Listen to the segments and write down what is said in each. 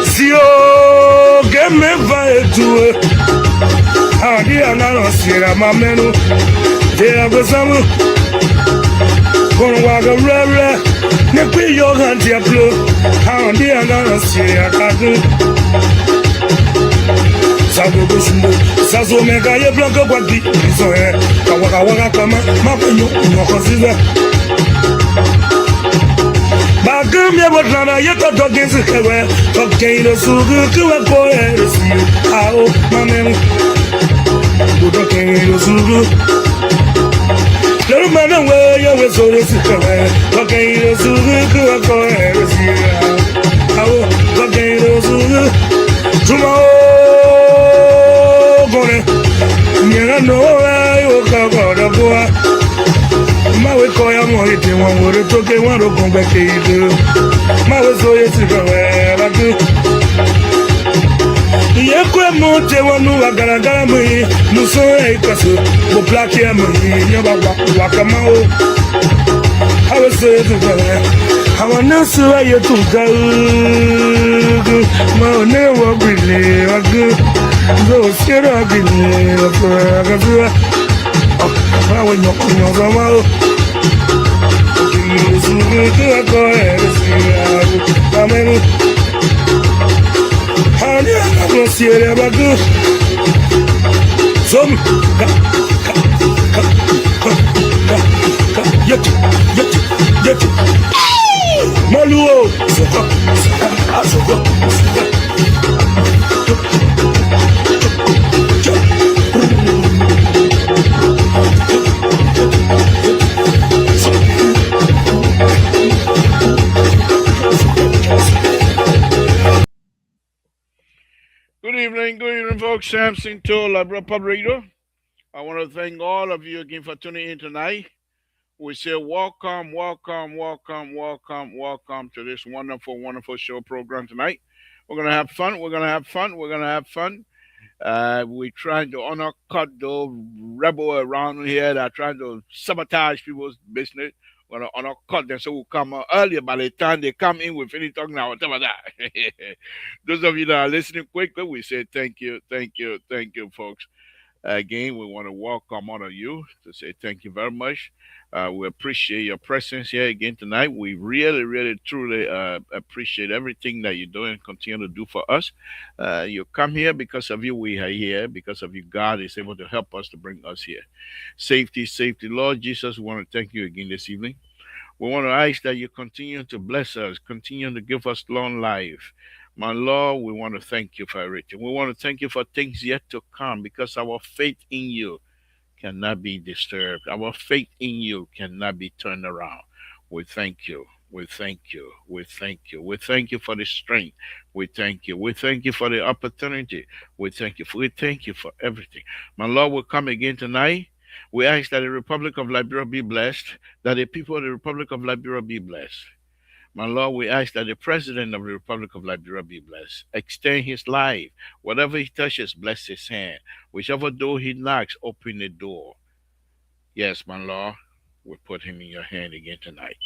Si o game vai tu adi anano sira mamenu de agosamu kono waga rere ne kwi yo ganti aplo adi anano sira kadu Sago busumbo sazo mega ye blanco kwadi so e kawaka kama mapenyo nokosiza Bagam ya botlana ye to dogins kewe to keino sugu kuwa boye resi ao mamen Budo keino sugu Lero mana we ya we so resi kewe to keino sugu kuwa boye resi ao to keino sugu Tuma Gone, Nina no I go to boa. Mawe koya mohiti wangore toke waro kombe keidu. Mawe soye sigawe latu. Yekwe mote wanu agaragara mui muso eikasu bo plaki amui nyaba wakamao. Hawe soye sigawe. Hawa nasu wa yetu gau. Mao ne wabili wagu. Zo sira gini akazua Mawe nyoko zamao Kini sugu kwa eresi Amenu Hani anamno siere bagu Zomu Yeti Maluo Soko Good evening, folks. Samson to La Publico. I want to thank all of you again for tuning in tonight. We say welcome to this wonderful show program tonight. We're gonna have fun. We trying to undercut the rebel around here that are trying to sabotage people's business. We're gonna undercut them so we'll come earlier by the time they come in with any talk now, whatever that. Those of you that are listening quickly, we say thank you, folks. Again, we want to welcome all of you to say thank you very much. We appreciate your presence here again tonight. We really, truly appreciate everything that you're doing and continue to do for us. You come here because of you. We are here because of you. God is able to help us to bring us here. Safety. Lord Jesus, we want to thank you again this evening. We want to ask that you continue to bless us, continue to give us long life. My Lord, we want to thank you for everything. We want to thank you for things yet to come because our faith in you cannot be disturbed. Our faith in you cannot be turned around. We thank you. We thank you. We thank you. We thank you for the strength. We thank you. We thank you for the opportunity. We thank you. We thank you for everything. My Lord, will come again tonight. We ask that the Republic of Liberia be blessed, that the people of the Republic of Liberia be blessed. My Lord, we ask that the President of the Republic of Liberia be blessed. Extend his life. Whatever he touches, bless his hand. Whichever door he knocks, open the door. Yes, my Lord, we put him in your hand again tonight.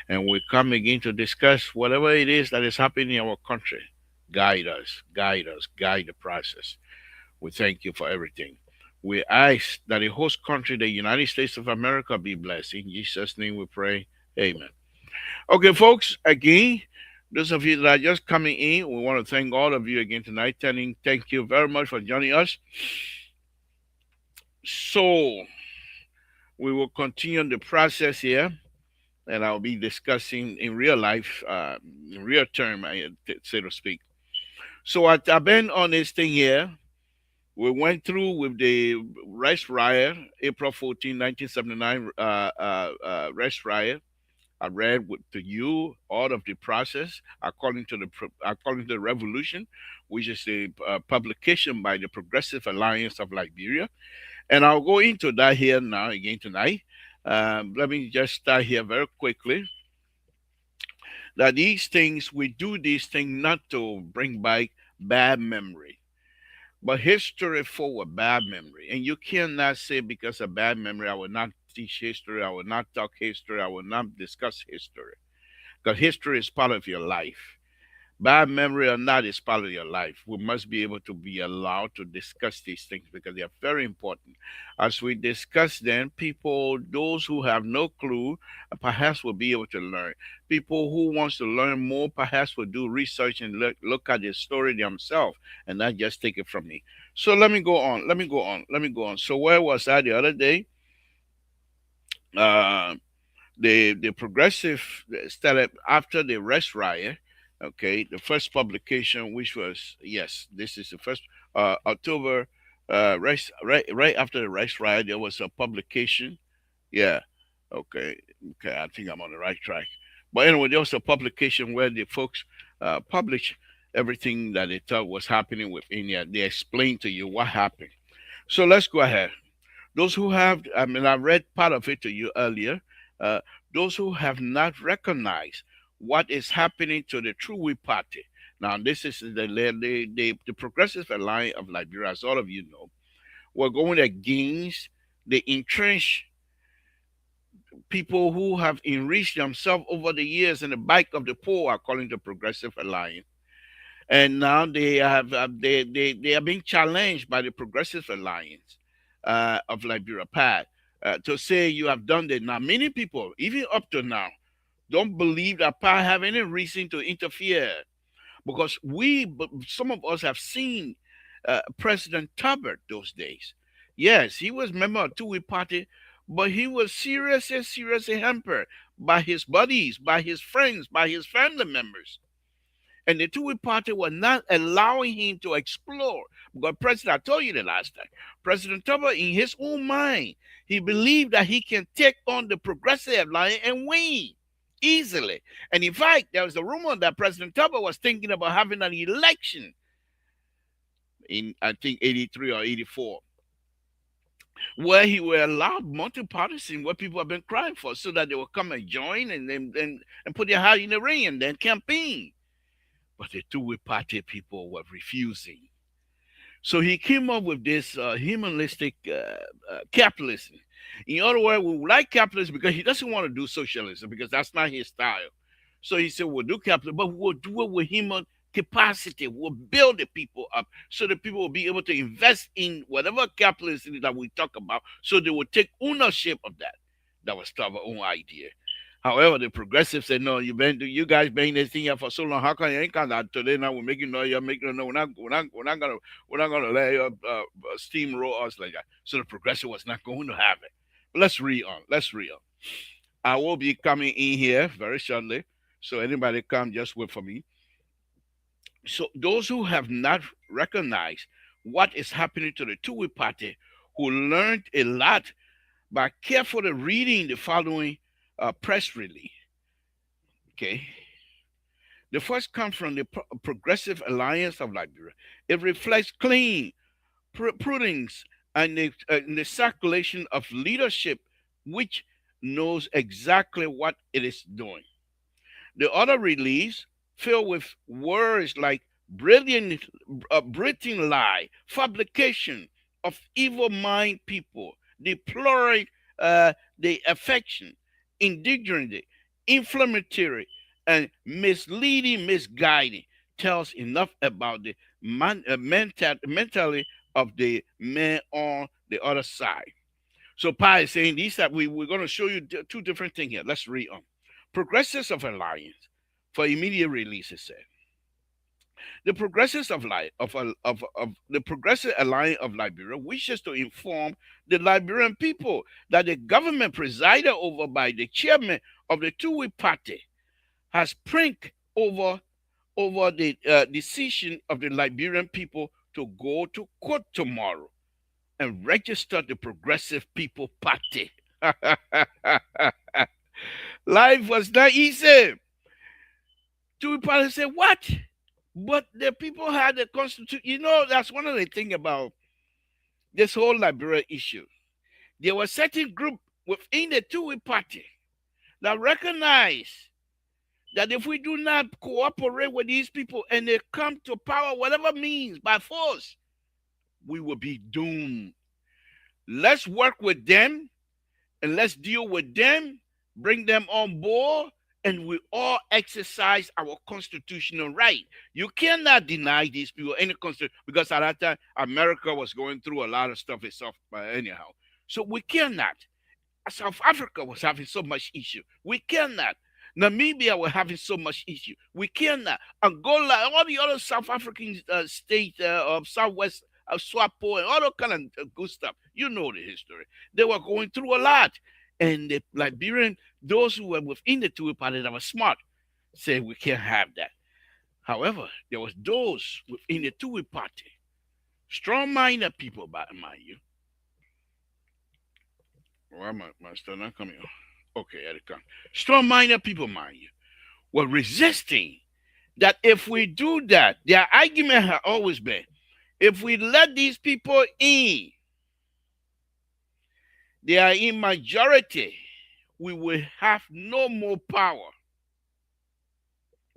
And we come again to discuss whatever it is that is happening in our country. Guide us, guide the process. We thank you for everything. We ask that the host country, the United States of America, be blessed. In Jesus' name we pray. Amen. Okay, folks, again, those of you that are just coming in, we want to thank all of you again tonight. Thank you very much for joining us. So, we will continue the process here, and I'll be discussing in real life, in real term, so to speak. So, I've been on this thing here. We went through with the Rice Riot, April 14, 1979 Rice Riot. I read to you all of the process according to the revolution, which is a publication by the Progressive Alliance of Liberia, and I'll go into that here now again tonight. Let me just start here very quickly. That we do these things not to bring back bad memory, but history forward bad memory, and you cannot say because of bad memory I will not teach history. I will not talk history. I will not discuss history because history is part of your life. Bad memory or not is part of your life. We must be able to be allowed to discuss these things because they are very important. As we discuss them, people, those who have no clue, perhaps will be able to learn. People who wants to learn more, perhaps will do research and look at the story themselves and not just take it from me. So let me go on. Let me go on. So where was I the other day? Uh, the progressive started after the Rest Riot. Okay, the first publication, which was, yes, this is the first October, right after the Rest Riot, there was a publication. Yeah, okay, okay, I think I'm on the right track. But anyway, there was a publication where the folks published everything that they thought was happening with India. They explained to you what happened. So let's go ahead. Those who have, I mean, I read part of it to you earlier. Uh, those who have not recognized what is happening to the True We Party. Now, this is the Progressive Alliance of Liberia, as all of you know. We're going against the entrenched people who have enriched themselves over the years in the back of the poor, according to Progressive Alliance. And now they have they are being challenged by the Progressive Alliance of Liberia, PAD, to say you have done that. Now, many people, even up to now, don't believe that PAD have any reason to interfere because some of us have seen President Tubbert those days. Yes, he was member of Two-Way Party, but he was seriously hampered by his buddies, by his friends, by his family members. And the Two-Way Party were not allowing him to explore. Because President, I told you the last time, President Tubber, in his own mind, he believed that he can take on the Progressive line and win easily. And in fact, there was a rumor that President Tubber was thinking about having an election in, I think, 83 or 84, where he will allow multi-partisan, what people have been crying for, so that they will come and join and put their hat in the ring and then campaign. But the Two-Way Party people were refusing. So he came up with this humanistic capitalism. In other words, we like capitalism because he doesn't want to do socialism because that's not his style. So he said, we'll do capitalism, but we'll do it with human capacity. We'll build the people up so that people will be able to invest in whatever capitalism that we talk about so they will take ownership of that. That was our own idea. However, the progressives said, "No, you guys been this thing here for so long. How come you ain't come out today? Now we're making noise. You're making no. We're not gonna let you steamroll us like that." So the progressive was not going to have it. But let's read on. Let's read on. I will be coming in here very shortly. So anybody come, just wait for me. So those who have not recognized what is happening to the Two-Way Party, who learned a lot by carefully reading the following press release. Okay. The first comes from the Progressive Alliance of Liberia. It reflects clean prudence and the circulation of leadership which knows exactly what it is doing. The other release, filled with words like brilliant, breathing lie, fabrication of evil mind people, deploring the affection, indignity, inflammatory, and misleading, misguiding, tells enough about the mentality of the man on the other side. So Pi is saying these that we're going to show you two different things here. Let's read on. Progressives of Alliance for immediate release, it said. The Progressives of the Progressive Alliance of Liberia wishes to inform the Liberian people that the government presided over by the chairman of the Two-Way Party has prinked over the decision of the Liberian people to go to court tomorrow and register the Progressive People Party. Life was not easy. Two Party said, what? But the people had a constitution. You know, that's one of the things about this whole Liberia issue. There was certain group within the Two-Way Party that recognized that if we do not cooperate with these people and they come to power, whatever means, by force, we will be doomed. Let's work with them and let's deal with them, bring them on board, and we all exercise our constitutional right. You cannot deny these people any constitution because at that time America was going through a lot of stuff itself. Anyhow, so we cannot. South Africa was having so much issue. We cannot. Namibia were having so much issue. We cannot. Angola, all the other South African states of Southwest Swapo and all that kind of good stuff. You know the history. They were going through a lot. And the Liberian, those who were within the Tui party that were smart, said we can't have that. However, there was those within the Tui party, strong-minded people, mind you. Why am I still not coming on? Okay, here it comes. Strong-minded people, mind you, were resisting that if we do that, their argument has always been, if we let these people in, they are in majority, we will have no more power.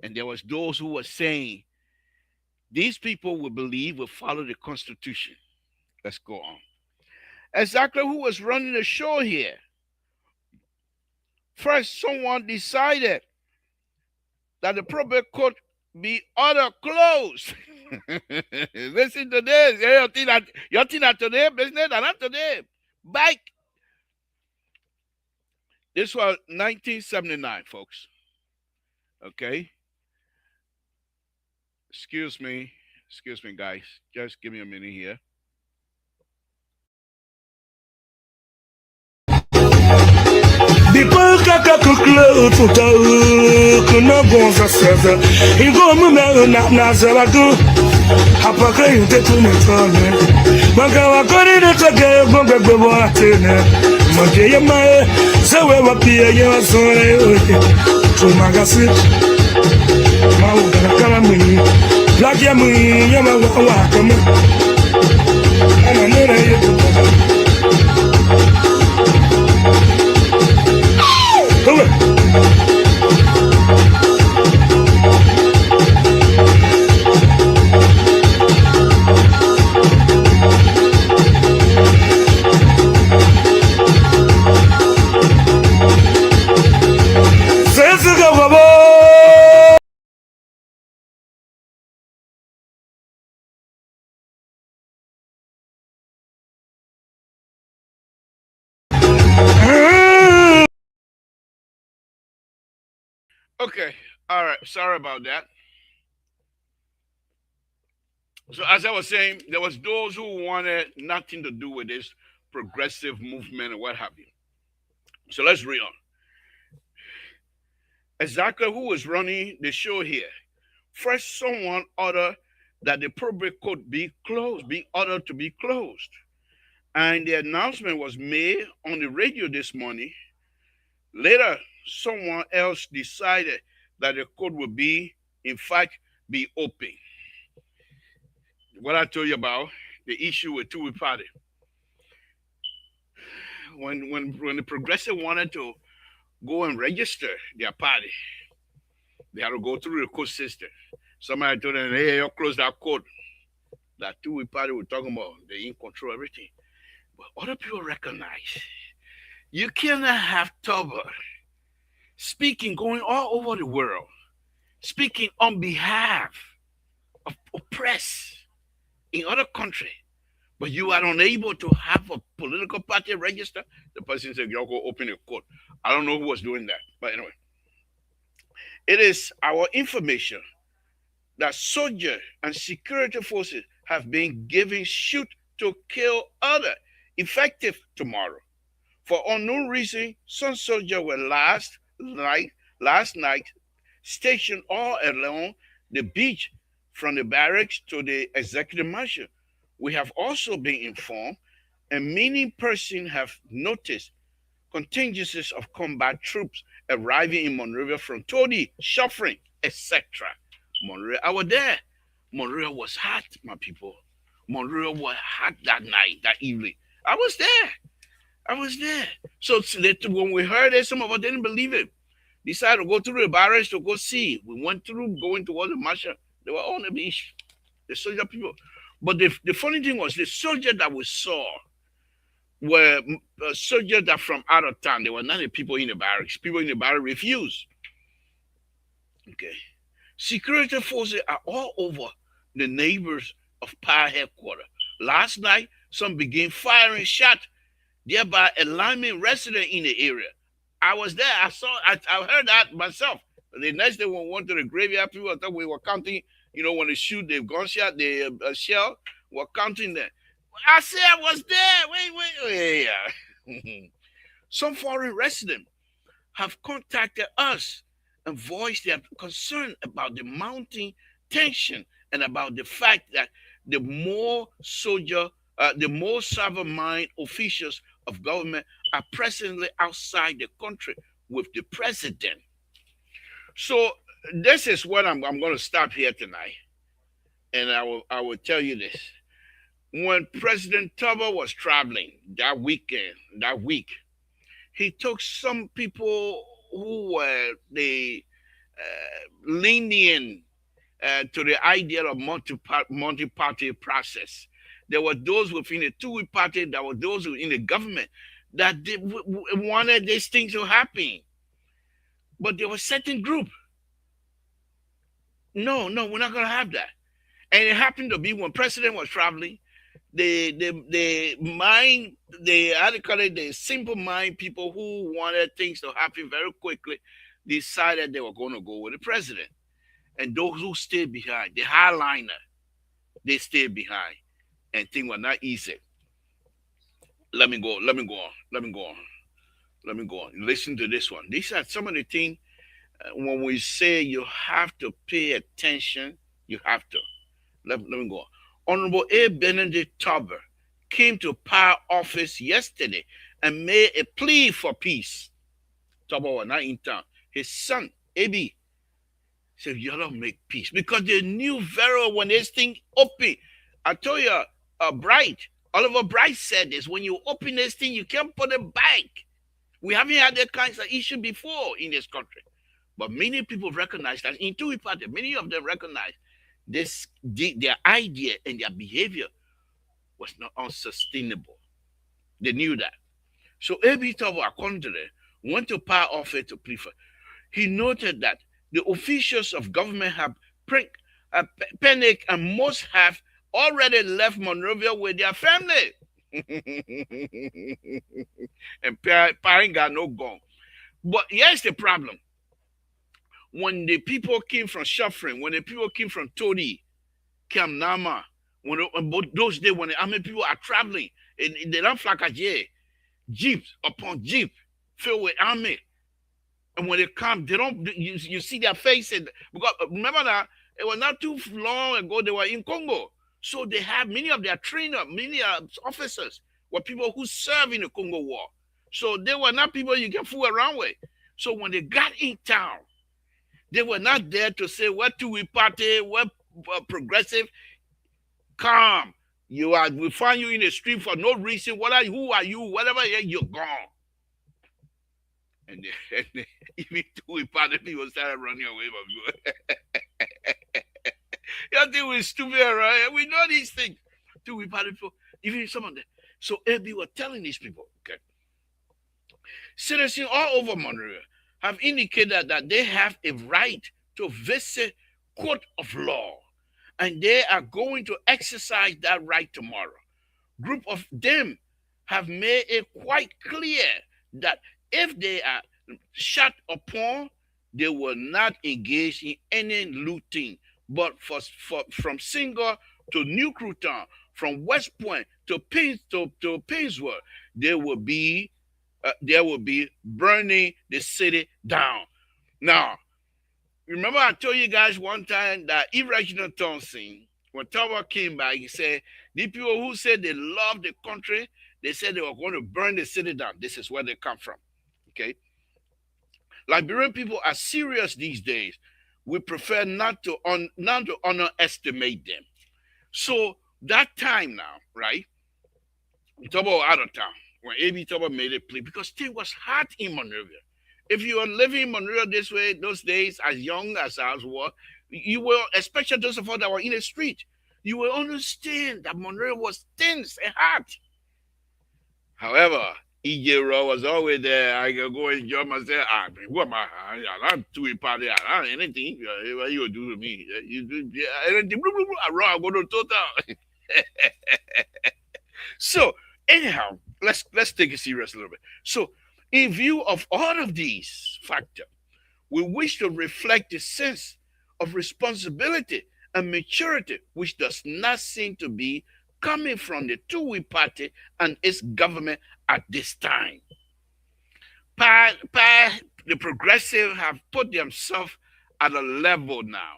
And there was those who were saying, these people will believe, will follow the Constitution. Let's go on. Exactly who was running the show here? First, someone decided that the probate court be ordered closed. Listen to this. You think that today, business, and not today. Back. This was 1979, folks. Okay. Excuse me, guys. Just give me a minute here. Depois que a concluo tudo que não gonza cesa e como meu na zelago apaka inte tu ne tone maka wa kori ne toke bombe bebo atene mage yema sewe wa pia ye so tu magasi ma u kala muni black ya muni yama wa kama ana nere yetu Okay, all right. Sorry about that. So as I was saying, there was those who wanted nothing to do with this progressive movement or what have you. So let's read on. Exactly who was running the show here? First, someone ordered that the probate court be closed, be ordered to be closed. And the announcement was made on the radio this morning. Later, someone else decided that the court would be, in fact, be open. What I told you about, the issue with Tui Party. When the progressive wanted to go and register their party, they had to go through the court system. Somebody told them, hey, you close that court. That Tui Party we're talking about, they in control everything. But other people recognize you cannot have Toba speaking, going all over the world, speaking on behalf of oppressed in other countries, but you are unable to have a political party register. The person said, "Y'all go open a court." I don't know who was doing that, but anyway, it is our information that soldiers and security forces have been given shoot to kill other effective tomorrow. For unknown reason, some soldiers were last night stationed all along the beach from the barracks to the executive mansion. We have also been informed, and many persons have noticed contingencies of combat troops arriving in Monrovia from Todi, Shuffling, etc. Monrovia, I was there. Monrovia was hot, my people. Monrovia was hot that night, that evening. I was there. So when we heard it, some of us didn't believe it. Decided to go through the barracks to go see. We went through, going towards the marshal. They were on the beach, the soldier people. But the funny thing was, the soldier that we saw were soldiers that from out of town. They were not the people in the barracks. People in the barracks refused. Okay. Security forces are all over the neighbors of Power headquarters. Last night, some began firing shots, thereby alarming residents in the area. I was there. I heard that myself. The next day, when we went to the graveyard, people thought we were counting. You know, when they shoot the gunshot, the shell, we're counting them. I said I was there. Wait. Yeah. Some foreign residents have contacted us and voiced their concern about the mounting tension and about the fact that the more sovereign-minded officials of government are presently outside the country with the president. So this is what I'm going to stop here tonight, and I will tell you this: when President Tubber was traveling that week, he took some people who were the lenient to the idea of multi-party process. There were those within the two party, there were those within the government that wanted these things to happen. But there was certain group. No, we're not gonna have that. And it happened to be when President was traveling, the mind, the how do you call it, the simple mind people who wanted things to happen very quickly decided they were going to go with the president. And those who stayed behind, the highliner, they stayed behind, and things were not easy. Let me go. Let me go on. Let me go on. Let me go on. Listen to this one. These are some of the things when we say you have to pay attention, you have to. Let me go on. Honorable A. Benedict Tauber came to Power office yesterday and made a plea for peace. Tauber was not in town. His son, AB, said, you don't make peace. Because they knew very well when this thing open. I told you, Oliver Bright said this, when you open this thing, you can't put it back. We haven't had that kinds of issue before in this country. But many people recognize that, into party, many of them recognize their idea and their behavior was not unsustainable. They knew that. So A.B. Tauber, according to them, went to Power office to plead for. He noted that the officials of government have panicked and most have already left Monrovia with their family. And parent got no gun. But here's the problem. When the people came from Suffering, when the people came from Todi, Kamnama, when those days when the army people are traveling, they don't fly a jeeps upon jeep filled with army. And when they come, they don't. You see their faces because remember that it was not too long ago they were in Congo, so they have many of their trainers, many officers were people who served in the Congo War. So they were not people you can fool around with. So when they got in town, they were not there to say what do we party, what progressive, calm. We find you in the street for no reason. Who are you? Whatever, you're gone. And even two party people started running away from you. You think we're stupid, right? We know these things. Two party people, even some of them. So AB was telling these people, okay, citizens all over Monrovia have indicated that they have a right to visit court of law, and they are going to exercise that right tomorrow. Group of them have made it quite clear that if they are shut upon, they will not engage in any looting. But from Single to New Crouton, from West Point to Painesville, there will be burning the city down. Now, remember I told you guys one time that Reginald Thompson, when Tower came back, he said the people who said they love the country, they said they were going to burn the city down. This is where they come from. Okay. Liberian people are serious these days. We prefer not to underestimate them. So that time now, right? Tobo out of town when A.B. Tobo made a plea because things was hot in Monrovia. If you are living in Monrovia this way, those days, as young as I was, you will, especially those of us that were in the street, you will understand that Monrovia was tense and hot. However, EJ Raw was always there. I could go enjoy myself. I mean, what am I'm too a party. I don't anything. What you do to me? You do anything? I Raw. I go to total. So anyhow, let's take it serious a little bit. So, in view of all of these factors, we wish to reflect a sense of responsibility and maturity, which does not seem to be coming from the Tui party and its government at this time. The progressive have put themselves at a level now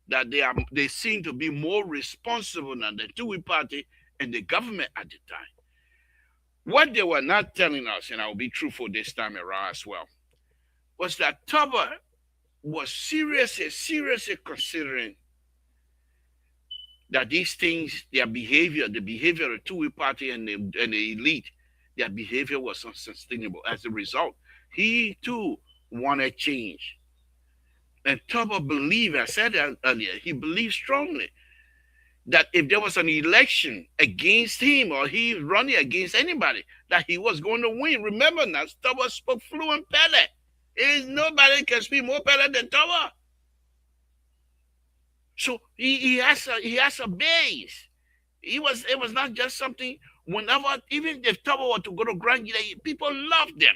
that they seem to be more responsible than the Tui party and the government at the time. What they were not telling us, and I will be truthful this time around as well, was that Tubber was seriously considering that these things, their behavior, the behavior of the Tui party and the elite, their behavior was unsustainable. As a result, he too wanted change. And Tubber believed, I said that earlier, he believed strongly that if there was an election against him or he running against anybody, that he was going to win. Remember now, Tubber spoke fluent Pele. There is nobody can speak more Pele than Tubber. So he has a base. It was not just something whenever even if Tubber were to go to Grand Guinea, people loved them.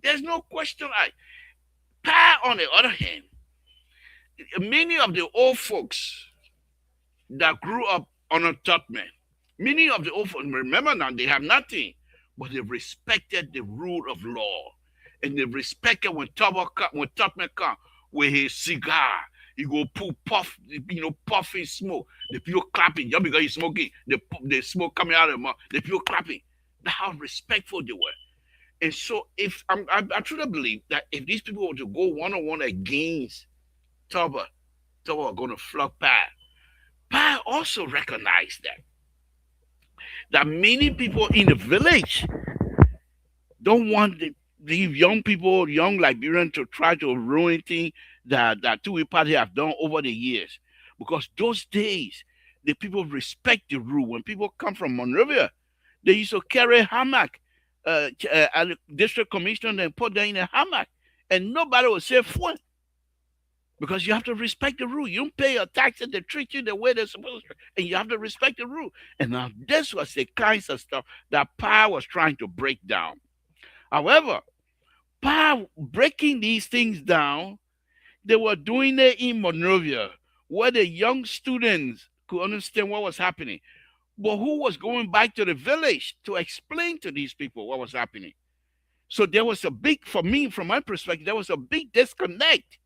There's no question. Pa on the other hand, many of the old folks that grew up on a Totman. Many of the old folks, remember now, they have nothing, but they respected the rule of law. And they respected when Topman come with his cigar, he go puff, puffing smoke. The people clapping, just because he's smoking, the smoke coming out of him, the people clapping. That's how respectful they were. And so, if I truly believe that if these people were to go one on one against Tubber, Tubber are going to flog past. But I also recognize that many people in the village don't want these young people, young Liberians, to try to ruin things that Tui party have done over the years. Because those days, the people respect the rule. When people come from Monrovia, they used to carry hammock, district commissioner, and put them in a hammock, and nobody would say "Fun," because you have to respect the rule. You don't pay your taxes; they treat you the way they're supposed to, and you have to respect the rule. And now this was the kinds of stuff that Pa was trying to break down. However, Pa breaking these things down, they were doing it in Monrovia, where the young students could understand what was happening. But who was going back to the village to explain to these people what was happening? So there was a big, for me, from my perspective, there was a big disconnect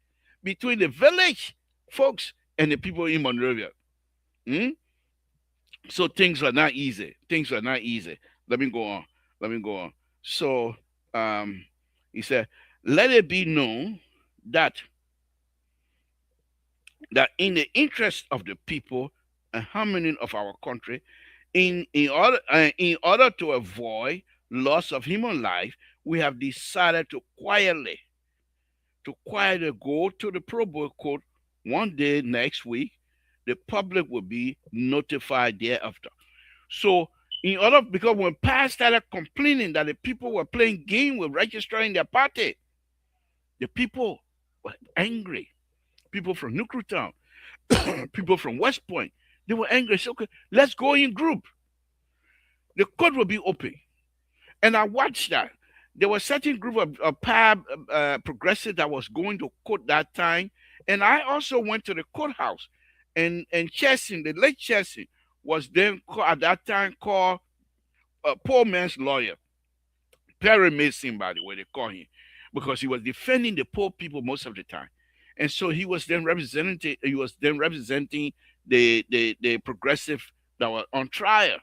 between the village folks and the people in Monrovia. Hmm? So things are not easy. Things are not easy. Let me go on. Let me go on. So um, he said, let it be known that in the interest of the people and harmony of our country, in order to avoid loss of human life, we have decided to quietly go to the probate court one day next week. The public will be notified thereafter. So, in order, because when past started complaining that the people were playing game with registering their party, the people were angry. People from Nuclear people from West Point, they were angry. Said, okay, let's go in group. The court will be open. And I watched that. There was a certain group of progressive that was going to court that time. And I also went to the courthouse. And Chesson, the late Chesson, was then at that time called a poor man's lawyer. Perry Mason, by the way, they call him, because he was defending the poor people most of the time. And so he was then representing the progressive that were on trial.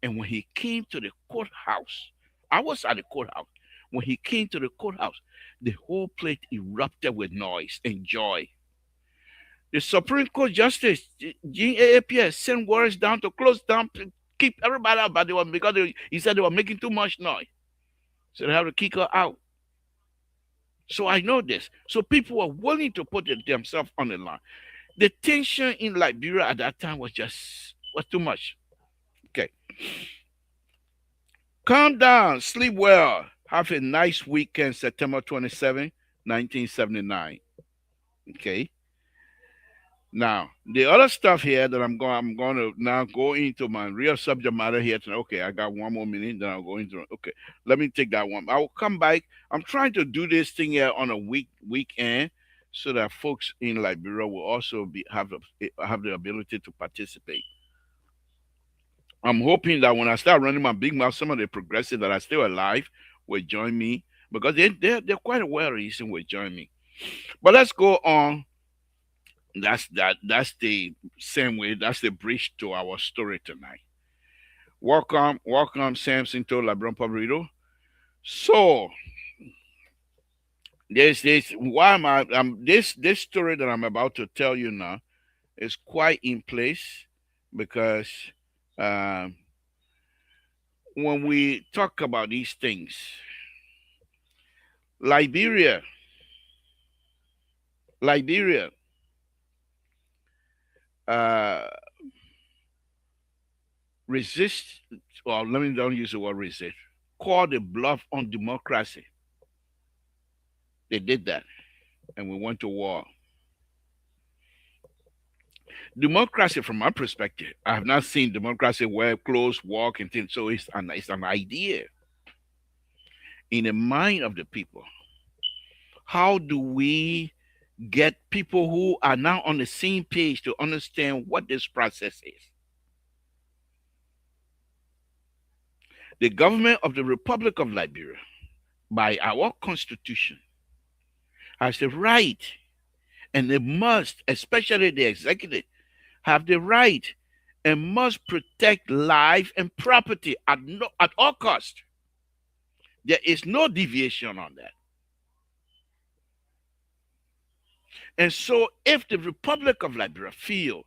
And when he came to the courthouse, I was at the courthouse. When he came to the courthouse, the whole place erupted with noise and joy. The Supreme Court Justice GAAPS sent warrants down to close down, to keep everybody out, but he said they were making too much noise, so they have to kick her out. So I know this. So people were willing to put themselves on the line. The tension in Liberia at that time was too much. Okay. Calm down, sleep well. Have a nice weekend, September 27, 1979. Okay. Now, the other stuff here that I'm going to now go into my real subject matter here tonight. Okay, I got 1 more minute, then I'll go into it. Okay, let me take that one. I will come back. I'm trying to do this thing here on a weekend so that folks in Liberia will also have the ability to participate. I'm hoping that when I start running my big mouth, some of the progressives that are still alive will join me because they're quite well reason will join me. But let's go on. That's the same way. That's the bridge to our story tonight. Welcome, Samson to Labron Pabrito. So this why am I this story that I'm about to tell you now is quite in place because um, when we talk about these things, Liberia, Liberia, uh, resist, well, let me don't use the word resist, call the bluff on democracy. They did that, and we went to war. Democracy, from my perspective, I have not seen democracy wear clothes, walk, and things. So it's an idea in the mind of the people. How do we get people who are now on the same page to understand what this process is? The government of the Republic of Liberia, by our constitution, has the right and they must, especially the executive, have the right and must protect life and property at all cost. There is no deviation on that. And so if the Republic of Liberia feel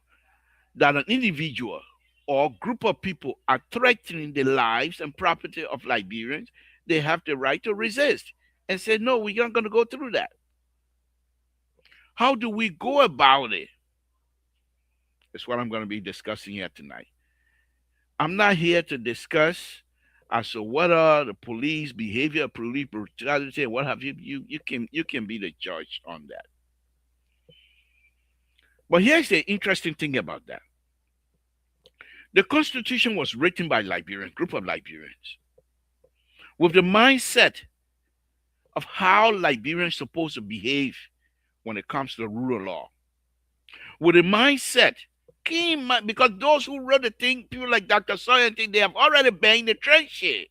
that an individual or group of people are threatening the lives and property of Liberians, they have the right to resist and say, no, we're not going to go through that. How do we go about it? That's what I'm going to be discussing here tonight. I'm not here to discuss as to whether the police behavior, police brutality, what have you. You can be the judge on that. But here's the interesting thing about that. The Constitution was written by Liberians, group of Liberians, with the mindset of how Liberians supposed to behave when it comes to the rule of law. With a mindset, because those who wrote the thing, people like Dr. Sawyer, they have already banged the trenches.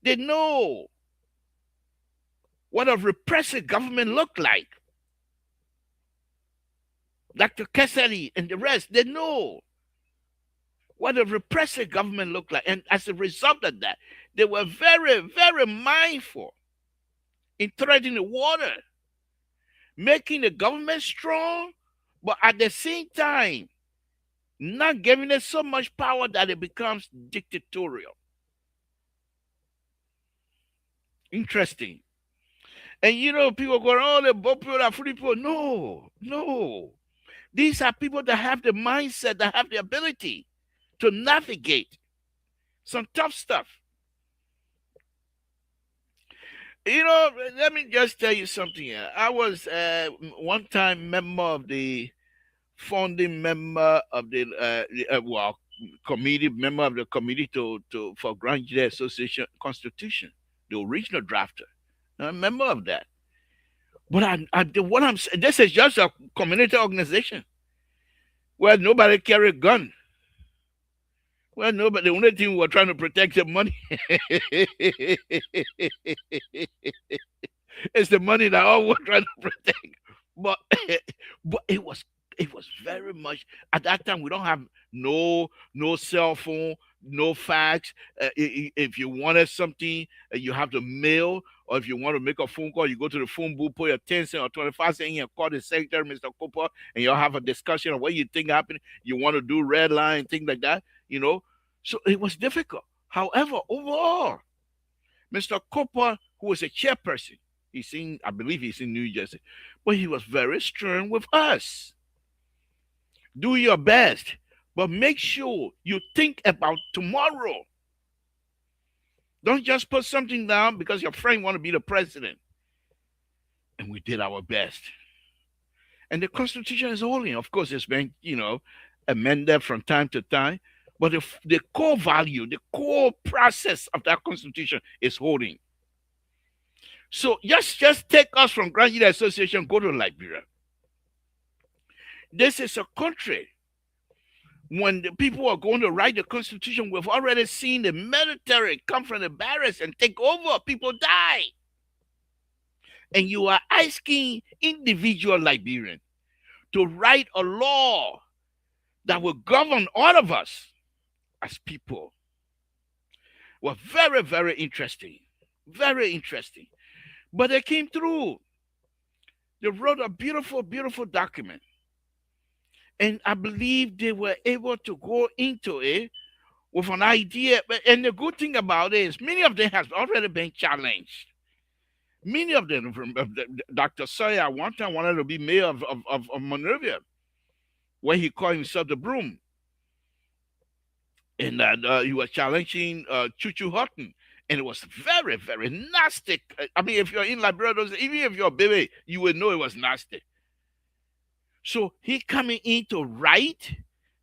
They know what a repressive government looked like. Dr. Kessary and the rest, they know what a repressive government looked like. And as a result of that, they were very, very mindful in treading the water, making the government strong, but at the same time, not giving it so much power that it becomes dictatorial. Interesting. And people go, oh, the both people are free people. No, no. These are people that have the mindset, that have the ability to navigate some tough stuff. Let me just tell you something here. I was one time founding member of member of the committee for Grand Jury Association Constitution, the original drafter. I'm a member of that. But what I'm saying, this is just a community organization where nobody carry a gun. Well, nobody. The only thing we're trying to protect the money. It's the money that all we're trying to protect. But but it was very much at that time. We don't have no cell phone, no fax. If you wanted something, you have to mail, or if you want to make a phone call, you go to the phone booth, put your 10 cent or 25 cent in, and call the secretary, Mr. Cooper, and you'll have a discussion of what you think happened. You want to do red line, things like that. So it was difficult. However, overall, Mr. Cooper, who was a chairperson, I believe he's in New Jersey, but he was very stern with us. Do your best, but make sure you think about tomorrow. Don't just put something down because your friend want to be the president. And we did our best. And the Constitution is holding. Of course, it's been, amended from time to time. But the core value, the core process of that Constitution is holding. So just take us from Grand Union Association, go to Liberia. This is a country. When the people are going to write the Constitution, we've already seen the military come from the barracks and take over. People die. And you are asking individual Liberians to write a law that will govern all of us as people. Well, very, very interesting. Very interesting. But they came through. They wrote a beautiful, beautiful document. And I believe they were able to go into it with an idea. And the good thing about it is many of them have already been challenged. Many of them, Dr. Sawyer, at one time wanted to be mayor of Monrovia, where he called himself the Broom. And he was challenging Chuchu Hutton. And it was very, very nasty. I mean, if you're in Liberia, even if you're a baby, you would know it was nasty. So he coming in to write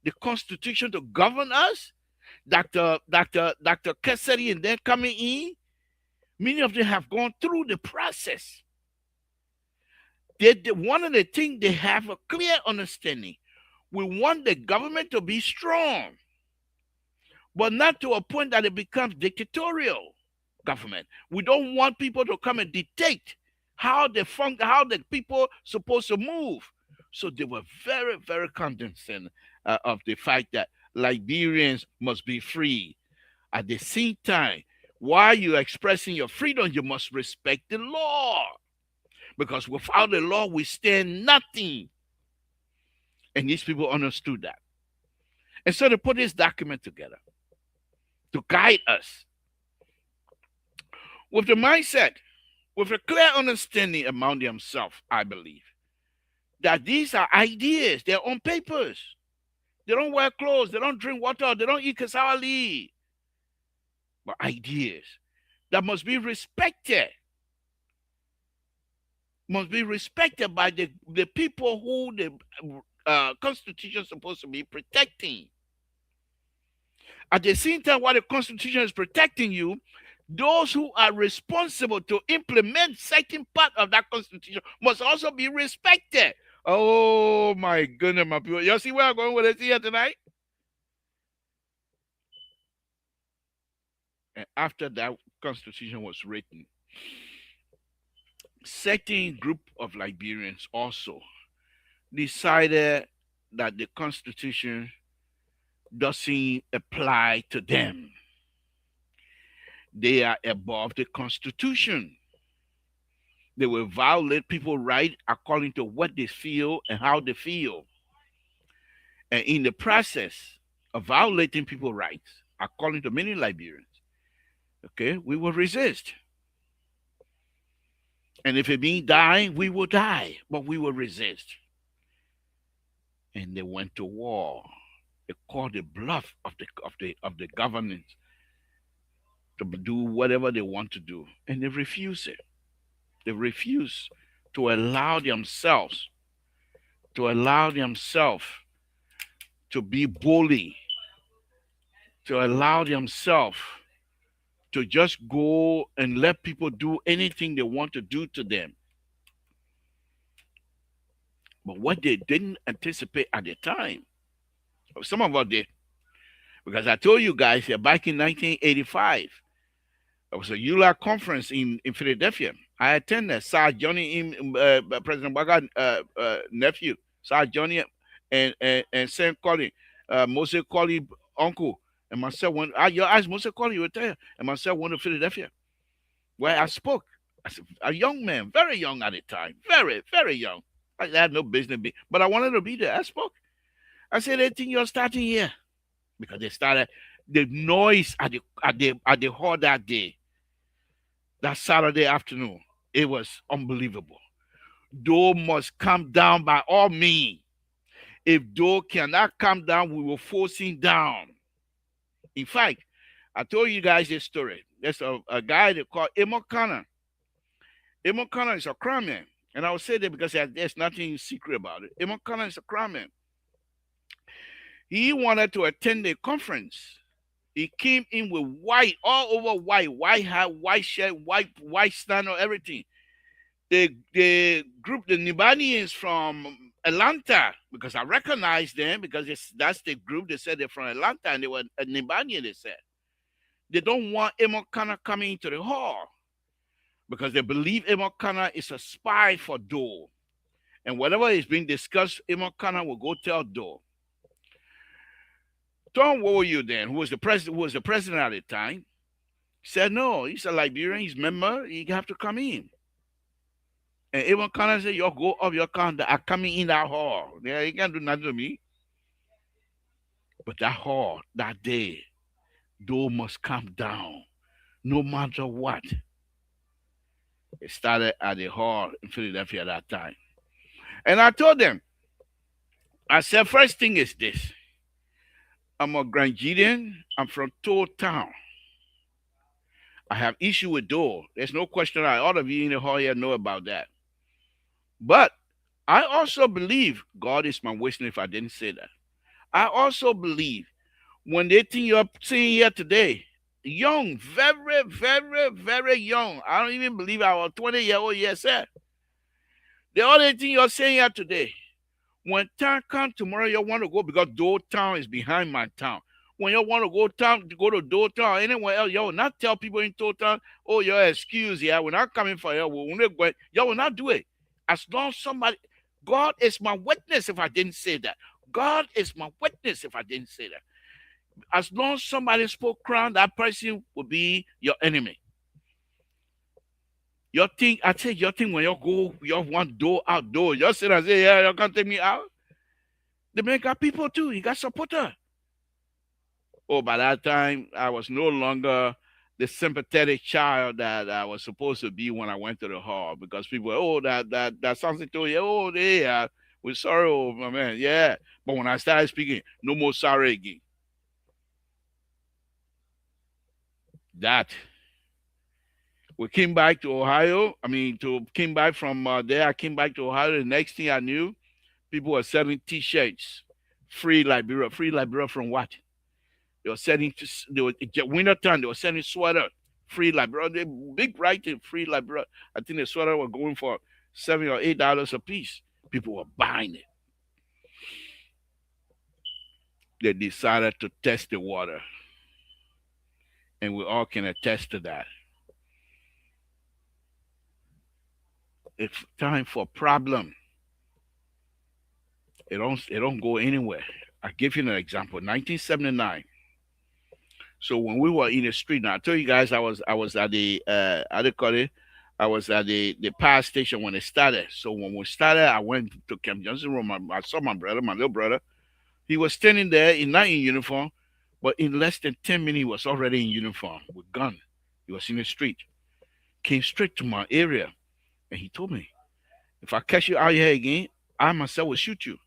the Constitution to govern us. Dr. Cassidy and then coming in. Many of them have gone through the process. One of the things they have a clear understanding. We want the government to be strong, but not to a point that it becomes dictatorial government. We don't want people to come and dictate how the people supposed to move. So they were very, very cognizant of the fact that Liberians must be free. At the same time, while you're expressing your freedom, you must respect the law. Because without the law, we stand nothing. And these people understood that. And so they put this document together to guide us with the mindset, with a clear understanding among themselves, I believe, that these are ideas. They're on papers. They don't wear clothes. They don't drink water. They don't eat cassava leaf. But ideas that must be respected. Must be respected by the people who the Constitution is supposed to be protecting. At the same time, while the Constitution is protecting you, those who are responsible to implement certain part of that Constitution must also be respected. Oh my goodness, my people. You see where I'm going with this here tonight? And after that Constitution was written, certain group of Liberians also decided that the Constitution doesn't apply to them. They are above the Constitution. They will violate people's rights according to what they feel and how they feel. And in the process of violating people's rights, according to many Liberians, okay, we will resist. And if it means dying, we will die, but we will resist. And they went to war. They called the bluff of the government to do whatever they want to do, and they refuse it. They refuse to allow themselves to be bullied, to allow themselves to just go and let people do anything they want to do to them. But what they didn't anticipate at the time, some of us did, because I told you guys here back in 1985, there was a ULA conference in Philadelphia. I attended. Sir Johnny, President Baga nephew, Sir Johnny, and Saint Colin, Moses Colin uncle, and myself went. You asked Moses Colin, you were there, and myself went to Philadelphia, where I spoke. As a young man, very young at the time, very, very young. I had no business being, but I wanted to be there. I spoke. I said, "They think you're starting here," because they started the noise at the hall that day, that Saturday afternoon. It was unbelievable. Doe must come down by all means. If Doe cannot come down, we will force him down. In fact, I told you guys this story. There's a guy they call Emo Connor. Emo Connor is a crime man. And I will say that because there's nothing secret about it. Emo Connor is a crime man. He wanted to attend a conference. He came in with white, all over white hat, white shirt, white stand or everything. The group, the Nibanians from Atlanta, because I recognize them because that's the group. They said they're from Atlanta and they were a Nibanian. They said they don't want Emo Kana coming into the hall because they believe Emo Kana is a spy for Dole, and whatever is being discussed, Emo Kana will go tell Dole. Tom Woyu then, who was the president, at the time, said no. He's a Liberian. He's a member. He have to come in. And even Connor said, you go up your counter. I'm coming in that hall. Yeah, you can't do nothing to me. But that hall, that day, door must come down, no matter what. It started at the hall in Philadelphia at that time. And I told them, I said, first thing is this. I'm a Grangidian. I'm from Toll Town. I have issue with Dole. There's no question. All of you in the hall here know about that. But I also believe, God is my witness if I didn't say that. I also believe when they think you're seeing here today, young, very, very, very young. I don't even believe our 20-year-old yes, sir. The only thing you're saying here today, when time comes tomorrow, you want to go because Dole Town is behind my town. When you want to go to Dole Town, anywhere else, you will not tell people in Dole Town, oh, your excuse, yeah, we're not coming for you. You will not do it. As long as somebody, God is my witness if I didn't say that. God is my witness if I didn't say that. As long as somebody spoke crown, that person will be your enemy. Your thing, I say your thing when you go, you want door outdoor. You sit and say, yeah, you can't take me out. The man got people too. He got supporter. Oh, by that time, I was no longer the sympathetic child that I was supposed to be when I went to the hall because people, oh, that something to you, oh, yeah, we're sorry, oh, my man, yeah. But when I started speaking, no more sorry again. That we came back to Ohio. Came back from there. I came back to Ohio. The next thing I knew, people were selling T-shirts, free Liberia. Free Liberia from what? They were selling. They were winter time. They were selling sweater, free Liberia. They big writing, free Liberia. I think the sweater were going for $7 or $8 a piece. People were buying it. They decided to test the water, and we all can attest to that. It's time for problem. It don't go anywhere. I give you an example. 1979. So when we were in the street, now I told you guys I was at the how do you call it? I was at the power station when it started. So when we started, I went to Camp Johnson room. I saw my brother, my little brother. He was standing there, not in uniform, but in less than 10 minutes, he was already in uniform with gun. He was in the street. Came straight to my area, and he told me, "If I catch you out here again, I myself will shoot you."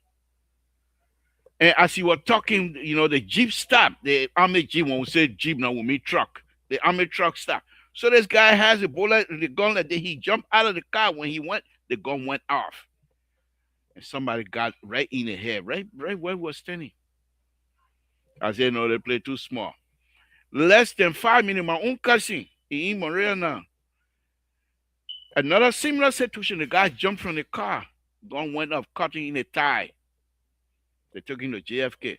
And as he was talking, the Jeep stopped. The army Jeep, when we say Jeep now, we mean truck. The army truck stopped. So this guy has a bullet, the gun that he jumped out of the car. When he went, the gun went off. And somebody got right in the head, right where we was standing. I said, no, they play too small. Less than 5 minutes, my own cousin in Montreal now. Another similar situation, the guy jumped from the car. Gun went off, cutting in the thigh. They took him to JFK.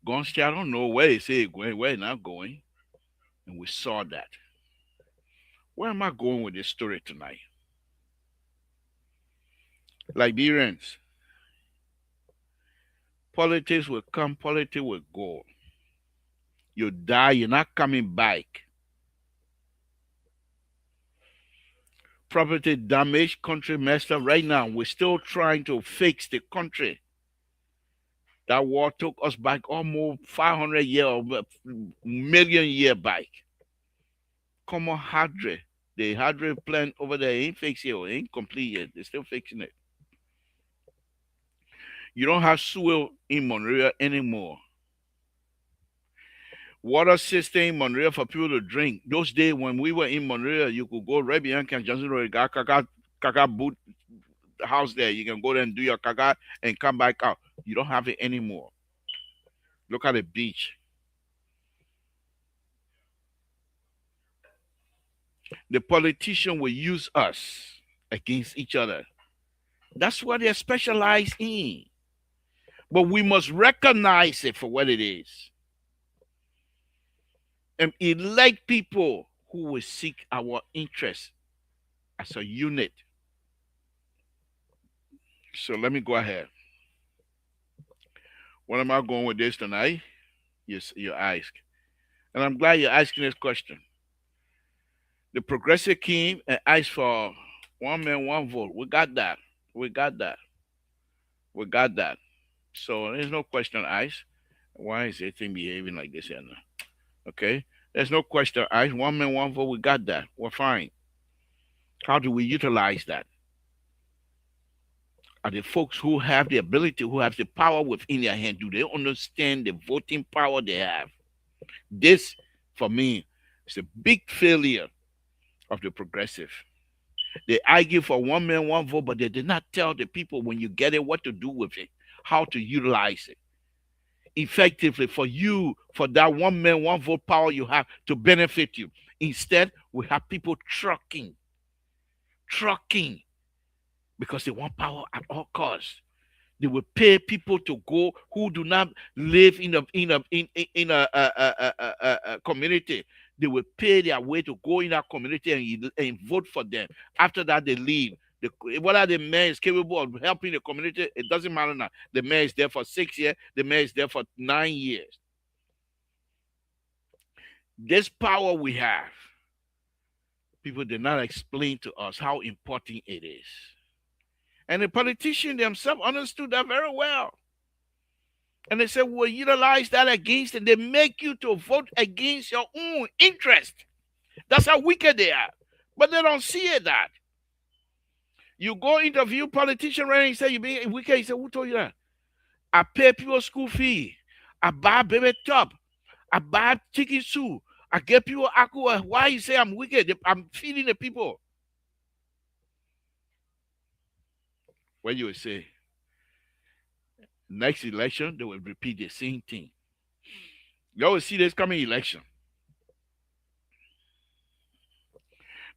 Gunstead, I don't know where they say it's going, where it's not going. And we saw that. Where am I going with this story tonight? Liberians, politics will come, politics will go. You die, you're not coming back. Property damage, country messed up. Right now, we're still trying to fix the country. That war took us back almost 500 years, million years back. Come on, Hadre. The Hadre plant over there ain't fixed yet, ain't complete yet. They're still fixing it. You don't have soil in Monrovia anymore. Water system in Monrovia for people to drink. Those days when we were in Monrovia, you could go right behind Camp Johnson Road, got kaka boot house there. You can go there and do your kaka and come back out. You don't have it anymore. Look at the beach. The politician will use us against each other. That's what they're specialized in. But we must recognize it for what it is and elect people who will seek our interests as a unit. So let me go ahead. What am I going with this tonight? You ask. And I'm glad you're asking this question. The progressive came and asked for one man, one vote. We got that. We got that. We got that. So there's no question asked. Why is everything behaving like this here now? Okay? There's no question asked. One man, one vote. We got that. We're fine. How do we utilize that? Are the folks who have the ability, who have the power within their hand, do they understand the voting power they have? This, for me, is a big failure of the progressive. They argue for one man, one vote, but they did not tell the people when you get it what to do with it, how to utilize it effectively for you, for that one man, one vote power you have to benefit you. Instead, we have people trucking because they want power at all costs. They will pay people to go who do not live in a community. They will pay their way to go in that community and vote for them. After that, they leave. Whether the mayor is capable of helping the community, it doesn't matter now. The mayor is there for 6 years. The mayor is there for 9 years. This power we have, people did not explain to us how important it is. And the politicians themselves understood that very well. And they said, we'll utilize that against it. They make you to vote against your own interest. That's how wicked they are. But they don't see it that. You go interview politician right and say, you being wicked. He said, who told you that? I pay people school fee. I buy baby top. I buy chicken soup. I get people aqua. Why you say I'm wicked? I'm feeding the people. What you would say? Next election, they will repeat the same thing. You always see this coming election.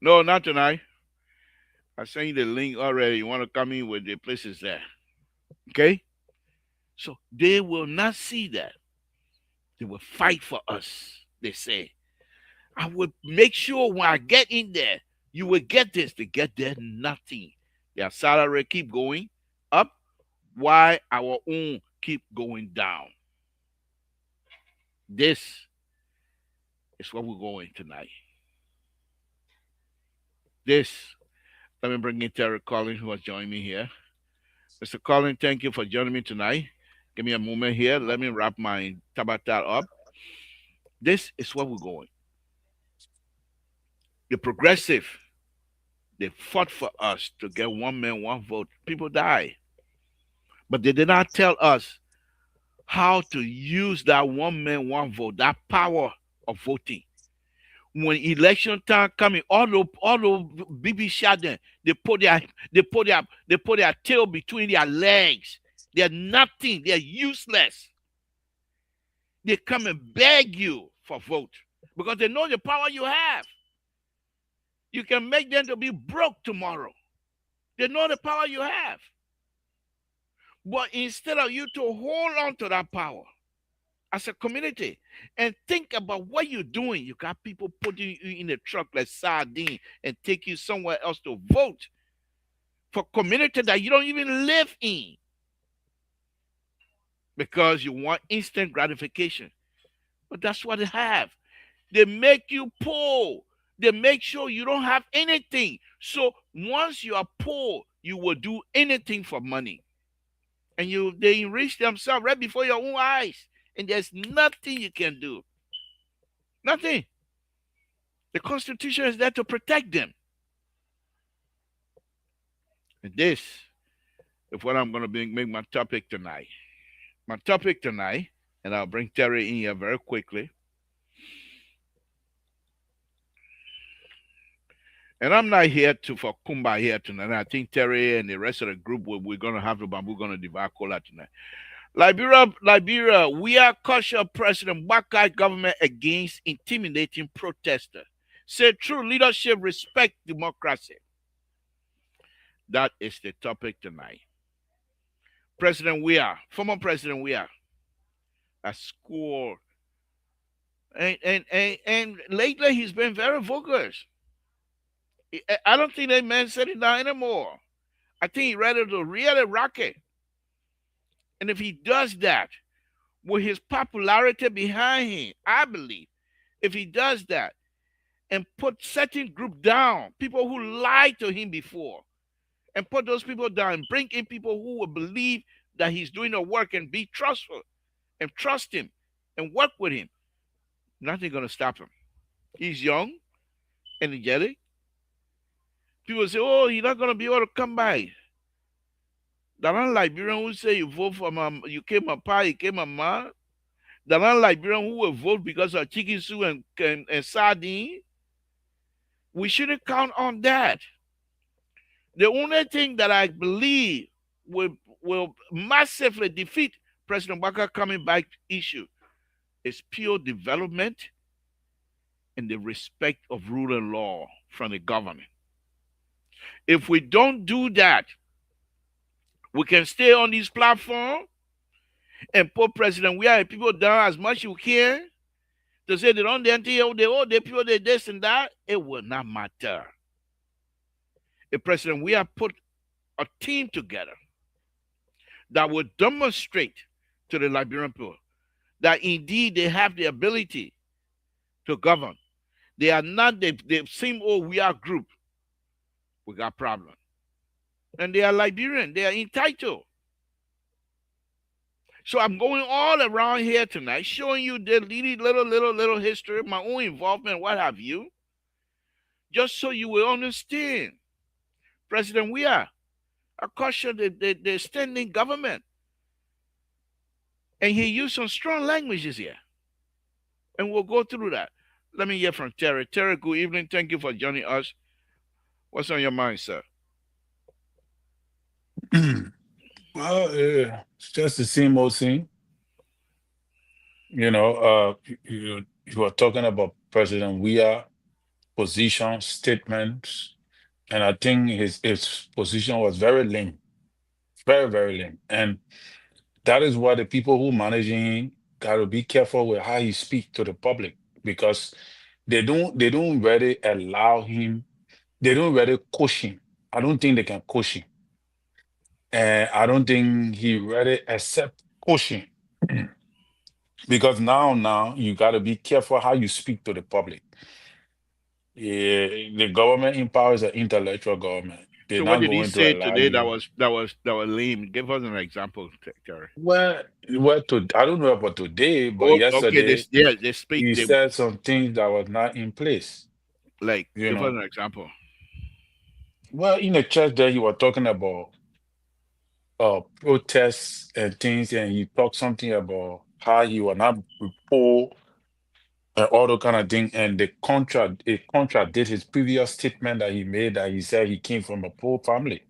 No, not tonight. I sent you the link already. You want to come in with the places there. Okay? So they will not see that. They will fight for us, they say. I will make sure when I get in there, you will get this. They get there, nothing. Their salary keep going up, while our own keep going down. This is what we're going tonight. This, let me bring in Terry Collins, who has joined me here. Mr. Collins, thank you for joining me tonight. Give me a moment here. Let me wrap my tabata up. This is where we're going. The progressive, they fought for us to get one man, one vote. People die. But they did not tell us how to use that one man, one vote, that power of voting. When election time coming, all the BB shot them, they put their tail between their legs. They're nothing, they're useless. They come and beg you for vote because they know the power you have. You can make them to be broke tomorrow. They know the power you have. But instead of you to hold on to that power as a community and think about what you're doing, you got people putting you in a truck like sardine and take you somewhere else to vote for community that you don't even live in because you want instant gratification. But that's what they have. They make you poor. They make sure you don't have anything. So once you are poor, you will do anything for money. And they enrich themselves right before your own eyes. And there's nothing you can do. Nothing. The Constitution is there to protect them. And this is what I'm going to make my topic tonight. My topic tonight, and I'll bring Terry in here very quickly. And I'm not here to for Kumba here tonight. I think Terry and the rest of the group we're gonna have to bamboo gonna divide cola tonight. Liberia, we are caution President Bakai government against intimidating protesters. Say true leadership respect democracy. That is the topic tonight. President Weah, former President Weah, a school, and lately he's been very vocal. I don't think that man said it down anymore. I think he ready to really rock it. And if he does that, with his popularity behind him, I believe, if he does that and put certain group down, people who lied to him before, and put those people down and bring in people who will believe that he's doing the work and be trustful and trust him and work with him, nothing gonna stop him. He's young, energetic. People say, "Oh, you're not gonna be able to come by." The non Liberian who say you vote for you came a pie, you came a man. The non Liberian who will vote because of chicken soup and sardine. We shouldn't count on that. The only thing that I believe will massively defeat President Baka coming back issue is pure development and the respect of rule and law from the government. If we don't do that, we can stay on this platform and put President we are people down as much as you can to say they don't they people they this and that. It will not matter. If President we have put a team together that will demonstrate to the Liberian people that indeed they have the ability to govern. They are not the same old we are group. We got problem. And they are Liberian. They are entitled. So I'm going all around here tonight, showing you the little history, my own involvement, what have you, just so you will understand. President we are I caution the standing government. And he used some strong languages here. And we'll go through that. Let me hear from Terry. Terry, good evening. Thank you for joining us. What's on your mind, sir? Well, it's just the same old thing. You were talking about President Weah position statements, and I think his position was very lame, very very lame, and that is why the people who managing him got to be careful with how he speak to the public because they don't really allow him. They don't really coach him. I don't think they can coach him, and I don't think he really accept coaching. Because now you got to be careful how you speak to the public. Yeah, the government empowers the intellectual government. They're So what not did he going to say allow today you. that was lame? Give us an example, Terry. Well, I don't know about today, but Oh, okay. yesterday This yeah, they speak. he They said some things that was not in place. like You give us know, an example. well, in the church there, he was talking about protests and things, and he talked something about how he will not poor and all the kind of thing. And it contradicted his previous statement that he made that he said he came from a poor family.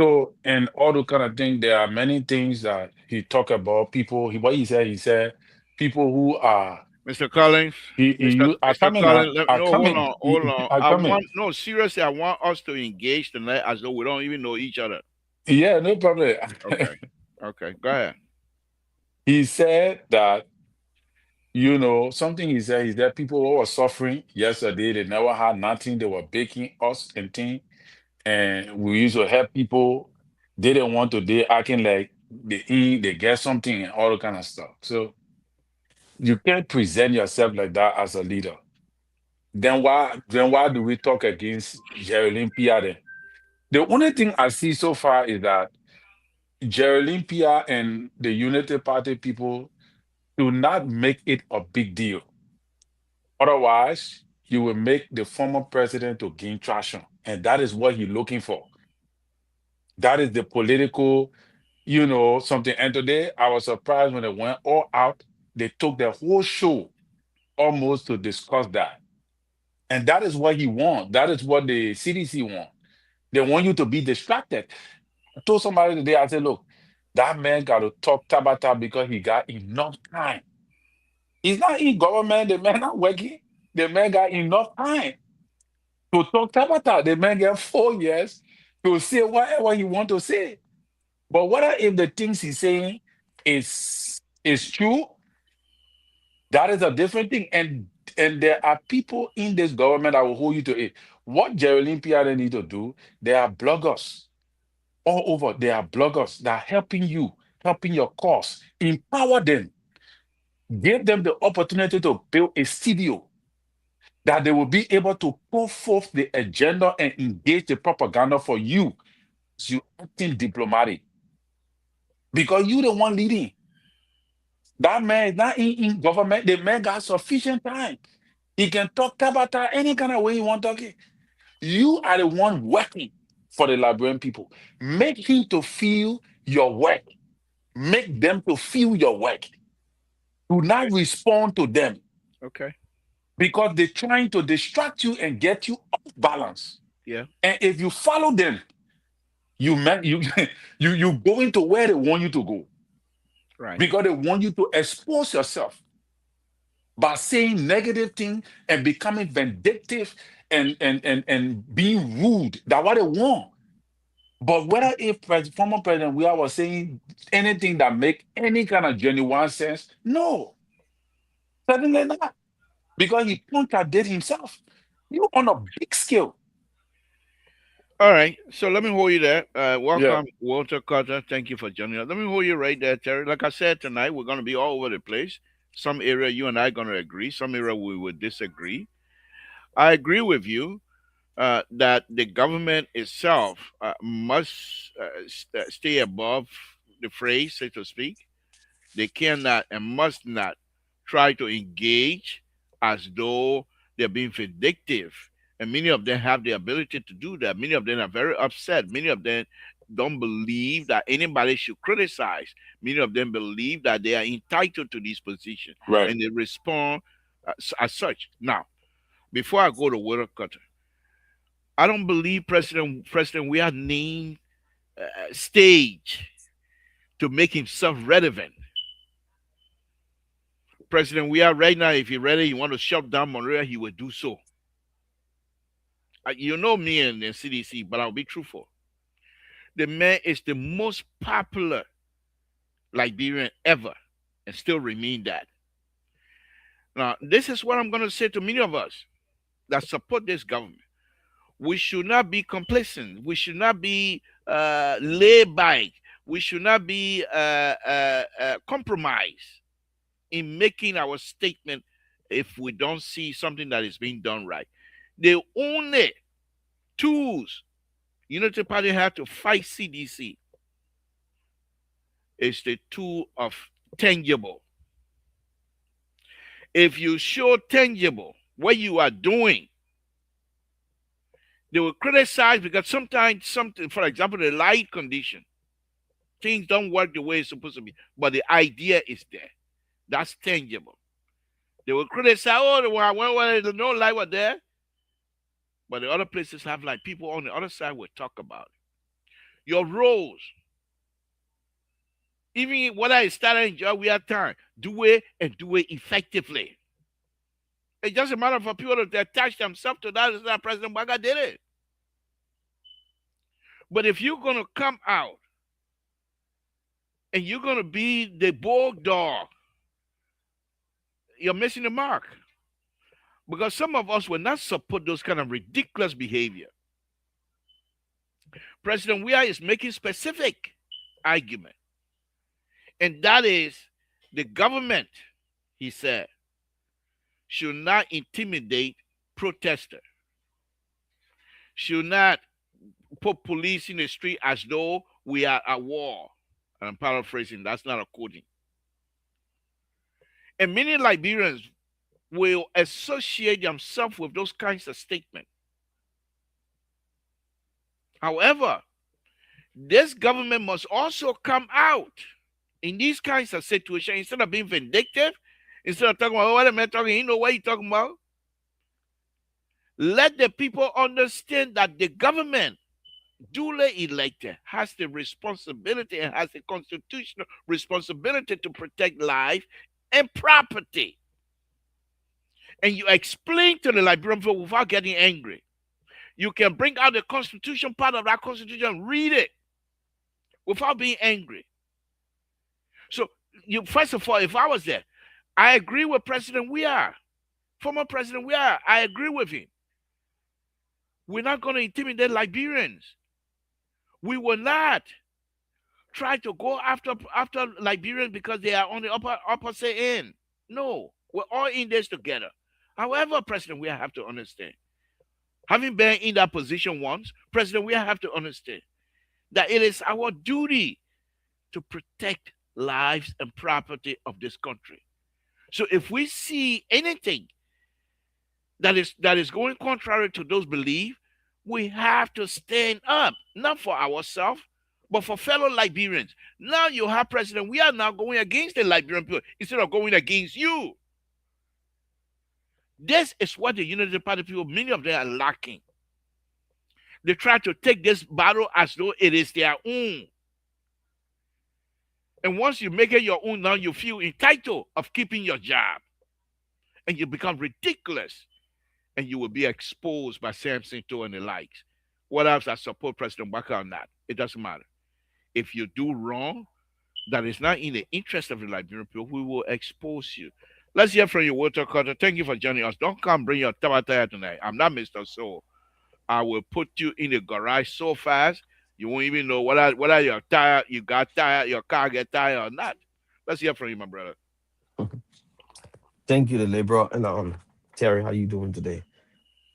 So, and all the kind of thing, there are many things that he talked about. What he said, people who are, Mr. Collins, I Mr. come in, Collins, let, I no, come hold in, on, hold on. I I come in. want no seriously. I want us to engage tonight as though we don't even know each other. Yeah, no problem. Okay, okay, go ahead. He said that, something he said is that people who were suffering yesterday, they never had nothing, they were baking us and things. And we used to help people. They didn't want to. They acting like they eat, they get something, and all that kind of stuff. So you can't present yourself like that as a leader. Then why do we talk against Jerry Pia then? The only thing I see so far is that Jerry Pia and the Unity Party people do not make it a big deal. Otherwise, you will make the former president to gain traction, and that is what he's looking for. That is the political something. And today I was surprised when they went all out. They took the whole show almost to discuss that. And that is what he wants. That is what the CDC want. They want you to be distracted. I told somebody today, I said, look, that man got to talk Tabata because he got enough time. He's not in government, the man not working. The man got enough time to talk Tabata. The man got 4 years to say whatever he want to say. But what if the things he's saying is true? That is a different thing. And there are people in this government that will hold you to it. What Geraldine Pierre need to do, there are bloggers all over. There are bloggers that are helping you, helping your cause. Empower them. Give them the opportunity to build a studio that they will be able to put forth the agenda and engage the propaganda for you as you acting diplomatic. Because you the one leading. That man is not in government. The man got sufficient time. He can talk about any kind of way he want to talk it. You are the one working for the Liberian people. Make him to feel your work. Make them to feel your work. Do not respond to them Okay. because they're trying to distract you and get you off balance. Yeah. And if you follow them, you you going to where they want you to go Right. because they want you to expose yourself by saying negative things and becoming vindictive and being rude. That's what they want. But whether if former President we was saying anything that make any kind of genuine sense, no, certainly not, because he contradicted himself. You on a big scale. All right. So let me hold you there. Yeah, Welcome, Walter Carter. Thank you for joining us. Let me hold you right there, Terry. Like I said tonight, we're going to be all over the place. Some area you and I are going to agree. Some area we would disagree. I agree with you that the government itself must stay above the fray, so to speak. They cannot and must not try to engage as though they're being vindictive. And many of them have the ability to do that. Many of them are very upset. Many of them don't believe that anybody should criticize. Many of them believe that they are entitled to this position right. and they respond as such. Now, before I go to Water Cutter, I don't believe President we are named stage to make himself relevant. President we are right now, if he ready, he want to shut down Monrovia, he will do so. You know me and the CDC, but I'll be truthful. The man is the most popular Liberian ever and still remain that. Now, this is what I'm going to say to many of us that support this government. We should not be complacent. We should not be laid back. We should not be compromised in making our statement if we don't see something that is being done right. The only tools Unity Party have to fight CDC is the tool of tangible. If you show tangible what you are doing, they will criticize because sometimes something, for example, the light condition, things don't work the way it's supposed to be, but the idea is there. That's tangible. They will criticize, oh, well, no light was there. But the other places have like people on the other side will talk about it. Your roles, even what I started in job, we have time. Do it and do it effectively. It's just a matter for people to attach themselves to that. It's not President Baga did it. But if you're going to come out and you're going to be the bulldog, you're missing the mark. Because some of us will not support those kind of ridiculous behavior. President Weah is making specific argument. And that is the government, he said, should not intimidate protesters, should not put police in the street as though we are at war. And I'm paraphrasing, that's not a quoting. And many Liberians will associate themselves with those kinds of statements. However, this government must also come out in these kinds of situations instead of being vindictive, instead of talking about, oh, what am I talking? You know what you're talking about? Let the people understand that the government, duly elected, has the responsibility and has the constitutional responsibility to protect life and property. And you explain to the Liberian people without getting angry. You can bring out the constitution, part of that constitution, read it without being angry. So, you first of all, if I was there, I agree with President We are. Former President We are. I agree with him. We're not going to intimidate Liberians. We will not try to go after Liberians because they are on the opposite end. No, we're all in this together. However, President We have to understand, having been in that position once, President We have to understand that it is our duty to protect lives and property of this country. So if we see anything that is going contrary to those beliefs, we have to stand up, not for ourselves, but for fellow Liberians. Now you have President, we are now going against the Liberian people instead of going against you. This is what the Unity Party people, many of them are lacking. They try to take this battle as though it is their own. And once you make it your own, now you feel entitled of keeping your job. And you become ridiculous. And you will be exposed by Samson and the likes. What else I support President Baka on that? It doesn't matter. If you do wrong, that is not in the interest of the Liberian people, we will expose you. Let's hear from you, Walter Carter. Thank you for joining us. Don't come bring your tabata tonight. I'm not Mr. Soul. I will put you in the garage so fast you won't even know whether your tire, you got tire, your car get tire or not. Let's hear from you, my brother. Thank you, the labor. And Terry, how you doing today?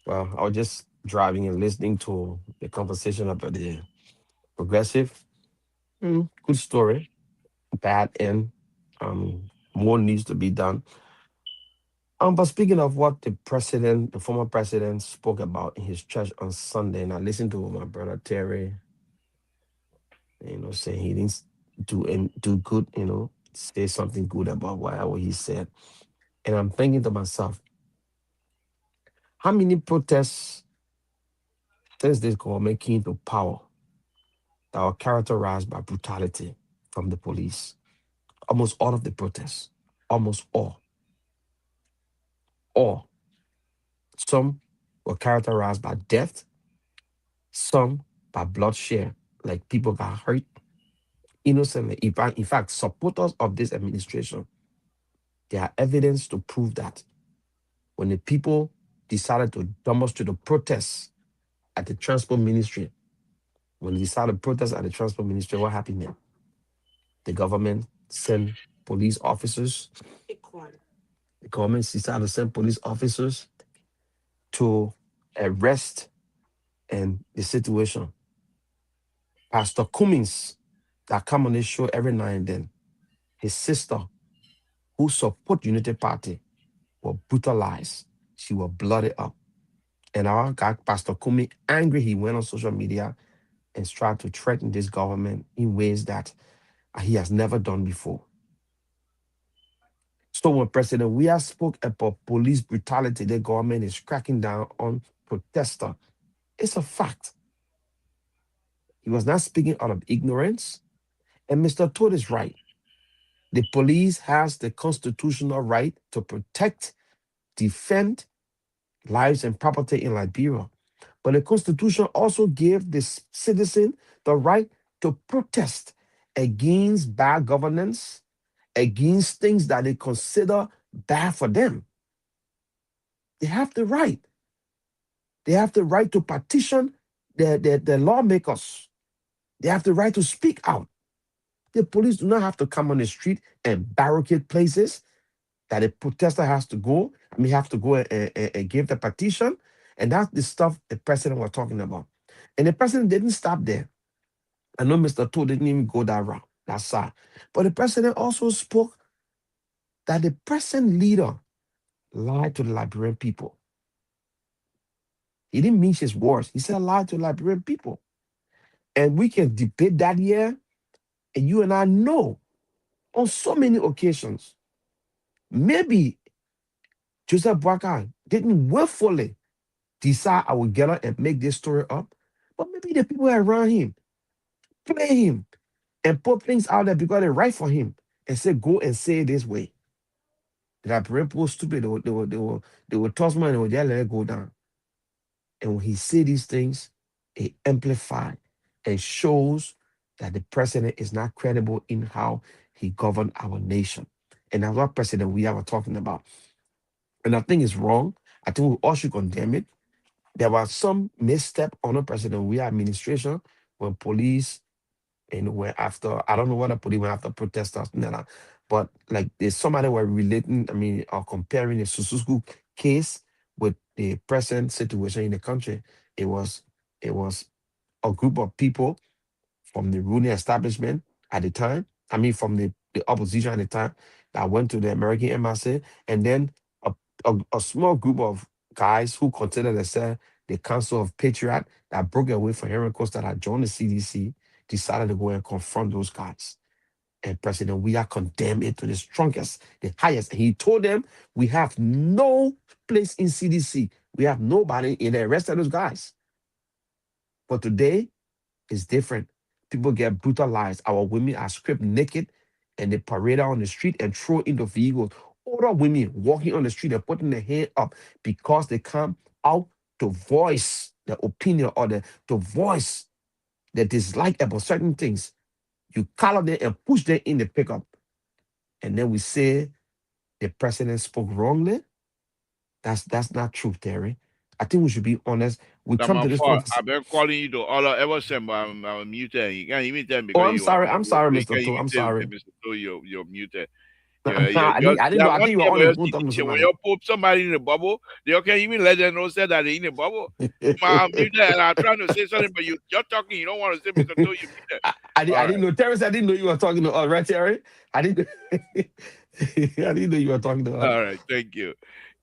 Well, I was just driving and listening to the conversation about the progressive. Good story, bad end. More needs to be done. But speaking of what the former president, spoke about in his church on Sunday, and I listened to my brother Terry, saying he didn't do good, say something good about whatever he said. And I'm thinking to myself, how many protests since this government came to power that were characterized by brutality from the police? Almost all of the protests, almost all. All. Some were characterized by death, some by bloodshed, like people got hurt innocently. In fact, supporters of this administration, there are evidence to prove that when the people decided to demonstrate or protest at the transport ministry, when they decided to protest at the transport ministry, what happened then? The government sent police officers. The government decided to send police officers to arrest and the situation. Pastor Cummings, that come on this show every now and then, his sister, who support Unity Party, were brutalized. She was blooded up. And our guy, Pastor Cummings, angry, he went on social media and tried to threaten this government in ways that he has never done before. So when President Weah spoke about police brutality, the government is cracking down on protesters. It's a fact. He was not speaking out of ignorance. And Mr. Todd is right. The police has the constitutional right to protect, defend lives and property in Liberia. But the Constitution also gave the citizen the right to protest against bad governance, against things that they consider bad for them. They have the right. They have the right to petition the lawmakers. They have the right to speak out. The police do not have to come on the street and barricade places that a protester has to go. Have to go and give the petition. And that's the stuff the president was talking about. And the president didn't stop there. I know Mr. Todd didn't even go that route, that side. But the president also spoke that the present leader lied to the Liberian people. He didn't mince his words. He said lied to the Liberian people. And we can debate that here. And you and I know on so many occasions, maybe Joseph Boakai didn't willfully decide I will get up and make this story up. But maybe the people around him play him and put things out there because they write for him and say, go and say it this way. That people stupid, they will toss money, they will just let it go down. And when he say these things, it amplify and shows that the president is not credible in how he governed our nation. And that's what president we are talking about. And I think it's wrong. I think we all should condemn it. There was some misstep on the president we administration when police and went after, I don't know what the police went after protesters, but like there's somebody were relating, or comparing the Sususku case with the present situation in the country. It was it was a group of people from the ruling establishment at the time, from the opposition at the time, that went to the American embassy, and then a small group of guys who consider themselves the Council of Patriot that broke away from Henry Costa that joined the CDC, decided to go and confront those guys. And President we are condemned it to the strongest, the highest. He told them, we have no place in CDC. We have nobody in the rest of those guys. But today, is different. People get brutalized. Our women are stripped naked and they parade out on the street and throw into vehicles. Older women walking on the street and putting their hand up because they come out to voice their opinion or to voice their dislike about certain things. You collar them and push them in the pickup. And then we say the president spoke wrongly. That's not true, Terry. I think we should be honest. We That's come my to this fault. conversation. I've been calling you to all ever since, but I'm muted. You can't even tell me Oh, because I'm sorry. I'm sorry, you Mr. can't Toe. even I'm tell sorry. Mr. Toe you're muted. Yeah, yeah, I didn't, I didn't yeah. know. I One think you were thing on about the your phone talking to CDC, when somebody. you put somebody in the bubble, they can't even let them know say that they're in the bubble. I'm muted and I'm trying to say something, but you're talking. You don't want to say Mr. Toe, you muted. I All didn't right, know. Terrence, I didn't know you were talking to us, right, Terry? I didn't. I didn't know you were talking to us. all right. Thank you,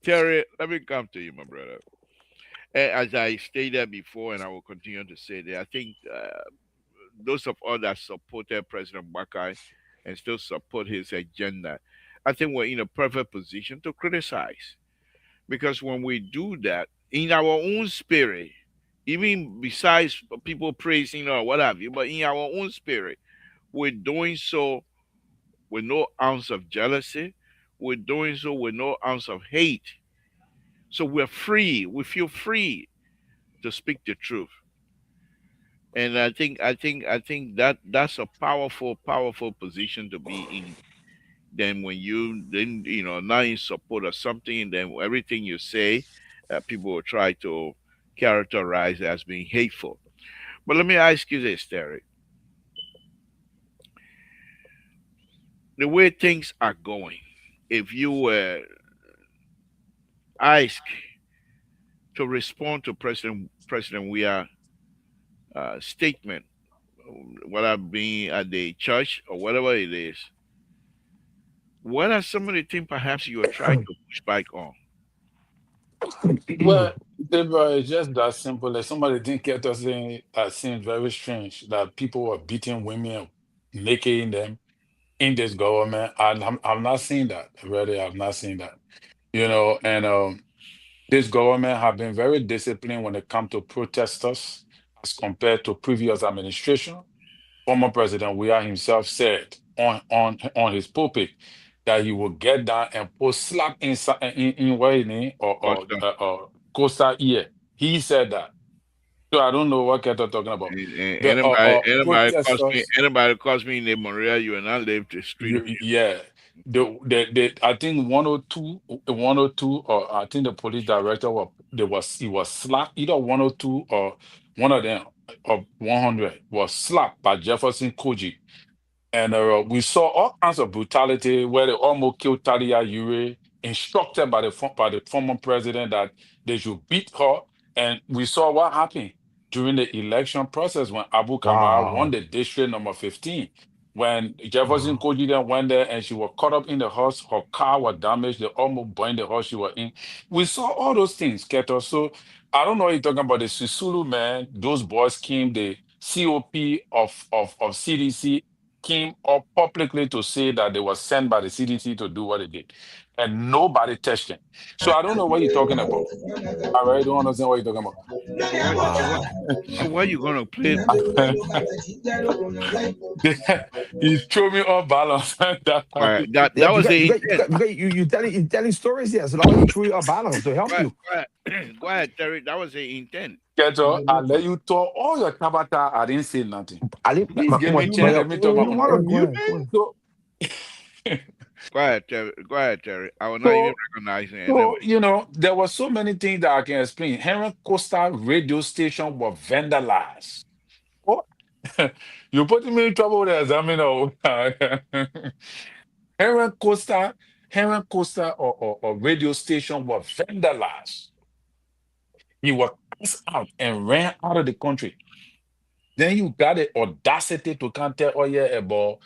Terry. Let me come to you, my brother. As I stated before, and I will continue to say that I think those of us that supported President Bakai and still support his agenda, I think we're in a perfect position to criticize. Because when we do that in our own spirit, even besides people praising or what have you, but in our own spirit, we're doing so with no ounce of jealousy. We're doing so with no ounce of hate. So we're free. We feel free to speak the truth. And I think that's a powerful, powerful position to be in. Then when you not in support of something, then everything you say, people will try to characterize as being hateful. But let me ask you this, Derek: the way things are going, if you were asked to respond to President Weah statement, whether being at the church or whatever it is, what are some of the things perhaps you are trying to push back on? Well, Deborah, it's just that simple. Like somebody didn't get us saying that seems very strange that people were beating women, naked them in this government. I'm not seeing that. Really, I'm not seeing that. And this government have been very disciplined when it comes to protesters as compared to previous administration. Former President Weah himself said on his pulpit that he will get down and put slap inside in where he need Costa, or Costa ear. He said that. So I don't know what Keto talking about. and The protesters, anybody calls me in Montreal, you will not leave the street of you. yeah. The I think 102, 102, or I think the police director he was slapped, either 102 or one of them or 100 was slapped by Jefferson Koji. And we saw all kinds of brutality where they almost killed Talia Ure, instructed by the former president that they should beat her. And we saw what happened during the election process when Abu Kamara won Wow. the district number 15. When Jefferson Wow. Koji then went there and she was caught up in the house, her car was damaged, they almost burned the house she was in. We saw all those things, Keto. So I don't know what you're talking about the Sisulu man. Those boys came, the COP of CDC came up publicly to say that they were sent by the CDC to do what they did, and nobody touched him. So I don't know what you're talking about. I really don't understand what you're talking So what? So what? So what you gonna play? about. He threw me off balance. All right, Yeah, that was the intent. you telling stories here, so that's why he threw you a balance to help you. Go ahead, go ahead, Terry. That was the intent. Keto, I let you talk all your tabata. I didn't say nothing. Ali, Please give me a chance. but Let me talk You my want mind. to go mute ahead, go me? ahead. So, Go ahead, Terry. Go ahead, Terry. I will not even so, recognize it so, anyway. there were so many things that I can explain. Henry Costa radio station was vandalized. Oh, you're putting me in trouble with the examiner. Henry Costa, or radio station was vandalized. He was cast out and ran out of the country. Then you got the audacity to come tell, oh yeah, about,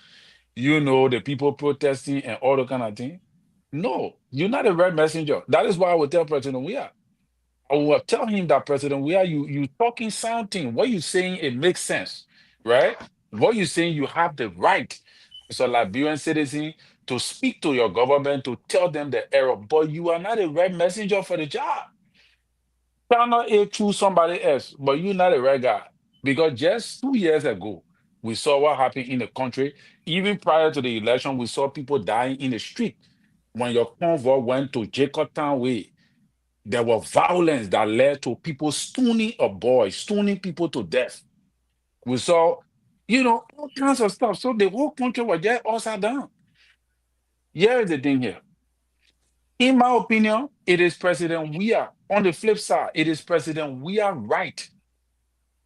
the people protesting and all the kind of thing. No, you're not a red messenger. That is why I would tell President Weah. I will tell him that President Weah, you talking something. What you saying, it makes sense, right? What you saying, you have the right as a Liberian citizen to speak to your government, to tell them the error, but you are not a right messenger for the job. Cannot choose somebody else, but you're not a right guy. Because just 2 years ago, we saw what happened in the country. Even prior to the election, we saw people dying in the street. When your convoy went to Jacobtown Way, there was violence that led to people stoning a boy, stoning people to death. We saw, all kinds of stuff. So the whole country was just upside down. Here is the thing here. In my opinion, it is President Weah. On the flip side, it is President Weah right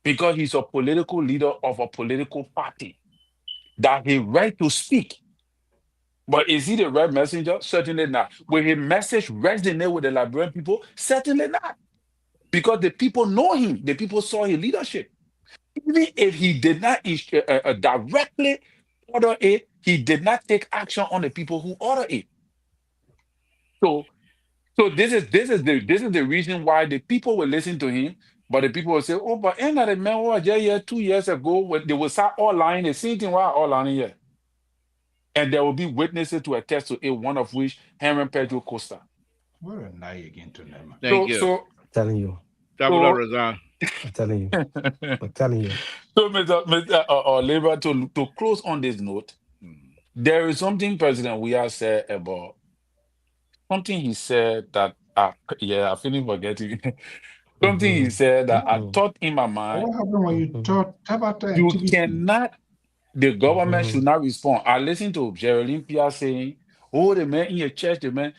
because he's a political leader of a political party that he right to speak. But is he the right messenger? Certainly not. Will his message resonate with the Liberian people? Certainly not. Because the people know him, the people saw his leadership. Even if he did not directly order it, he did not take action on the people who ordered it. So, so this is the reason why the people will listen to him, but the people will say, "Oh, but ain't that the man who was just here 2 years ago when they will start all lying, the same thing why all lying here." And there will be witnesses to attest to it, one of which Henry Pedro Costa. What a night again to them. Thank So, you. so, Telling you, Tabula so, Razan. I'm telling you, I'm telling you. so, Mr. Labor, to close on this note, there is something President Weah said about something he said that, yeah, I finished forgetting. Something he Mhm, said that I mhm, thought in my mind, What happened when you mhm, taught Tabata you activity? cannot, the government should mhm. not respond. I listened to Geraldine Pia saying, oh, the man in your church, the man,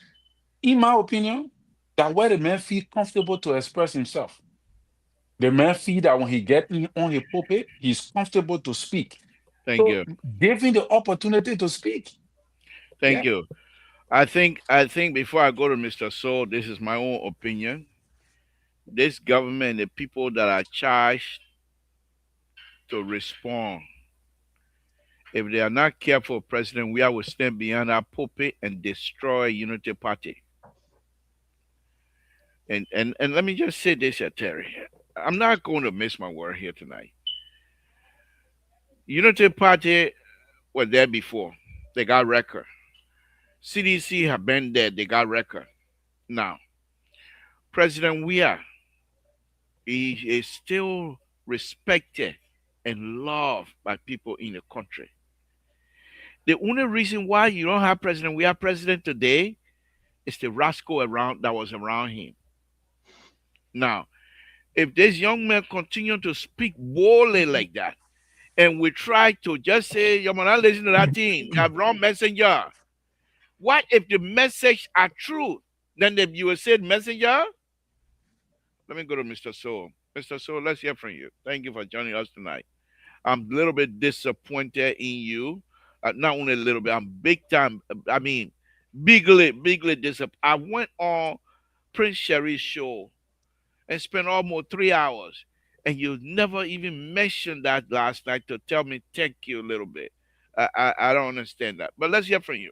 in my opinion, that where the man feel comfortable to express himself. The man feel that when he get in on his pulpit, he's comfortable to speak. Thank So you. give him the opportunity to speak. Thank Yeah. you. I think before I go to Mr. Soul, this is my own opinion. This government, the people that are charged to respond, if they are not careful, President, we will stand behind our pulpit and destroy Unity Party. And let me just say this here, Terry. I'm not going to miss my word here tonight. Unity Party were there before. They got record. CDC have been there. They got record. Now, President Weah, he is still respected and loved by people in the country. The only reason why you don't have President Weah president today is the rascal around that was around him. Now, if this young man continue to speak boldly like that, and we try to just say, you're not listening to that thing, that wrong messenger. What if the message are true? Then if you will say messenger, let me go to Mr. Soul. Mr. Soul, let's hear from you. Thank you for joining us tonight. I'm a little bit disappointed in you. Not only a little bit, I'm big time. I mean, bigly disappointed. I went on Prince Sherry's show and spent almost 3 hours, and you never even mentioned that last night to tell me thank you a little bit. I don't understand that. But let's hear from you.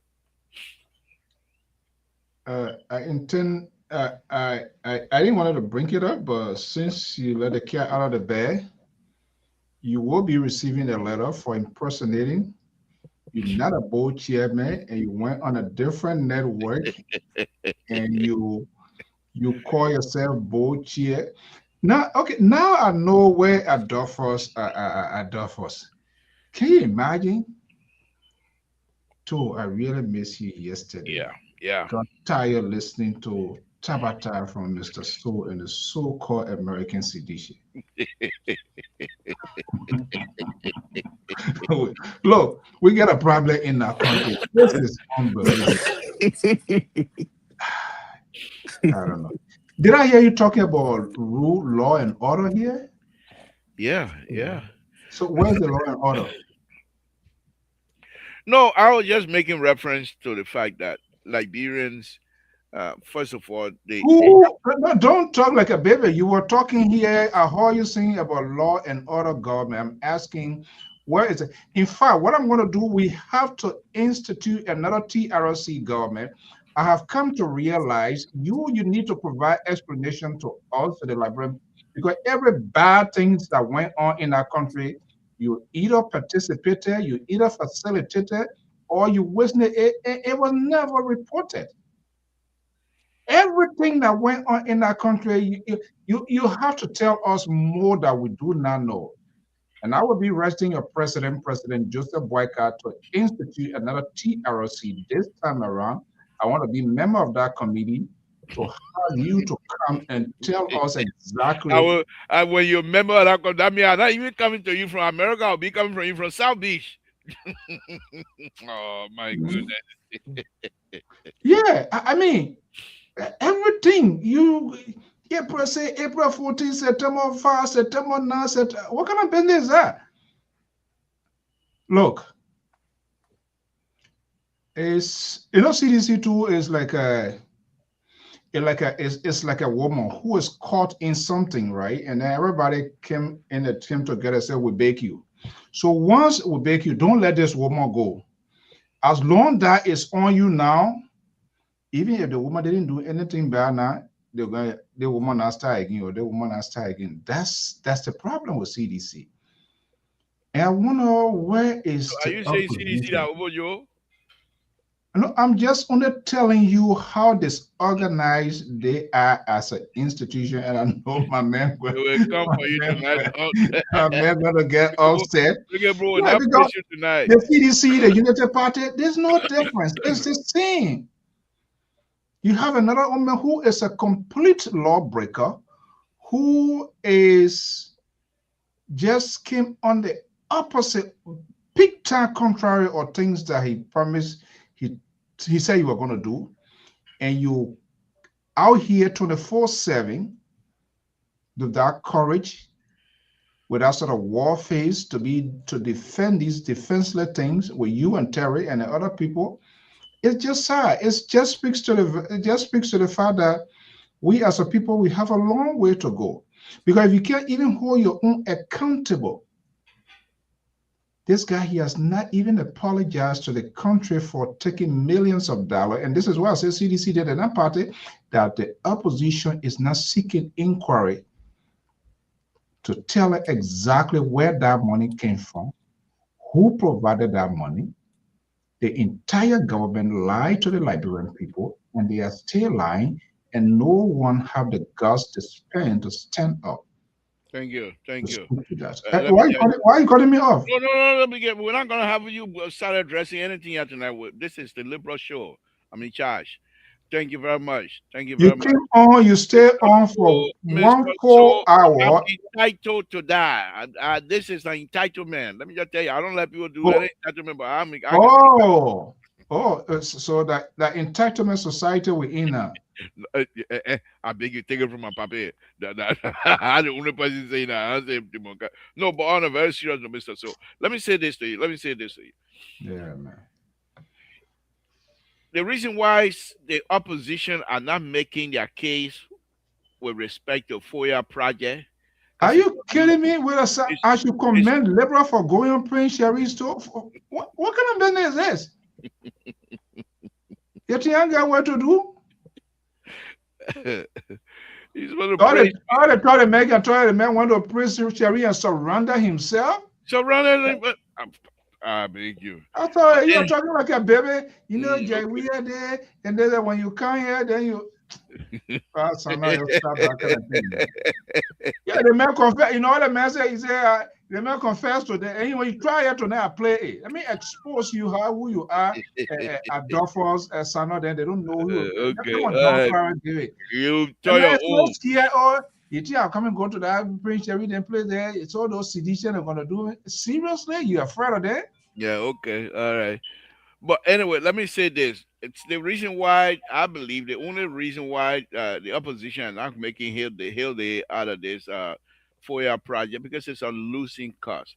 I intend. I didn't want to bring it up, but since you let the cat out of the bag, you will be receiving a letter for impersonating You're not a board chairman, and you went on a different network, and you call yourself board chair. Now, okay, now I know where Adolphus. Can you imagine? Too, I really miss you yesterday. Yeah, yeah. Got tired listening to Tabata from Mr. So and the so-called American sedition. Look, we got a problem in our country. This is unbelievable. I don't know. Did I hear you talking about rule, law, and order here? Yeah, yeah. So where's the law and order? No, I was just making reference to the fact that Liberians, first of all, they Who? No, don't talk like a baby. You were talking here. I heard you saying about law and order government. I'm asking, where is it? In fact, what I'm going to do, we have to institute another TRC government. I have come to realize you need to provide explanation to us, to the librarian, because every bad things that went on in our country, you either participated, you either facilitated, or you witnessed it. It was never reported. Everything that went on in that country, you have to tell us more that we do not know. And I will be resting your President Joseph Boyka, to institute another TRC this time around. I want to be member of that committee to have you to come and tell us I exactly. will. When you remember that means I'm not even coming to you from America. I'll be coming from you from South Beach. Oh my goodness. Yeah, I mean, everything you. April say April 14, September 5, September 9, September. What kind of business is that? Look, it's CDC too is like it's like a woman who is caught in something, right? And then everybody came in a team together and said, we bake you. So once we bake you, don't let this woman go. As long that it's on you now, even if the woman didn't do anything bad now, the woman has start again, or the woman has start again. That's the problem with CDC. And I wonder, where So is are the you saying CDC that opposition? over you? No, I'm just only telling you how disorganized they are as an institution, and I know my man, They will come for you tonight. my man gonna get upset. Look at bro, Yeah, not because push you tonight. the CDC, the United Party, there's no difference. It's the same. You have another woman who is a complete lawbreaker, who is just came on the opposite, big time contrary or things that he promised he said you were going to do, and you out here 24/7 with that courage, with that sort of war face to defend these defenseless things with you and Terry and the other people. It's just sad. It just speaks to the fact that we as a people, we have a long way to go. Because if you can't even hold your own accountable, this guy, he has not even apologized to the country for taking millions of dollars. And this is why I say CDC did in that party, that the opposition is not seeking inquiry to tell it exactly where that money came from, who provided that money. The entire government lied to the Liberian people, and they are still lying, and no one have the guts to stand up Thank you, to thank you. speak to that. Let me tell you. Why are you cutting me off? No, no, no. Let me get. We're not gonna have you start addressing anything here tonight. This is the liberal show. I'm in charge. Thank you very much. Thank you You very much. came on, you stay Mr. on for So, one Mr. full So, I'm hour. entitled to that. This is an entitlement. Let me just tell you, I don't let people do Oh, any entitlement, but I can. oh, so that entitlement society we're in now. I beg you, take it from my papa. I'm the only person saying that. I say, no, but on a very serious note, Mr. So, let me say this to you. Let me say this to you. Yeah, man. The reason why the opposition are not making their case with respect to FOIA project, Are this is you kidding me? I should it's, commend liberal for going on Prince Sherry's store. What kind of business is this? You think I got what to do? he's going to All the praise try to make want to praise Sherry and surrender himself. surrounded. I beg you. I thought you were And- talking like a baby. You know, Jay, okay. we are there, and then when you come here, then you. So now you stop that kind of thing, man. Yeah, the man confess. You know what the man say? He say the man confess to that. And when you try it to now play it, let me expose you how who you are at Duffers, Sana. Then they don't know who. That's Okay. what All dumb right. parents do it. You The tell man your is so own. scared. Oh, you think I'll come and go to that preach every day play there? It's all those sedition they're gonna do. Seriously, you afraid of that? Yeah. Okay. All right. But anyway, let me say this. It's the reason why I believe the only reason why the opposition is not making hill the out of this 4-year project because it's a losing cause.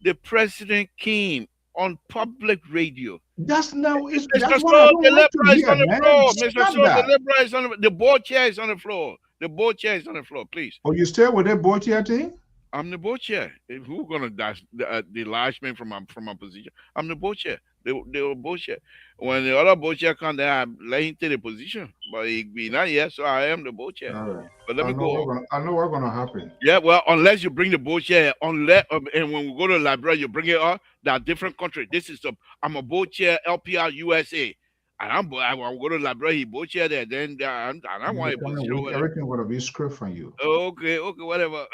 The president came on public radio. That's now is Mr. that's what I So don't the like to Libra is hear, on the man. floor. Mr. Stop So the that. Libra is on the board chair is on the floor. The board chair is on the floor, please. Oh, you stay with that boy here thing? I'm the board chair. Who gonna dash the large man from my position? I'm the board chair. The board chair. When the other board chair come there, I let him take the position. But he be not yet, so I am the board chair. All right. But let me go on. I know what's gonna happen. Yeah, well, unless you bring the board chair, unless and when we go to the library, you bring it up. That different country. This is I'm a board chair LPR USA. And I will go to the library, he board chair there. Then I want a position over there. Everything gonna be script from you. Okay, whatever.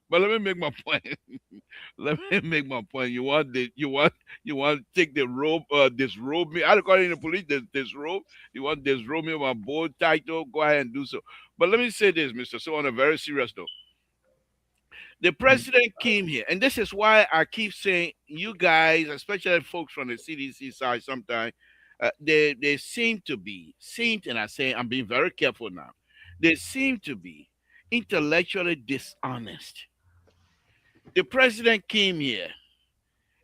But let me make my point. Let me make my point. You want to take the robe, disrobe me. I don't call it in the police, this robe. You want to disrobe me with my board title, go ahead and do so. But let me say this, Mr. So on a very serious note. The president came here, and this is why I keep saying you guys, especially folks from the CDC side, sometimes they seem to be, and I say I'm being very careful now. They seem to be intellectually dishonest. The president came here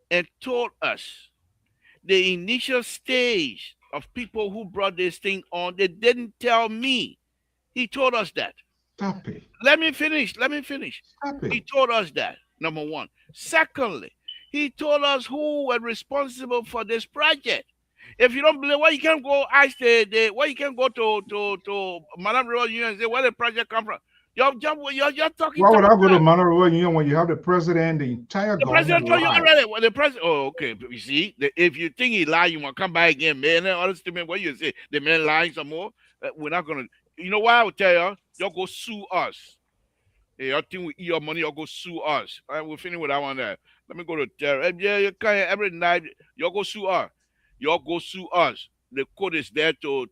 and told us the initial stage of people who brought this thing on. They didn't tell me. He told us that. Stop it. Let me finish. Stop He it. told us that, number one. Secondly, he told us who were responsible for this project. If you don't believe, why you can't go ask why you can't go to Madam Royal Union and say where the project come from? You're talking. Why would I go to Monroe Union when you have the president, the entire The government president told you live? already. Well, the president. Oh, okay. You see, if you think he lied, you want to come back again, man. And other statement, what you say? The man lying some more. We're not gonna. You know why I would tell y'all go sue us. Hey, y'all think we eat your money, y'all go sue us. All right, we'll finish with that one there. Let me go to Terry. Yeah, you can every night. Y'all go sue us. Y'all go sue us. The court is there to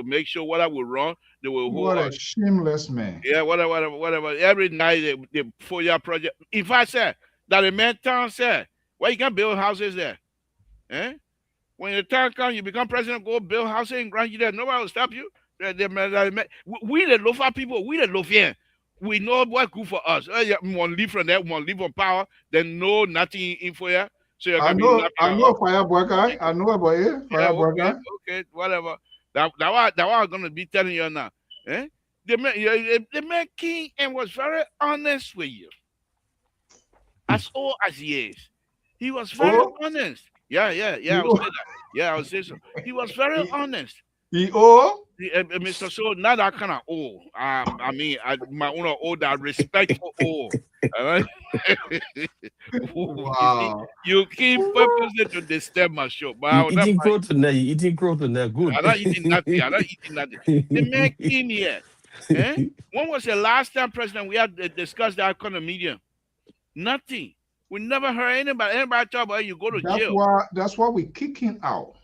make sure whatever we wrong, they will hold What a us. shameless man. Yeah, whatever. Every night the 4-year project. If I said that the man town said, why you can't build houses there? Eh? When the time comes, you become president, go build houses in Grand there. Nobody will stop you. We the local people, we the Lofian. We know what's good for us. Yeah, we want to live from that, we want to live on power, then no nothing in for you. So you can be laughing I at know us. Fireboy guy. I know about it. Yeah, Fireboy guy. okay, whatever. That what I'm gonna be telling you now. Eh? The man came and was very honest with you. As old as he is. He was very Oh, honest. Yeah, he I would say that. Yeah, I would say so. He was very he, honest. he oh. Mr. So not that kind of old. I mean, my own old, that respectful old. All right. Wow. You keep purposely to disturb my show, but I You will not eating mind. growth in there. You eating growth in there. Good. I'm not eating nothing. I'm not eating nothing. The man came here. Eh? When was the last time, President, we had discussed that kind of media? Nothing. We never heard anybody talk about you go to jail. That's why we kicking out.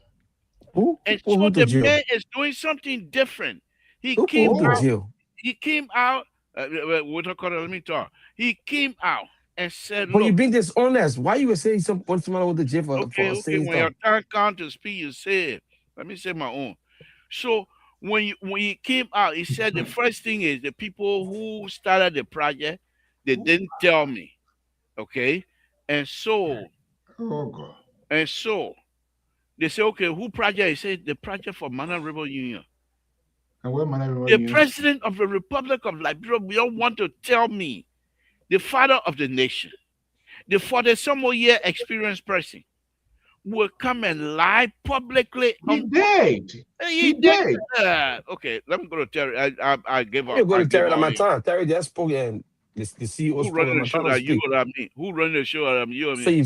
Who? And Who so went to the jail? man is doing something different. He Who came went to out. jail? He came out. What I call it? Let me talk. He came out and said, But you "Look, being dishonest. Why you were saying someone went to jail okay. for saying When your stuff? time comes to speak, you say it. Let me say my own. So when he came out, he said the first thing is the people who started the project, they didn't tell me. Okay, and so Oh God. they say, okay, who project? He said the project for Mana River Union. And where man The president of the Republic of Liberia will want to tell me, the father of the nation, the 40-some-year experienced person, will come and lie publicly he on. did. He He did. did. Okay, let me go to Terry. I gave up. You go I to gave Terry up. my time. Terry just spoke and The CEO Who spoke. running I'm the not show trying to that you speak. or me? Who running the show that you or So me? you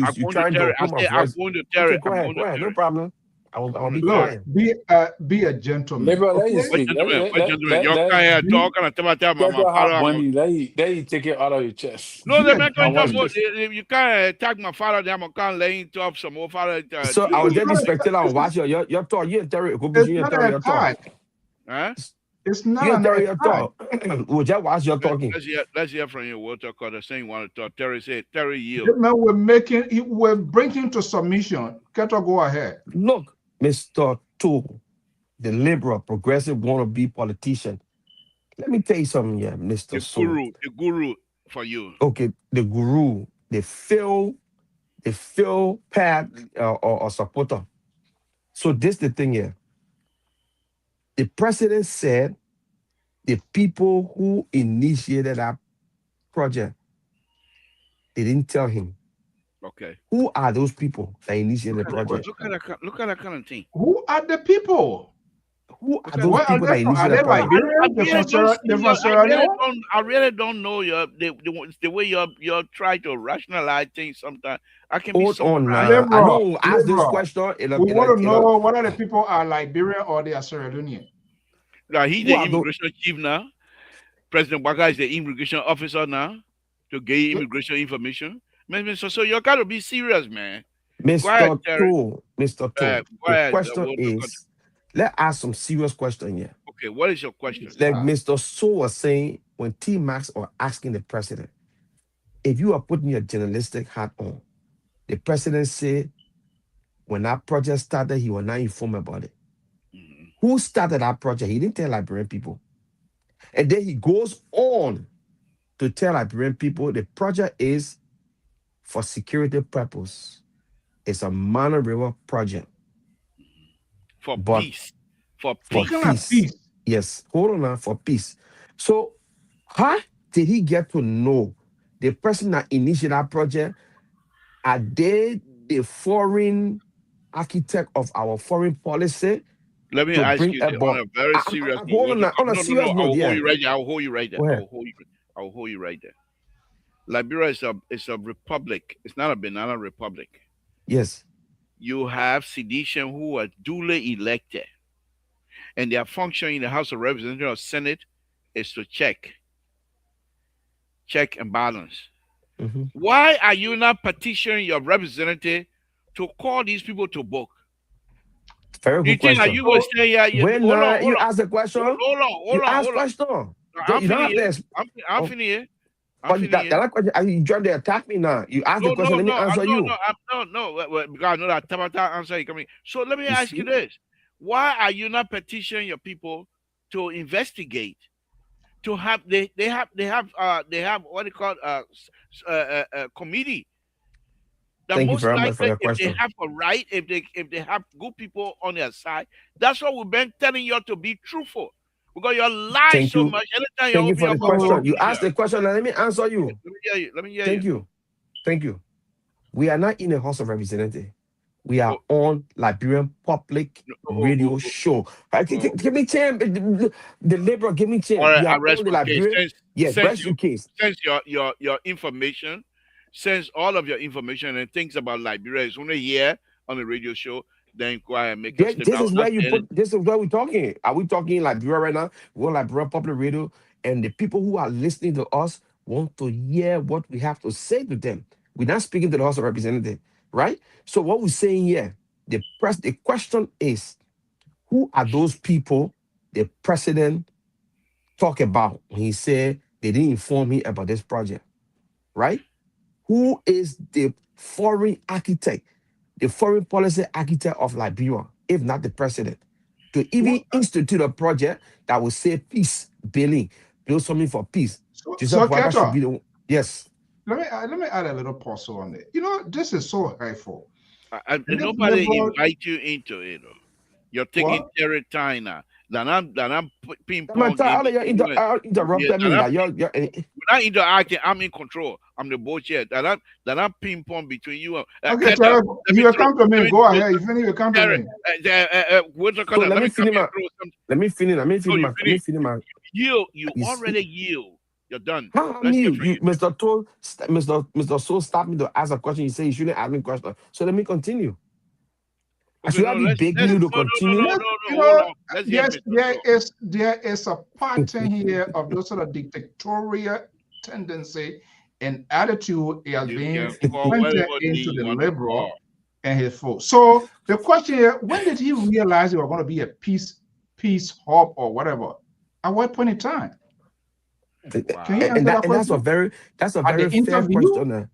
I'm going to trying to Terry. I put my say I'm voice. going to Terry. Okay, go I'm ahead. going to No Terry. problem. I'll be Look, quiet. be a gentleman. Liberal, let you Okay? What speak. gentleman? What gentleman? Your Let kind of Be, talk and tell my get to father. have money. Let you take it out of your chest. No, be they a make I me talk watch gentleman. about this. you can't attack my father. They're going laying to up some more father So I was Tuesday. there It's not expecting a, I this watch is, your talk. You and Terry, it's you and not Terry, an your talk. attack. Huh? It's not You and an Terry, your attack. talk. We'll just watch your talking. Let's hear from you. Walter Carter saying you want to talk. Terry said, Terry yield. That man, we're bringing to submission. Keto, go ahead. Look, Mr. Tool, the liberal, progressive, wannabe politician. Let me tell you something here, Mr. Soul. The guru for you. Okay, the guru, the Phil pad or supporter. So this the thing here. The president said the people who initiated that project, they didn't tell him. Okay. Who are those people that initiated the project? Look at that kind of thing. Who are the people? Who are Okay. those Where are people that they from? Are initiated they the project? Liberians? They're from Sierra Leone? I really don't know the way you're trying to rationalize things sometimes. I can be Hold on surprised. now. I know Liberal, we'll ask this liberal. question. We want to know whether the people are Liberian or they are Sierra Leonean. Now he's who the are those? immigration chief now. President Waka is the immigration officer now to get immigration information. Man, so you got to be serious, man. Mr. Terry. Tool, Mr. Tool, Go the ahead, question is, let's ask some serious question here. Okay, what is your question? Like Mr. So was saying, when T Max are asking the president, if you are putting your journalistic hat on, the president said when that project started, he was not informed about it. Mm-hmm. Who started that project? He didn't tell Liberian people. And then he goes on to tell Liberian people the project is for security purpose. It's a Mana River project. For But peace. For What peace. kind of peace? Yes, hold on now, for peace. So, how did he get to know the person that initiated that project? Are they the foreign architect of our foreign policy? Let me to ask bring you about? on a very serious note. Hold on a No. serious I note. will Yeah. hold you right there. I will hold you right there. Go I ahead. will hold you right there. Liberia is a republic. It's not a banana republic. Yes. You have sedition who are duly elected, and their function in the House of Representatives or Senate is to check and balance. Mm-hmm. Why are you not petitioning your representative to call these people to book? Very good question. You will say, when hold on. you ask the question, Hold on. question. I'm You don't have to. I'm finished here. But that question, you trying to attack me now. You ask the question, let me answer you. Because I know that Tabata answer is coming. So let me ask you this. Why are you not petitioning your people to investigate? To have they have what they call committee. That Thank you most very much for likely your question. If they have a right, if they have good people on their side, that's what we've been telling you to be truthful. Because you lie Thank so you. much. Anytime Thank you you for the open your question. mouth, You asked the question, and let me answer you. Let me hear you. Let me hear Thank you. Thank you. We are not in a House of Representatives. We are on Liberian Public Radio Show. Give me chance. The Liberal, give me chance. All right, we are arrest on the my Liberian. case. Yes, rest your case. Since your information, since all of your information and things about Liberia is only here on the radio show, then inquire and make a statement. This is where you put. This is where we're talking. Are we talking Liberia right now? We're on Liberia Public Radio, and the people who are listening to us want to hear what we have to say to them. We're not speaking to the House of Representatives, right? So what we're saying here, the question is, who are those people the president talk about when he said they didn't inform me about this project, right? Who is the foreign architect, the foreign policy architect of Liberia, if not the president, to even institute a project that will say peace, build something for peace? So Keto, should be yes. Let me add a little pause on it. This is so hurtful. Nobody invite you into it. You're taking territory now. Then I'm pinpointing. Interrupted me. We're not interacting. I'm in control. I'm the boss here. That I'm pinpoint between you. Okay, Terry, you come to me. Go ahead. If you come to me. Let me finish. You already yield. You're done. How Let's hear me, from you, you. Mr. Soul stopped me to ask a question. You say you shouldn't ask me a question. So let me continue. Okay, Should I no, be let's begging you to no, no, no, no, continue? no, Yes, no. you Hold know, on. Let's hear yes, Mr. So. there is a pattern here of those sort of dictatorial tendency and attitude he has You been can call implanted whatever into name the you want to call. liberal and his folks. So the question here, when did he realize they were going to be a peace hub or whatever? At what point in time? Can you Wow. answer that And that's a question? very At the fair interview? question. At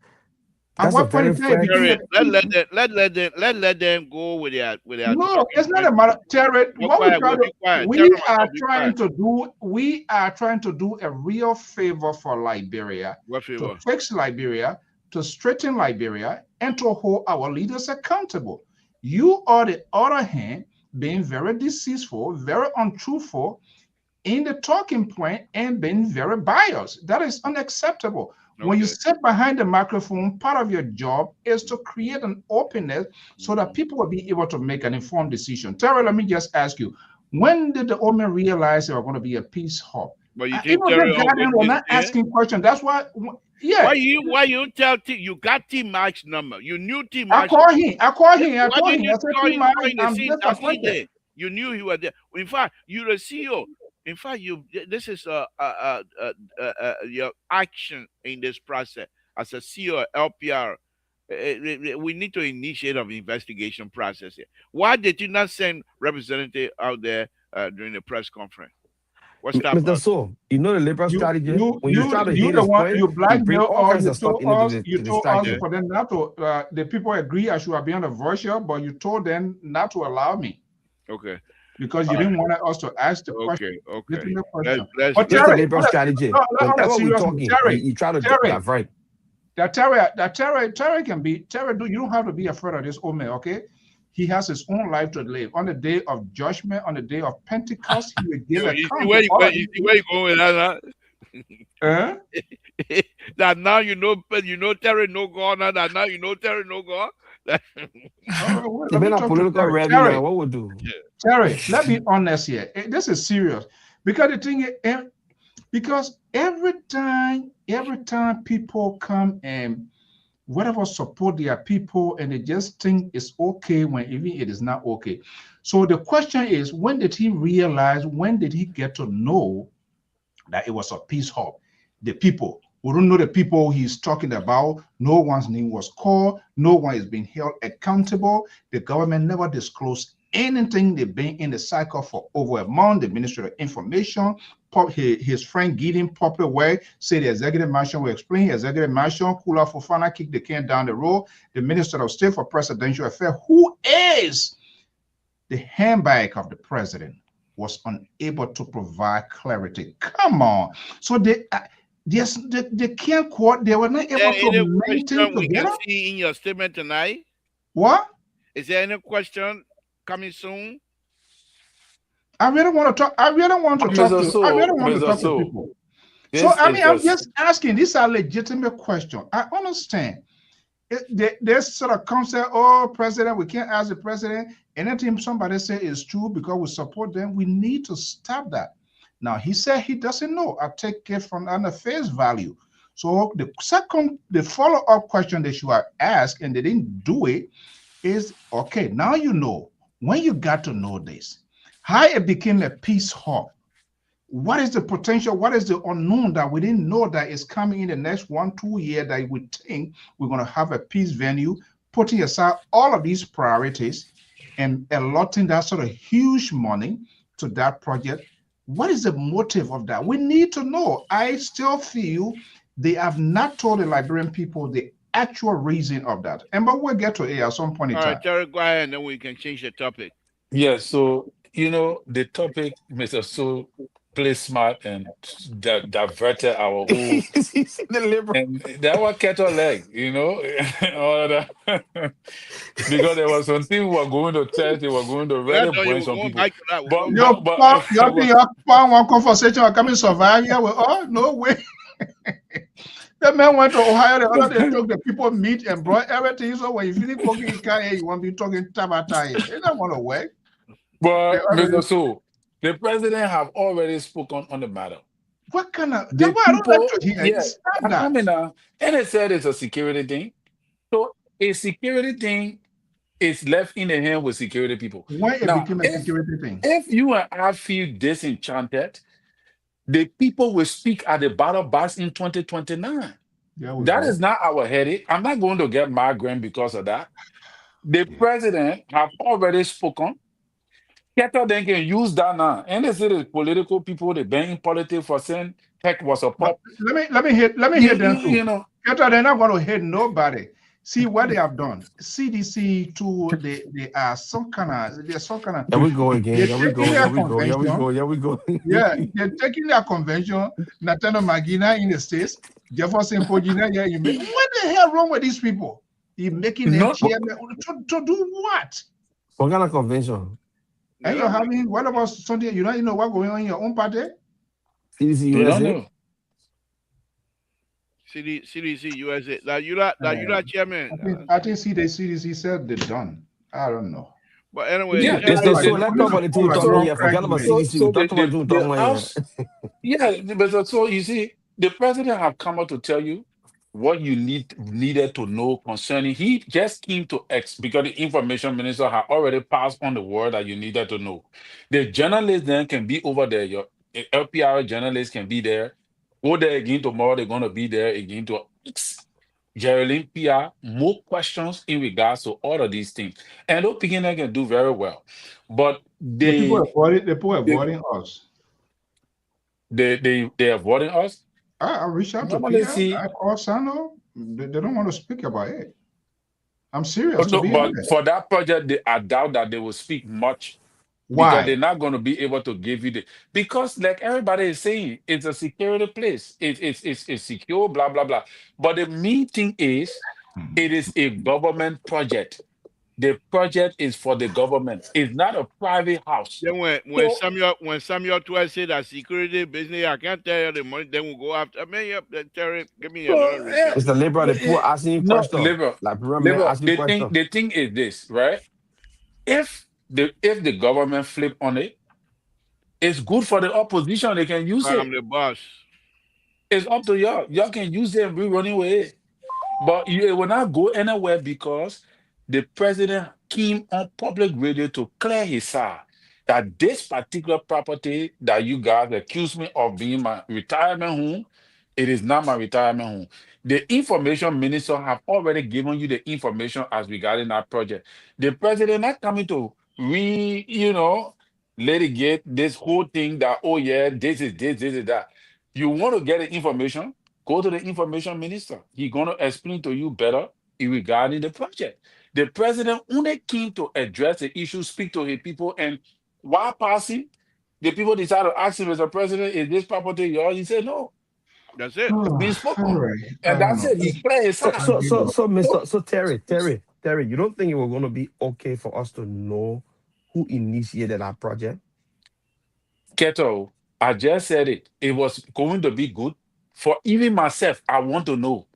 That's a what point very in time it fair. became a Terry, peace? let them go with their No, talking it's not a point. matter, Terry. Be What we quiet. try We'll to, be quiet. Terry we are myself, be trying quiet. to do, we are trying to do a real favor for Liberia, What to favor? fix Liberia, to straighten Liberia, and to hold our leaders accountable. You, on the other hand, being very deceitful, very untruthful in the talking point and being very biased. That is unacceptable. When you Okay. sit behind the microphone, part of your job is to create an openness so that people will be able to make an informed decision. Terry, let me just ask you, when did the woman realize they were going to be a peace hub? But you think Even Terry the on guardian good were this not thing? asking questions. That's why, yeah. Why you tell T you got T Max number? You knew T I Max. called him. I called him. I Why told didn't him. you I said, call him P-Man, during the I'm scene that scene disappointed. there? You knew he was there. In fact, you're the CEO. In fact, you this is your action in this process as a CEO, LPR. We need to initiate an investigation process here. Why did you not send representative out there during the press conference? What's that Mr. about? So, you know the liberal strategy? When you try to You hit the his one, point, you he bring blackmail all or kinds of stuff into you to told distract us Yeah. you. for them not to the people agree I should have been on the virtual, but you told them not to allow me Okay. because you All right. didn't want us to ask the question, Okay. Okay. legitimate Let's question. let's But This is the Terry, liberal strategy. on a Whenever we're serious note, talking, Terry, you try to Terry, divert. Terry can be Terry. You don't have to be afraid of this old man, okay? He has his own life to live. On the day of judgment, on the day of Pentecost, he will give you see account where to you all where of you you. see where you going with that Eh? now? That now you know Terry no God now that now you know Terry no God. All right, well, let me Depending on talk to political Terry. revenue, Terry, now what would do? Terry, let's be honest here. This is serious because the thing is, because every time people come and whatever support their people and they just think it's okay when even it is not okay. So the question is, when did he realize? When did he get to know that it was a peace hub? The people. We don't know the people he's talking about. No one's name was called. No one is being held accountable. The government never disclosed anything. They've been in the cycle for over a month. The Ministry of Information, his friend Gideon Popular Way, said the executive mansion will explain. Executive mansion, Kula Fofana kicked the can down the road. The Minister of State for Presidential Affairs, who is the handbag of the president, was unable to provide clarity. Come on. So they can't quote, they were not Is there able any to maintain question we can together. see in your statement tonight? What? Is there any question coming soon? I really want to talk. I really want to talk to. I really want to Mr. talk to So, people. So this I is mean, I'm just just asking. These are legitimate questions. I understand. There's sort of concept. Oh, president, we can't ask the president. Anything somebody say is true because we support them. We need to stop that. Now he said he doesn't know. I take it from under face value. So the follow-up question they should have asked and they didn't do it is okay. Now you know when you got to know this, how it became a peace hub. What is the potential? What is the unknown that we didn't know that is coming in the next 1-2 years that we think we're going to have a peace venue, putting aside all of these priorities and allotting that sort of huge money to that project? What is the motive of that? We need to know. I still feel they have not told the Liberian people the actual reason of that. And but we'll get to it at some point in All time. right, Terry, go ahead and then we can change the topic. yes. So the topic, Mr. So play smart and diverted our whole The liberal. and that was kettle leg, all that because there was something we were going to test, they were going to Yeah, really no, you bring were some going people. back to that. We're But going Your back. but pa, your but, one conversation are coming survive here. Well, oh no way. The man went to Ohio the other day, took the people meat and brought everything. So when you finish cooking in Kanye, you want to be talking tabata here. They don't want to work. They but already Mr. So the president have already spoken on the matter. What kind of, The that's why I don't like people, to hear it. yeah, Stop I that. mean, and it said it's a security thing. So a security thing is left in the hand with security people. Why it Now, became a security thing? if you and I feel disenchanted, the people will speak at the ballot box in 2029. There we That is go. not our headache. I'm not going to get migraine because of that. The Yeah. president have already spoken. Keta then can use that now. And they say the political people, they been in politics for saying tech was a But pop. let me hit them too. You know, They're not going to hit nobody. See what they have done. CDC too. They are some kind of. They're some kind of. Here we go again. They're Here we taking go. their Here we go. Here we convention. go. Here we go. Yeah, they're taking their convention. Natana Magina in the states. Jefferson Pogina here. What the hell wrong with these people? You making them no, chairman to do what? What kind of convention? And you're having what about Sunday? You don't know what going on in your own party? CDC you don't USA? know. CDC USA. That you not chairman. I think CDC said they're done. I don't know. But anyway, Yeah, Police, they, So, they, all right, so they, the let's police talk are about the two full we're of talking so about wrong here. Forget about argument. CDC. We talked about the two we're talking the about here. house, yeah, but so you see, the president have come out to tell you what you needed to know concerning. He just came to because the information minister had already passed on the word that you needed to know. The journalists then can be over there. Your LPR journalists can be there. Go there again tomorrow. They're going to be there again to ask Geraldine PR more questions in regards to all of these things. And those beginners can do very well, but The people they avoiding us. they're avoiding us. I reached out to Normally, PR. see, I called Sano. They don't want to speak about it. I'm serious, but to no, be but honest. for that project, I doubt that they will speak much because Why? they're not going to be able to give you the because like everybody is saying, it's a security place. It's secure, blah blah blah. But the main thing is, Hmm. it is a government project. The project is for the government. It's not a private house. then So when Samuel twice said that security business, I can't tell you the money. Then we'll go after. I mean, yep, Terry, give me So, another reply. Mr. Liberal, the poor eh, asking you no, question. liberal, Like remember liberal. asking question. The thing is this, right? If the government flip on it, it's good for the opposition. They can use But I'm it. the boss. It's up to y'all. Y'all can use it and be running with it. But it will not go anywhere because the president came on public radio to clear his side that this particular property that you guys accuse me of being my retirement home, it is not my retirement home. The information minister have already given you the information as regarding that project. The president not coming to litigate this whole thing that, oh yeah, this is that. You want to get the information, go to the information minister. He's going to explain to you better regarding the project. The president only came to address the issue, speak to his people, and while passing, the people decided to ask him, Mr. President, is this property yours? He said, no, That's it. it's been Oh, all spoken. right. And I don't that's know. it. He cleared his So side. so I give so up. so So, Mr. So Terry, you don't think it was gonna be okay for us to know who initiated that project? Keto, I just said it. It was going to be good for even myself. I want to know.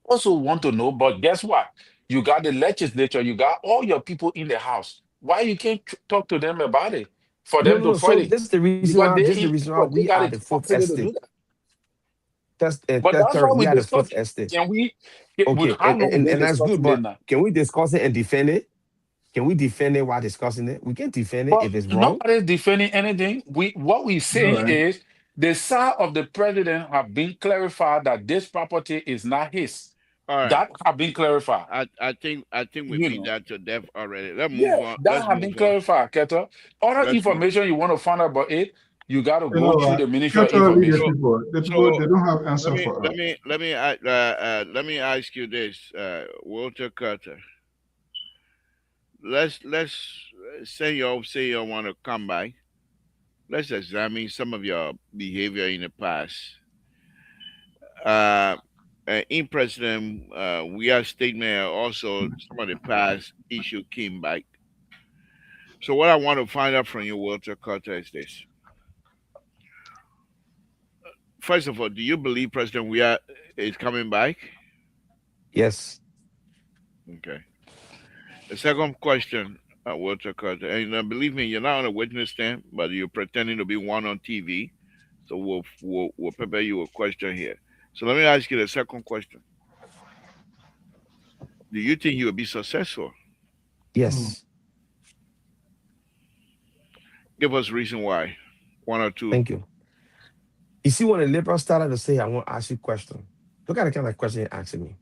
Also want to know, but guess what? You got the legislature, you got all your people in the house. Why you can't talk to them about it for No, them no, to no. So fight it? this is the reason Because why they this is the in reason why power, they we got are the the fourth capacity to do estate. that. But That's that's why Terry, we we are the discuss fourth it. estate. Can we? Okay, How long we been and that's good, discussing it but now? can we discuss it and defend it? Can we defend it while discussing it? We can defend it But if it's wrong. nobody's defending anything. What we All saying right. is the side of the president have been clarified that this property is not his. All right. That have been clarified. I think we You beat know. that to death already. Let's move Yeah, on. that Let's have been move on. clarified, Keto. Other Let's move. information you want to find out about it, you got to You go know through what? the Ministry of Culturally, the Information. So people, so they don't have let answer me for let us. me let me let me ask you this, Walter Carter. Let's say you want to come by. Let's examine some of your behavior in the past. Uh, in President, we are statement also some of the past issue came back. So what I want to find out from you, Walter Carter, is this. First of all, do you believe President we are is coming back? Yes. Okay. The second question, Walter Carter, and believe me, you're not on a witness stand, but you're pretending to be one on TV. So we'll prepare you a question here. So let me ask you the second question. Do you think you will be successful? Yes. Give us reason why. One or two. Thank you. You see, when a liberal started to say, I want to ask you a question, look at the kind of question he asking me.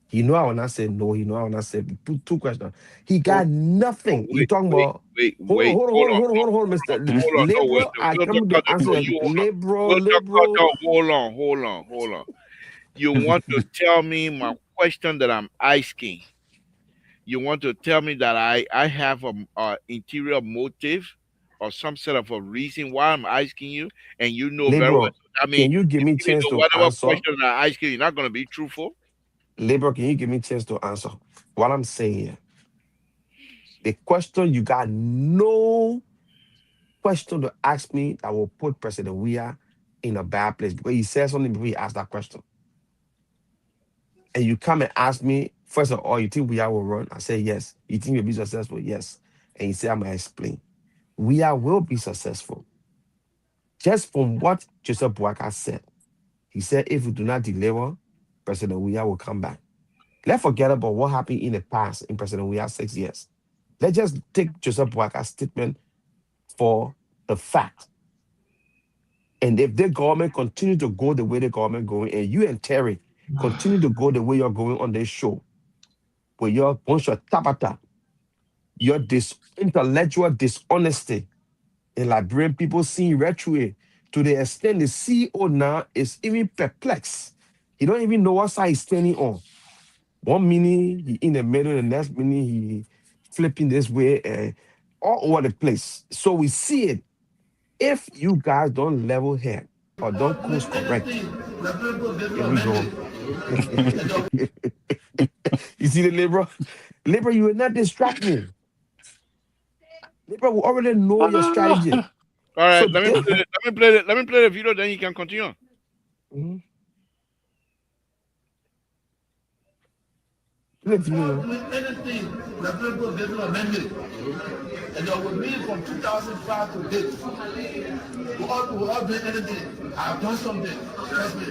He know I will not say no. He know I will not say two questions. He Oh, got nothing. You wait, talking wait, about, wait, hold on, wait. hold on, Hold hold on, on, hold on, hold on, hold on, Mr. hold on. No, wait. Liberal. I come to answer No, your you hold on. liberal, Cut liberal. down. Hold on. You want to tell me my question that I'm asking? You want to tell me that I have a interior motive or some sort of a reason why I'm asking you, and you know very well. Liberal, I mean, can you give you me really chance know to whatever answer? question I ask you, you're not going to be truthful. Liberal, can you give me chance to answer what I'm saying here? The question, you got no question to ask me that will put President Weah in a bad place because he said something before he asked that question. And you come and ask me, first of all, you think Weah will run? I say yes. You think you'll be successful? Yes. And you say, I'm going to explain. Weah will be successful. Just from what Joseph Boakai said, he said, if we do not deliver, President Weah will come back. Let's forget about what happened in the past in President Weah's 6 years. Let's just take Joseph Boakai's statement for the fact. And if the government continue to go the way the government going, and you and Terry continue to go the way you're going on this show, with your bunch of tabata, your intellectual dishonesty, and Liberian people seeing retro to the extent the CEO now is even perplexed. He don't even know what side he's standing on. One minute he in the middle, the next minute he flipping this way and all over the place. So we see it. If you guys don't level head or don't course correct, here we go. You see the liberal? Liberal, you will not distract me. Liberal will already know your strategy. All So right, let me play it. Let me play the video. Then you can continue. Mhm. Play the video now. Anything, the people getting amended. And with me from 2005 to date, we all doing anything. I've done something. Trust me.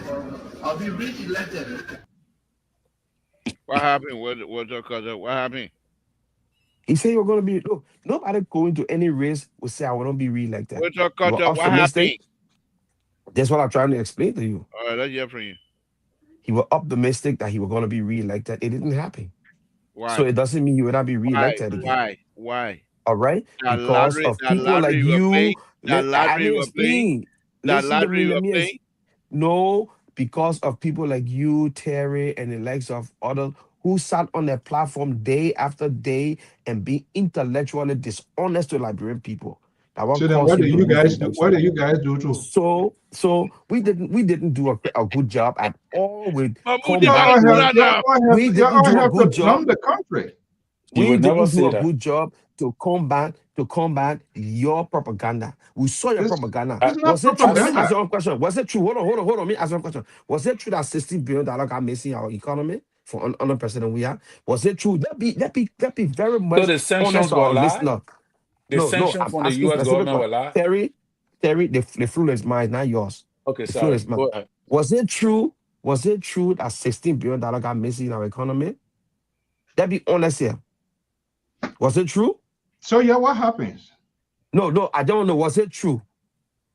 I'll be re-elected. What happened? What happened? He said you're gonna be look, nobody going to any race will say I want to be re-elected. What your You are culture? What optimistic. happened? That's what I'm trying to explain to you. All right, let's hear from you. He was optimistic that he was gonna be re-elected. It didn't happen. So Why? it doesn't mean you will not be Why? re-elected again. Why? Why? All right? Because of That people like lottery you were playing, you. that I lottery didn't you were playing, explain. that Listen to lottery me. you Let were me playing. No, because of people like you, Terry, and the likes of others who sat on their platform day after day and be intellectually dishonest to Liberian people. That what So then, caused what do him to you lose the guys do? What election. do you guys do too? So we didn't do a good job at all with Mahmoud, You Dibala combat. all have, Kula now. We you didn't all do a have to good job. plumb the country. You We would never didn't do say a that. good job to combat your propaganda. We saw your It's propaganda. I, it's not Was it true? Let me as ask propaganda. you one question. Was it true? Hold on. Let me ask you one question. Was it true that $16 billion got missing our economy for under President we are? Was it true? Let be very so much the honest sanctions to were our lie. listener. The No, sanctions I'm from the asking U.S. specific government were question. lie. Terry, the floor is mine, not yours. Okay, The floor sorry. is mine. Go ahead. Was it true? Was it true that $16 billion got missing in our economy? Let be honest here. Was it true? So yeah, what happens? No, I don't know. Was it true?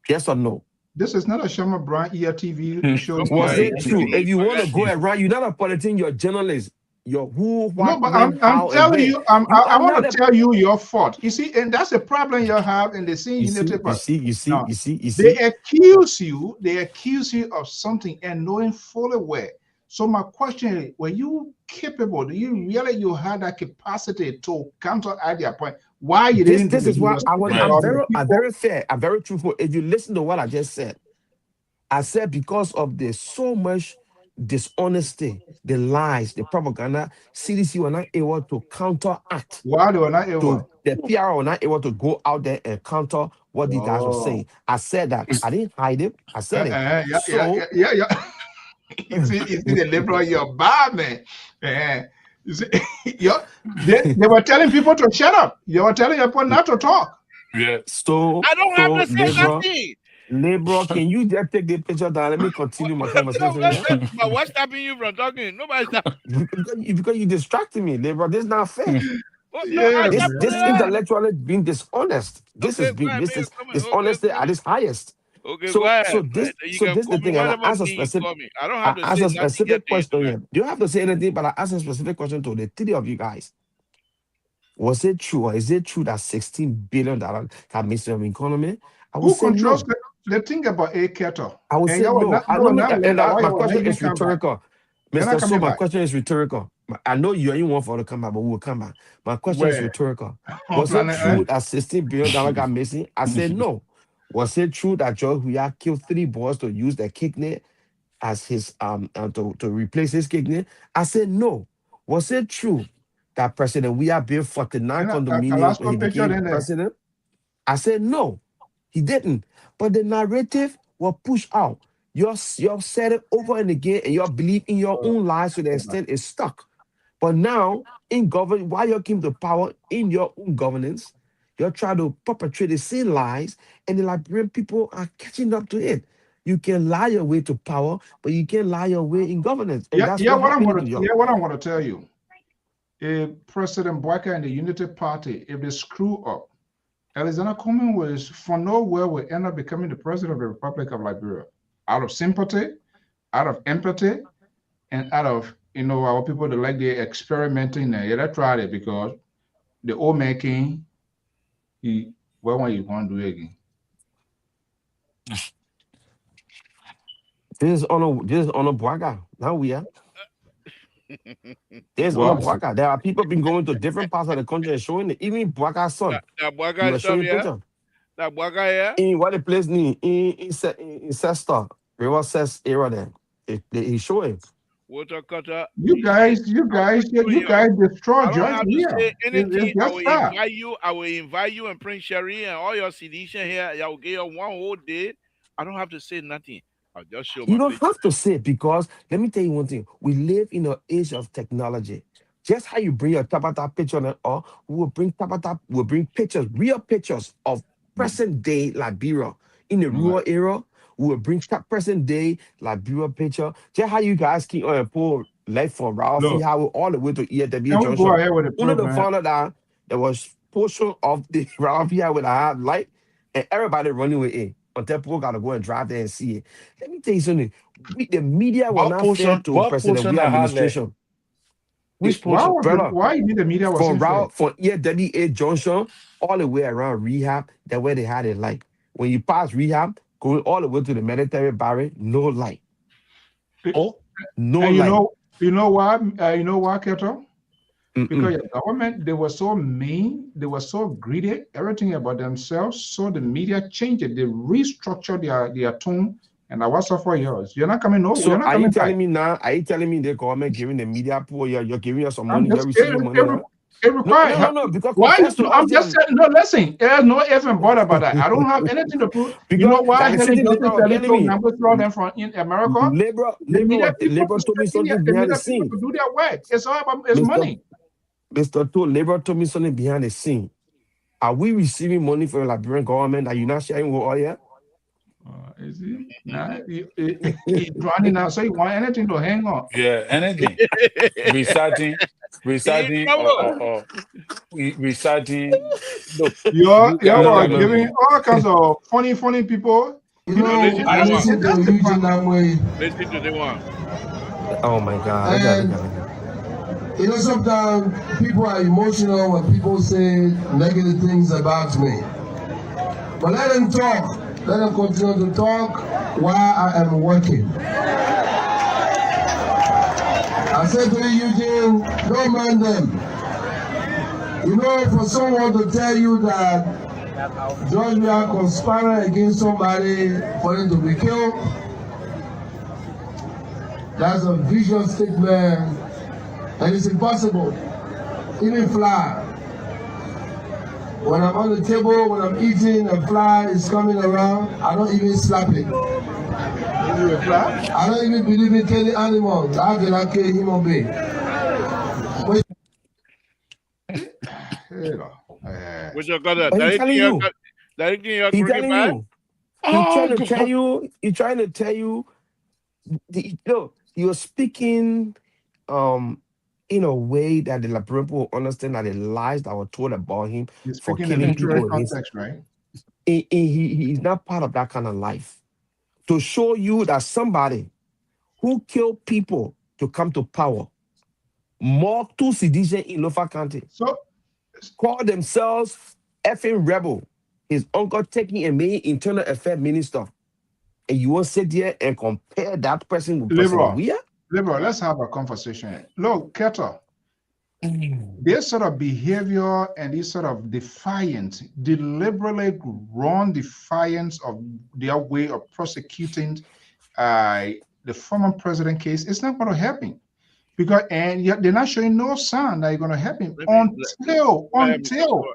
Yes or no? This is not a Shama Brown ERTV show. Come You on, Was are it true? entering. If you want to forget go him. around, you're not a politician, you're a journalist. You're who, No, what, but when, I'm how, and telling where. you, You I are want not to a tell you your fault. You see, and that's a problem you have in the same you unity see, you part. see, you see, Now, you see, you they see. accuse you of something and knowing fully well. So my question is, were you capable? Do you really you had that capacity to counteract their point? Why you This didn't do this it? is You why were I want speaking Right. I'm about the very I'm people. very fair, I'm very truthful. If you listen to what I just said, I said because of the so much dishonesty, the lies, the propaganda, CDC were not able to counteract. Why they were not So able? the PR were not able to go out there and counter what these guys were Oh, saying. I said that. I didn't hide it. I said it. So yeah. You see the liberal, you're bad, man. You see, they were telling people to shut up. They were telling people not to talk. Yeah. so I don't have so to say liberal. nothing. Labor, can you just take the picture down? Let me continue my conversation here. But what's stopping you from talking? Nobody's stopping. Because you distracted me, Labor. This is not fair. Oh, no, I Yeah, just put This it on. intellectually being dishonest. This Okay, is go being ahead, this make your is comment. Okay, dishonesty go at ahead. its highest. Okay, go ahead. Go ahead. You So can this call the me thing, and I whatever ask a name you specific call me. I don't I have to ask say a nothing here specific to you question tonight. here. You don't have to say anything, but I ask a specific question to the three of you guys. Was it true or is it true that $16 billion can make the economy? I would who say controls no. the thing about a kettle? I would And say you no. no, Let me not and later. Why my you question let me is come back? rhetorical. You're Mr. not So coming my back. question is rhetorical. I know you ain't want for to come back, but we will come back. My question is Where? rhetorical. On Was it planet Earth? true that $16 billion got missing? I said no. Was it true that George Weah killed 3 boys to use their kidney as his to replace his kidney? I said no. Was it true that President Weah built 49 And condominiums when he Alaska picture became in there. president? I said no, he didn't. But the narrative was pushed out. You said it over and again, and you believe in your Oh, own lies to the extent it's stuck. But now, in government, while you came to power in your own governance, you're trying to perpetrate the same lies, and the Liberian people are catching up to it. You can lie your way to power, but you can't lie your way in governance, and that's what happening to you. What I'm gonna tell you. If President Boakai and the Unity Party, if they screw up, Alexander Cumming was from nowhere will end up becoming the president of the Republic of Liberia, out of sympathy, out of empathy, and out of our people that like they experimenting and yeah, they tried it because the old man king, he when you want to do it again. This is on a Boaga. Now we are. There's on a Well, Boaga. There are people been going to different parts of the country and showing it. Even Boaga's son, That he Boakai was stuff, showing yeah? picture. That Boakai, yeah? In what the place need in Cester, River Cess area there. He showing. Water cutter. you guys destroy I don't George have to Weah. say anything. It's just that. I will invite you and Prince Sherry and all your sedition here. I will give you one whole day. I don't have to say nothing. I'll just show You my don't face. have to say it because let me tell you one thing. We live in an age of technology. Just how you bring your Tabata picture or we will bring we'll bring pictures, real pictures of present day Liberia in the rural area. We will bring present day Liberia picture. Just how you guys keep on pull left from Ralphie Look, Highway all the way to EW can we go Junction. ahead with the One of the program? found out that there was portion of the Ralphie Highway that had light and everybody running with it. Until people gotta go and drive there and see it. Let me tell you something. The media were not fair to What President portion We I had there? administration. Which portion? Brother, Why you mean the media was unfair? from EWA Junction all the way around Rehab, that where they had it light. When you pass Rehab, going all the way to the military barrier, no light. Oh, No And light. you know why? You know why, Keto? Because Mm-mm. your government, they were so mean, they were so greedy, everything about themselves. So the media changed it. They restructured their tone, and I was for yours. You're not coming. No, So you're not are you coming back. telling me now? Are you telling me the government giving the media poor? You're giving us some I'm money. You're just receiving money now. it requires. No. Because Why? confess to us, I'm just saying. No, listen. There's no even bother about that. I don't have anything to prove. You know because why like the Helen city Johnson labor was Sally telling told me, numbers flow them from in America? The media people labor told me something the behind the media people scene. to do their work. It's all about it's Mr. money. Labor told me something behind the scene. Are we receiving money from the Liberian government that you're not sharing with all yet? Is he? Nah, he's drowning now, so you want anything to hang on. yeah, anything. Reciting, or reciting. Look, You're you cannot tell giving me. all kinds of funny people. You know, listen I to them. listen to Eugene that way, Listen to the one. Oh my God! and sometimes people are emotional when people say negative things about me. But let them talk. Let them continue to talk while I am working. I said to you, Eugene, don't mind them. You know, for someone to tell you that George Weah conspiring against somebody for him to be killed, that's a vicious statement, and it's impossible. Even fly. When I'm on the table, when I'm eating, a fly is coming around, I don't even slap it. I don't even believe in killing animals. How can I kill a human being? Which you got that? But he telling you. That you He telling back? you. He's Oh, trying to tell God. you. He's trying to tell you. You're speaking in a way that the Liberian people will understand that the lies that were told about him You're for speaking in killing literary people. context, right? He's not part of that kind of life. To show you that somebody who killed people to come to power, more two sedition in Lofa County, So, call themselves effing rebel. His uncle taking and making internal affairs minister. And you want to sit there and compare that person with President liberal, Weah? liberal, let's have a conversation. Look, Keto, this sort of behavior and this sort of defiance, deliberately wrong defiance of their way of prosecuting the former president case, it's not going to happen. Because and yet they're not showing no sign that you're going to happen until go ahead, Mr. until So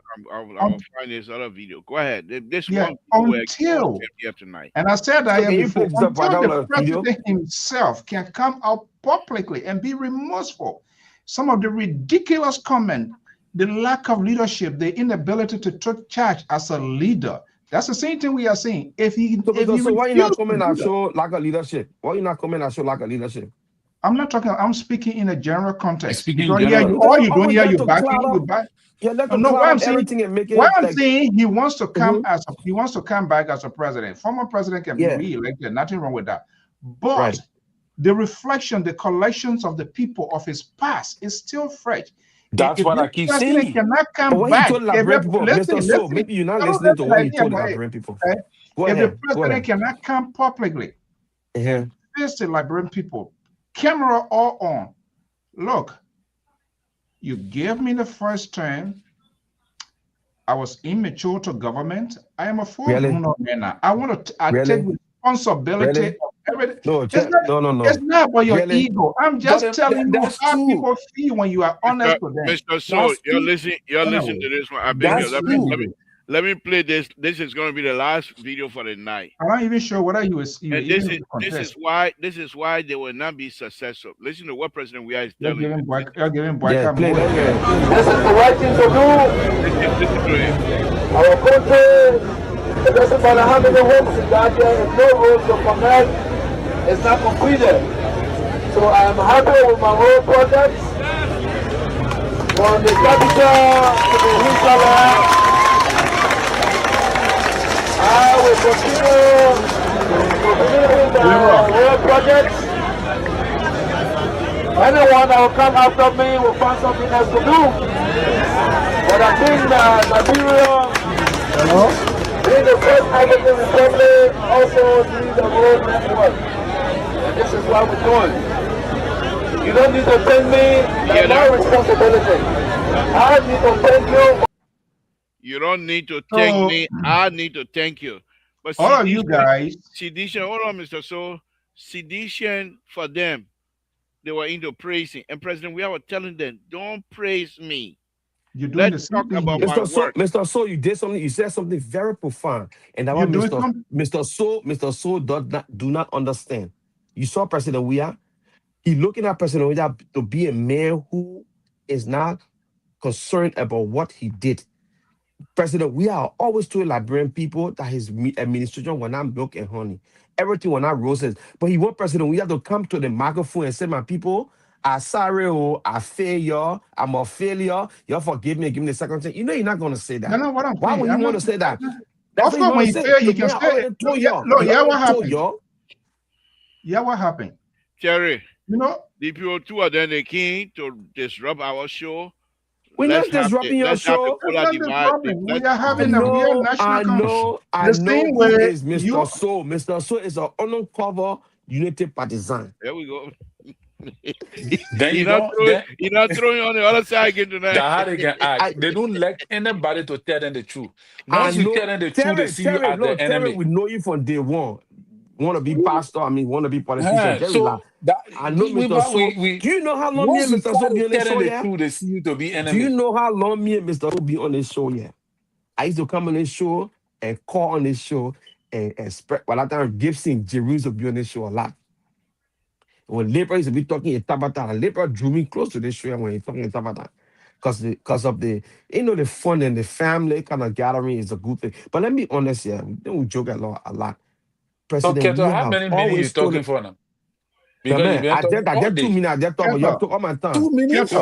I'll find this other video. Go ahead. This yeah one video will expose until him here tonight. and I said that So here can you play before, this up? I until the got a video. president himself can come out publicly and be remorseful. Some of the ridiculous comment, the lack of leadership, the inability to take charge as a leader. That's the same thing we are saying. If he So why you not refused to coming do and that, show lack of leadership? Why you not coming and show lack of leadership? I'm not talking. I'm speaking in a general context Speaking because here general. you Because all you're you doing always here there you to cloud backing you up. back. You're there to No, cloud up everything and make it like he wants to come mhm, as he wants to come back as a president. Former president can be yeah, re-elected. Nothing wrong with that. But right. the reflection, the collections of the people of his past is still fresh. And That's if what this I keep president saying. cannot But come what he back, told if Liberian people, Mr. So, listen, maybe you're not I don't listening to what let he me told the go ahead. Liberian people. Okay? Go If the ahead, go president ahead. cannot come publicly Uh-huh. and face the Liberian people, camera all on, look, you gave me the first term. I was immature to government. I am a full Really? grown up man now. I want to I take Really? responsibility Really? of everything. No, It's not no, no, it's no. not about your Really? ego. I'm But just telling you that's how true. people feel when you are honest with them. Mr. So, That's true. you're listening Anyway, to this one. I beg you. That's let true. me go. Let me play this. This is going to be the last video for the night. I'm not even sure whether you And even this is contest. why they will not be successful. Listen to what President Weah is telling you. You're giving Yeah, Boyka play more. that. Yeah, play This is the right thing to do. Listen to him. Our country, it doesn't matter how many homes you got there, if no roads to connect, it's not completed. So I am happy with my road projects. From the capital to the hinterland, I will continue to the road projects. Anyone that will come after me will find something else to do. But I think that Nigeria, being the first African republic, also needs a road network. And this is what we're doing. You don't need to thank me, that's my responsibility. I need to thank you. You don't need to thank So me. I need to thank you. But all of you guys, sedition, hold on, Mr. So, sedition for them, they were into praising. And President Weah was telling them, don't praise me. you're doing the Let's same talk thing about here. my work. Mr. So, you did something. You said something very profound, and that You're what doing something. Mr. So do not understand. You saw President Weah. He looking at President Weah to be a man who is not concerned about what he did. President, we are always told Liberian people that his administration will not milk and honey. Everything will not roses. But he want President, we have to come to the microphone and say, my people, I sorry, oh, I fail y'all. I'm a failure. Y'all forgive me and give me the second chance. You know you're not going to say That's that. not what I'm Why saying. would he I'm want not, to say that? I'm That's of what he course, when want you to say. fail, you The can man say already it. told y'all. No, He yeah, already what told happened? y'all. Yeah, what happened? Terry, You know, the people, two of them, they came to disrupt our show. We're not disrupting your Let's have the show. it's polar not divide. disrupting. We Let's are having we are national conference. I The know same who way is Mr. you So. Mr. So is an undercover unity partisan. there we go. Then you don't. Then He not throwing on the other side again tonight. that's how they can act. I They don't let anybody to tell them the truth. I Once you tell know them the truth, they see you as the Terry, enemy. we know you from day one. Want to be pastor? I mean, want to be politician? Jerry, So like, that I know Mr. So. we Do you know how long me once and you Mr. try So to be on tell this them show? the Yeah. truth, they see you to be Do you enemy. know how long me and Mr. So be on this show? Yeah. I used to come on this show and call on this show and spread. Well, that time Gibson, Jerusalem be on this show a lot. When Labor used to be talking in Tabata, Labor drew me close to this show when he's talking in Tabata. because of the the fun and the family kind of gathering is a good thing. But let me be honest here, we joke a lot. So, President, we Keto, how have many minutes you always told talking it. for now? Yeah, Because you've man, been talking I all just 2 minutes. day. I just talk, but you have Keto, to all my time. 2 minutes?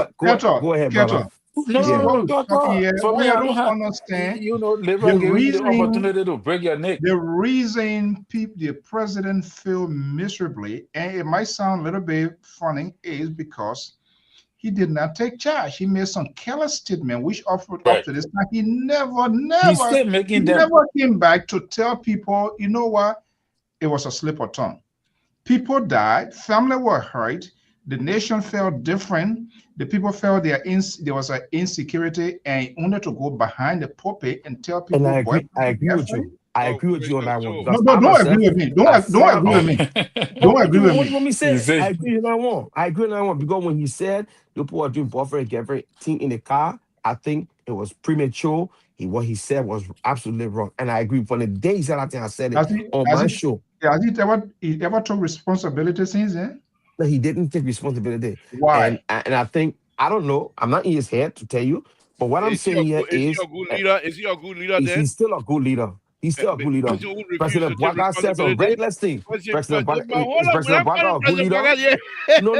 Go ahead, brother. No, You no, see Yeah. no, what no. will Talk, shock you talk. here? For What me, I I don't don't have. understand, Labor the gave you the reason opportunity to break your neck. the president failed miserably, and it might sound a little bit funny, is because he did not take charge. He made some careless statement, which up Right. to this time, he He's still making them. never came back to tell people, you know what, it was a slip of tongue. People died, family were hurt, the nation felt different. The people felt there was an insecurity, and only to go behind the pulpit and tell And people, boy, I agree with you. I Oh, agree with you on Mr. that one So, no, because no, I don't agree myself, with me. I Don't sat agree with on. me. But Don't agree with what me. you want me to You say? I say, agree on that one. I agree on that one because when he said the people are doing buffer and everything in the car, I think it was premature. What he said was absolutely wrong, and I agree. From the day he said, I think I said it Has he, on has my he, show. he ever took responsibility since then? That he didn't take responsibility. Why? And I think I don't know. I'm not in his head to tell you, but what I'm saying here is he is a good leader? Is he a good leader then? he's still a good leader. He's still a good leader. Person who refused to President take Bwaga says a responsibility. reckless thing. But President Bwaga hold is on, we're President not calling Bwaga a good President leader? Baga yet. No.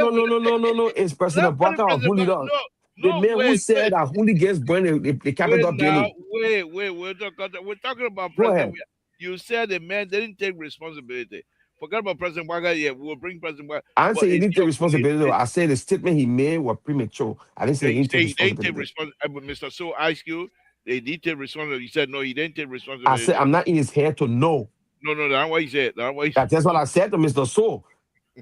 Is We're not President calling Bwaga a good President Baga. leader? No, The no, man who said that hooligans burn the wait Capitol now, building. wait. We're talking about Go President. ahead. You said the man didn't take responsibility. Forget about President Baga yet. We'll bring President Baga. I didn't But say he is didn't he a take good responsibility. Though. I said the statement he made was premature. I didn't say he You didn't say take he didn't take responsibility. responsibility. But Mr. So asked you, they did take responsibility. He said no, he didn't take I said responsibility. I'm not in his head to know. No, that's what he said. That's what he said. That's what I said to Mr. So.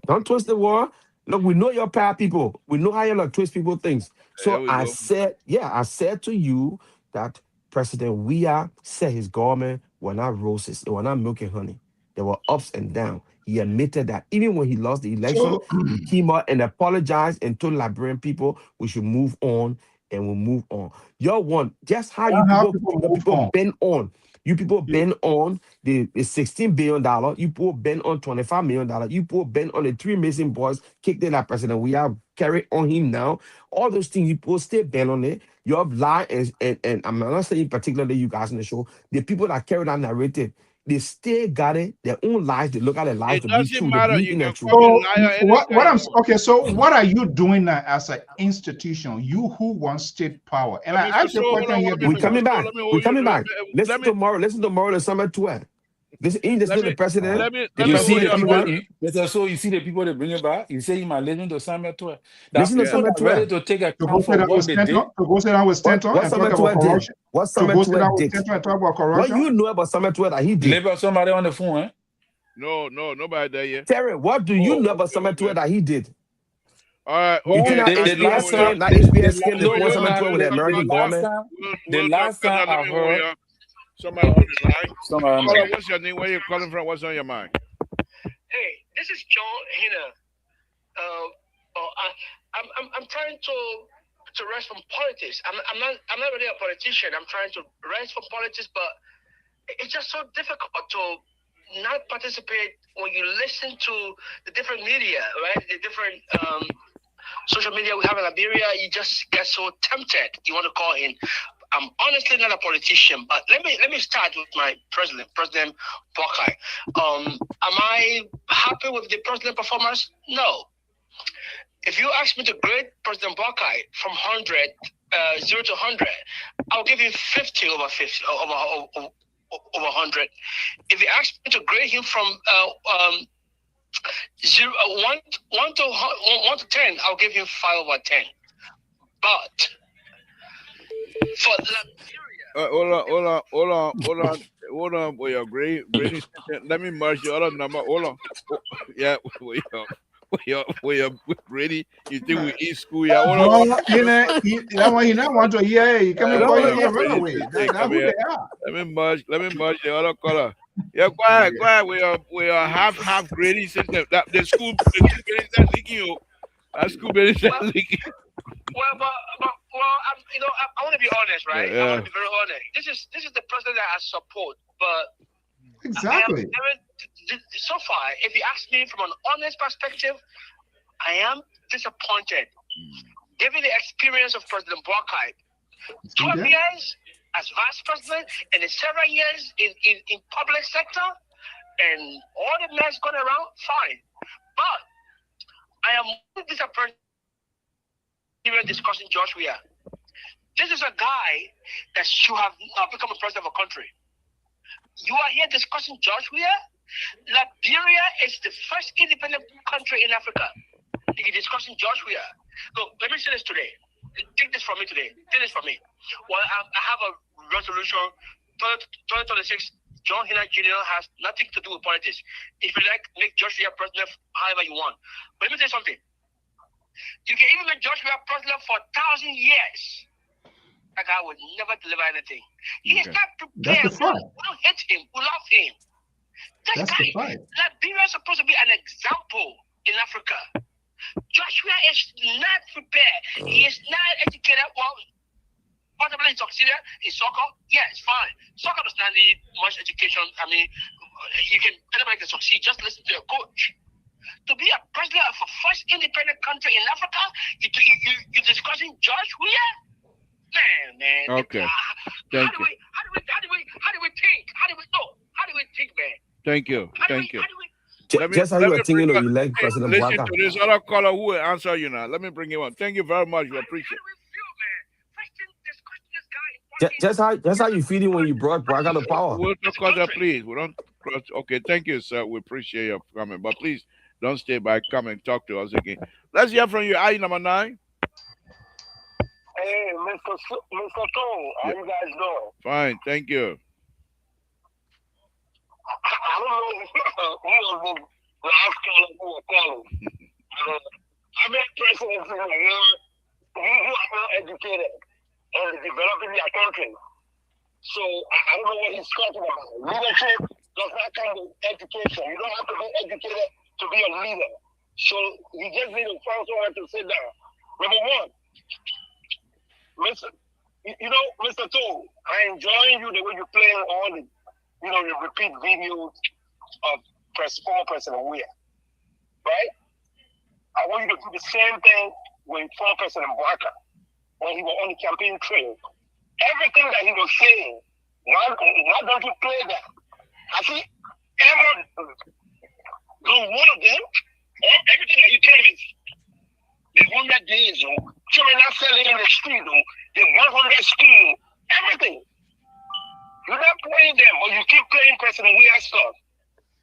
Don't twist the word. Look, we know your power people. We know how you like twist people things. There So we I go. said, I said to you that President Weah said his government were not roses, they were not milk and honey. There were ups and downs. He admitted that even when he lost the election, So he came out and apologized and told Liberian people we should move on and we'll move on. Y'all want just how you that's how people, people move on. bend on. You people You- bend on the $16 billion. You people bend on $25 million. You people bend on the three missing boys kicked in that president. We are carry on him now. All those things you people stay bend on it. You have lie and I'm not saying particularly you guys in the show. The people that carry that narrative, they still got it, their own lives. They look at their lives It to be doesn't true, to matter. be You in the can truth. call me So liar what anytime I'm you want. okay. So what are you doing now as an institution? You who want state power? And I Mr. asked So, the hold question on, here one minute, We Mr. before. coming So, back. let me We hold you. coming back. Let me Listen to tomorrow, the summer 12. Listen, in this let the me president. The let me you see hold the president your coming people, point. back. you see the people they bring it back. You say you might listen to Samuel 12. That Listen to Yeah. people summer that are ready 12. to take To go account sit for down with what they Stanton, did. to go sit down with Stanton What and talk summer about 12 did? corruption. What To summer go sit down 12 with did? Stanton and talk about What corruption. you know about summer 12 that he did? Labor somebody on the phone, eh? No, nobody there yet. Terry, what do you Oh, know about summer okay. 12 that he did? All right, You Well, think okay. that the Let me HBS last hold you. time, scam, that HBS Let scam, me they hold pour you. summer 12 with the Somebody, American government? the we'll talk last time better. Let I me hold heard you. Somebody on the line. somebody on the Caller, line. what's your name? Where you calling from? What's on your mind? Hey, this is John Hina. I'm trying to rest from politics. I'm not really a politician. I'm trying to rest from politics, but it's just so difficult to not participate when you listen to the different media, right? The different social media we have in Liberia. You just get so tempted. You want to call in. I'm honestly not a politician, but let me start with my President Buckeye. Am I happy with the president performance? No. If you ask me to grade President Buckeye from 0 to 100, I'll give him 50 over 50 over 100. If you ask me to grade him from 1 to 10, I'll give him 5 over 10. But for Liberia, Hold on. Boy, your grading. Let me merge your other number. Hold on. Yeah, we are ready. You think we in school? Yeah, hold on. No, that one he not want to hear. He come and call you here right away. That's who they are. Let me merge the other color. Yeah, go ahead. We are half grading system. That the school grading system leaking you. That school grading system leaking. well, I want to be honest, right? Yeah. I want to be very honest. This is the president that I support, but Exactly. so far, if you ask me from an honest perspective, I am disappointed. given the experience of President Boakai, 12 Yeah. years as vice president and then several years in public sector and all the mess going around, fine. But I am more disappointed discussing George Weah. This is a guy that should have not become a president of a country. You are here discussing George Weah? Liberia is the first independent country in Africa. You're discussing George Weah. Look, let me say this today. Take this from me today. Take this from me. Well, I have a resolution. 2026, John Hina Jr. has nothing to do with politics. If you like, make George Weah president however you want. But let me tell you something. You can even make George Weah president for 1,000 years. That guy would never deliver anything. He is not prepared. That's the fact. We don't hate him. We love him. This That's guy, the fact. Liberia is supposed to be an example in Africa. Joshua is not prepared. He is not educated. Well, possibly he succeeded in soccer. Yeah, it's fine. Soccer does not need much education. I mean, anybody can succeed. Just listen to your coach. To be a president of a first independent country in Africa, you're discussing George Weah? Man. Okay. How do we think? How do we think, man? Thank you. Just how you were thinking of elect President Listen Boakai. to this other caller who will answer you now. Let me bring you on. Thank you very much. We appreciate it. Just how you feeling when you brought Boakai to power. We'll talk that, please. We don't. Okay, thank you, sir. We appreciate your comment, but please don't stay by. Come and talk to us again. Let's hear from you. I number 9. Hey, Mr. Tong, how you guys doing? Fine, thank you. I don't know who was the last caller who was calling. I've been president in the world who are not educated and developing their country. So I don't know what he's talking about. Leadership does not come with education. You don't have to be educated to be a leader. So you just need to find someone to sit down. Number one, Mr. Tong, I enjoy you the way you play all the you repeat videos of former President Weah, right? I want you to do the same thing with former President Boakai when he was on the campaign trail. Everything that he was saying, why don't you play that? Has he ever done one of them? Everything that you tell me, the 100 days, children not selling in the street, the 100 school, everything. You're not playing them, or you keep playing President Weah stuff.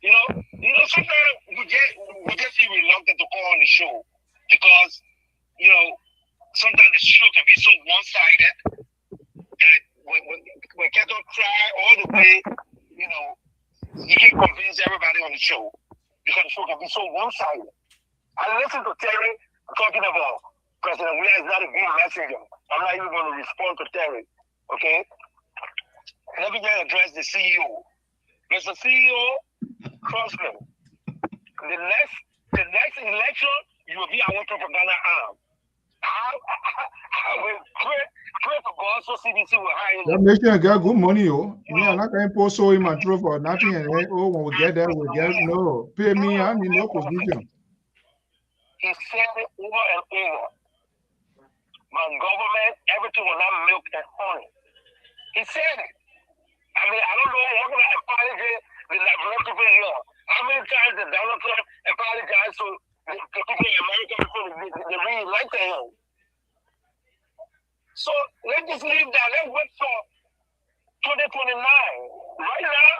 Sometimes we just feel reluctant to call on the show because, sometimes the show can be so one-sided that when Keto try all the way, you can't convince everybody on the show because the show can be so one-sided. I listened to Terry talking about President Weah is not a good messenger. I'm not even going to respond to Terry, okay? Let me just address the CEO. Mr. CEO, trust me. The next election, you will be our propaganda arm. I will pray for God so CDC will hire you. That makes you get good money, Me, I'm not going to post so in my throat for nothing. And when we get there, no. Pay me, I'm in no position. He said it over and over. My government, everything will not milk and honey. He said it. I mean, I don't know what kind of apology the people here. How many times did Donald Trump apologize to people in America before they really like him? So let's just leave that. Let's wait for 2029. Right now,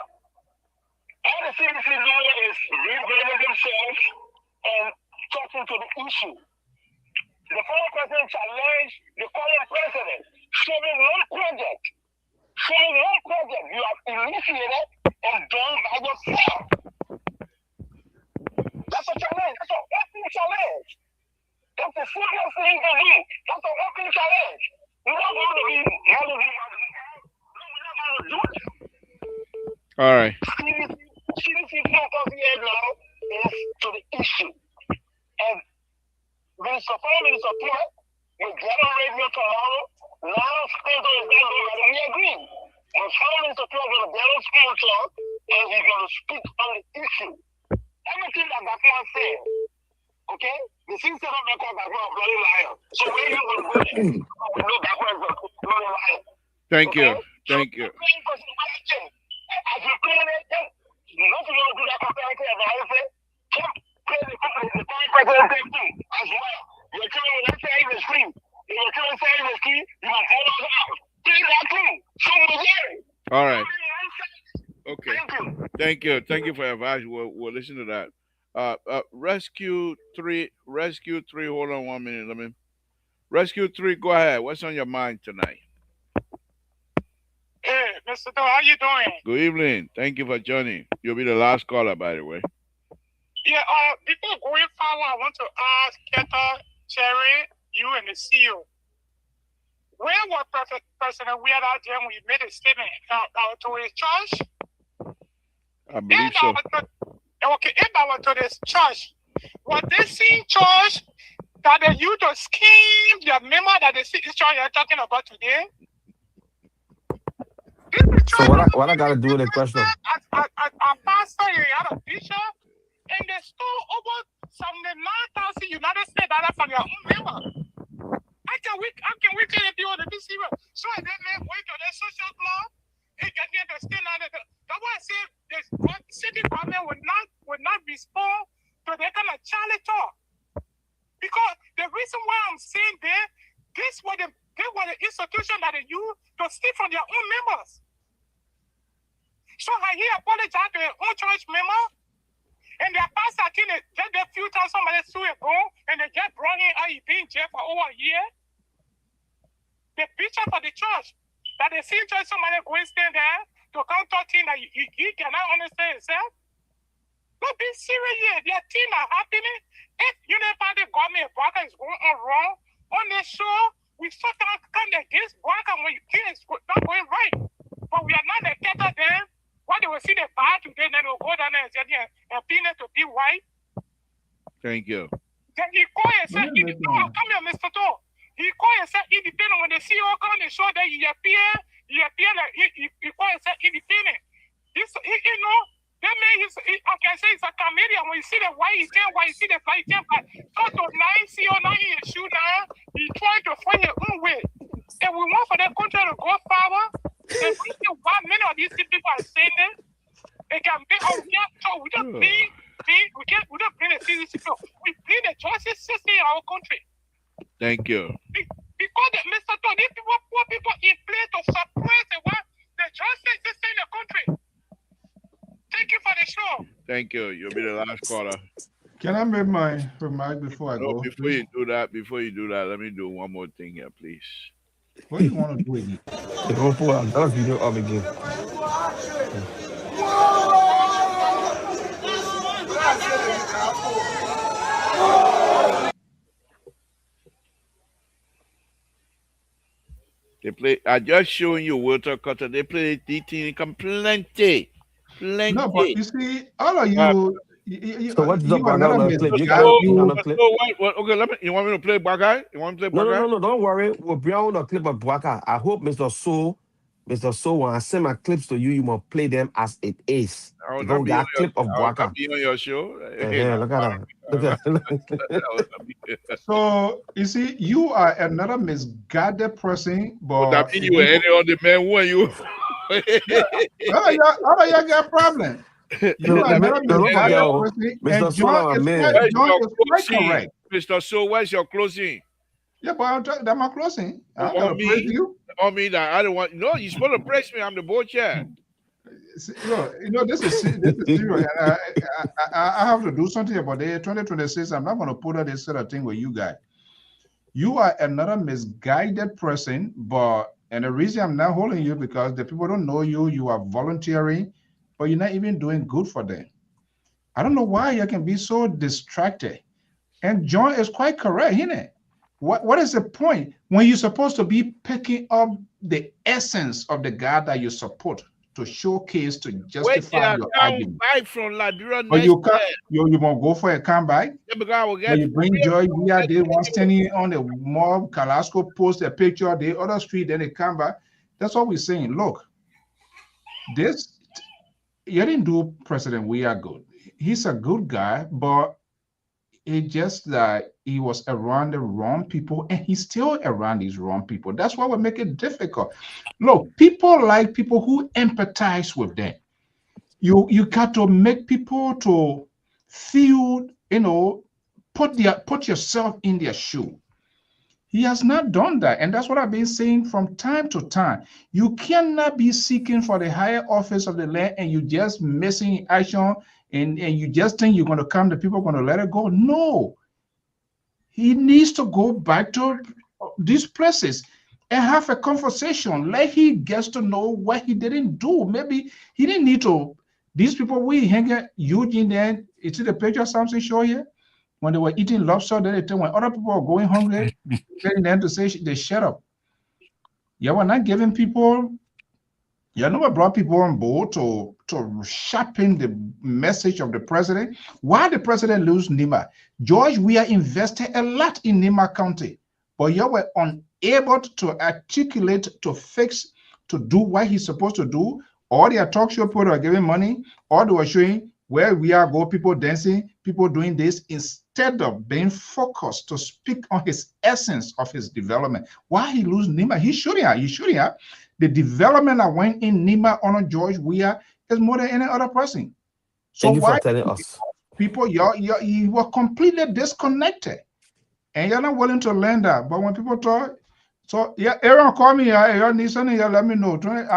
all the CDC doing is rebranding themselves and talking to the issue. The former president challenged the current president. Show me one project you have initiated and done by yourself. That's a challenge. That's an open challenge. That's the simplest thing to do. That's an open challenge. We're not going to be do it. All right. CDC focus here now is to the issue. And Minister Support will get on radio tomorrow. Now, Spurgeon is going to do it, and we agree. And Minister Support will get on school talk, and he's going to speak on the issue. Everything that Gafman said, Okay? The same set of records as well, bloody liar. So where you going to go there? No backwards of bloody liar. Thank Okay? you. Thank you. As you play it, not to do that comparative analysis, keep playing the current president too, as well. You're trying to say the screen. You're trying to say the screen, you will follow us out. Play that too. So we're here. All right. Okay. Thank you. Thank you. Thank you for your advice. We'll listen to that. Rescue 3. Hold on 1 minute. Rescue 3, go ahead. What's on your mind tonight? Hey, Mr. Doe, how you doing? Good evening. Thank you for joining. You'll be the last caller, by the way. Yeah, before going forward, I want to ask Keta, Cherry, you and the CEO. Where was President Weir out there when you made a statement to his church? I believe so. Okay, if I were to this church, was this same church that they used to scheme the member that the church you're talking about today? So what I got to do with the question? A pastor, he had a bishop, and they stole over $79,000 United States dollars from your own member. How can we tell you people to be serious? So I then went to the social club and get me to stay on it. That's why I say the city government would not respond to that kind of charity talk. Because the reason why I'm saying that this was the institution that they use to steal from their own members. So I hear apologize to their own church member, and their pastor can get a few times somebody sue a go, and they get brought in and he been in jail for over a year. The bishop of the church, that they see church somebody going stand there to come talk to him that he cannot understand himself. Don't be serious here. Their things are happening. If you know about the government, Baka is going on wrong, on the show, we sometimes come against Baka when things not going right. But we are not the cattle them. What they will see the bad today, then they'll go down there and say, and peanut to be white. Thank you. Then he call and say, come here, Mr. To. He call and say independent. When the CEO come and show that he appear like he call and say independent. You know, that man I can say he's a chameleon. When you see the white, he can't white, you see the fly, he can't fly. So to nine CEO now he is shoot now, he trying to find his own way. And we want for that country to go forward. And we see what many of these people are saying this. It can be so we don't bring the citizenship. We bring the justice system in our country. Thank you. Because Mr. Todd, these people put people in place to suppress the justice system in the country. Thank you for the show. Thank you. You'll be the last caller. Can I make my remark before I go? Before you do that, let me do one more thing here, please. What do you want to do again? That video of again. They play. I just showing you Walter Cutter. They play DT plenty. No, but you see, all of you. So what's the another clip? You clip? Okay, you want me to play Baka? You want me to play Baka? No, don't worry. We'll bring out a clip of Baka. I hope Mr. So, when I send my clips to you, you must play them as it is. I will You not don't be get on a clip of Baka. be on your show. Yeah, look at that. So you see, you are another misguided person, but that mean you were any other man? Who are you? How do you get a problem? You are another misguided person, and John is quite correct. Mr. So, where's your closing? Yeah, but that's my closing. I'm going to praise you. I mean, I don't want. No, you're supposed to praise me. I'm the board chair. This is serious. And I have to do something about it. 2026, I'm not going to put up this sort of thing with you guys. You are another misguided person, and the reason I'm not holding you because the people don't know you. You are volunteering, but you're not even doing good for them. I don't know why you can be so distracted. And John is quite correct, isn't it? What is the point when you're supposed to be picking up the essence of the God that you support to showcase, to justify your argument? Back from Liberia but you won't go for a comeback. Yeah, because when you bring Joy, they want standing on the mob, Carrasco post a picture, the other street, then they come back. That's what we're saying. Look, you didn't do President We Are Good. He's a good guy, but It's just that he was around the wrong people and he's still around these wrong people. That's why we make it difficult. Look, people like people who empathize with them. You got to make people to feel, put yourself in their shoe. He has not done that. And that's what I've been saying from time to time. You cannot be seeking for the higher office of the land and you just missing action and you just think you're going to come, the people are going to let it go. No. He needs to go back to these places and have a conversation. Like he gets to know what he didn't do. Maybe he didn't need to. These people we hang out, Eugene there, you see the picture of Samson show here? When they were eating lobster, then they tell when other people are going hungry, getting them to say they shut up. Yeah, we're not giving people, you never brought people on board to sharpen the message of the president. Why the president lose Nima? George, we are invested a lot in Nima County, but you were unable to articulate, to fix, to do what he's supposed to do. All their talk show people are giving money, all they were showing where we are go, people dancing, people doing this, instead of being focused to speak on his essence of his development. Why he lose Nima? He shouldn't have. The development that went in Nima on George Weah is more than any other person. So Thank you why for telling us. people you were completely disconnected and you're not willing to learn that? But when people talk, so yeah, Aaron call me here, you need something here, let me know. Can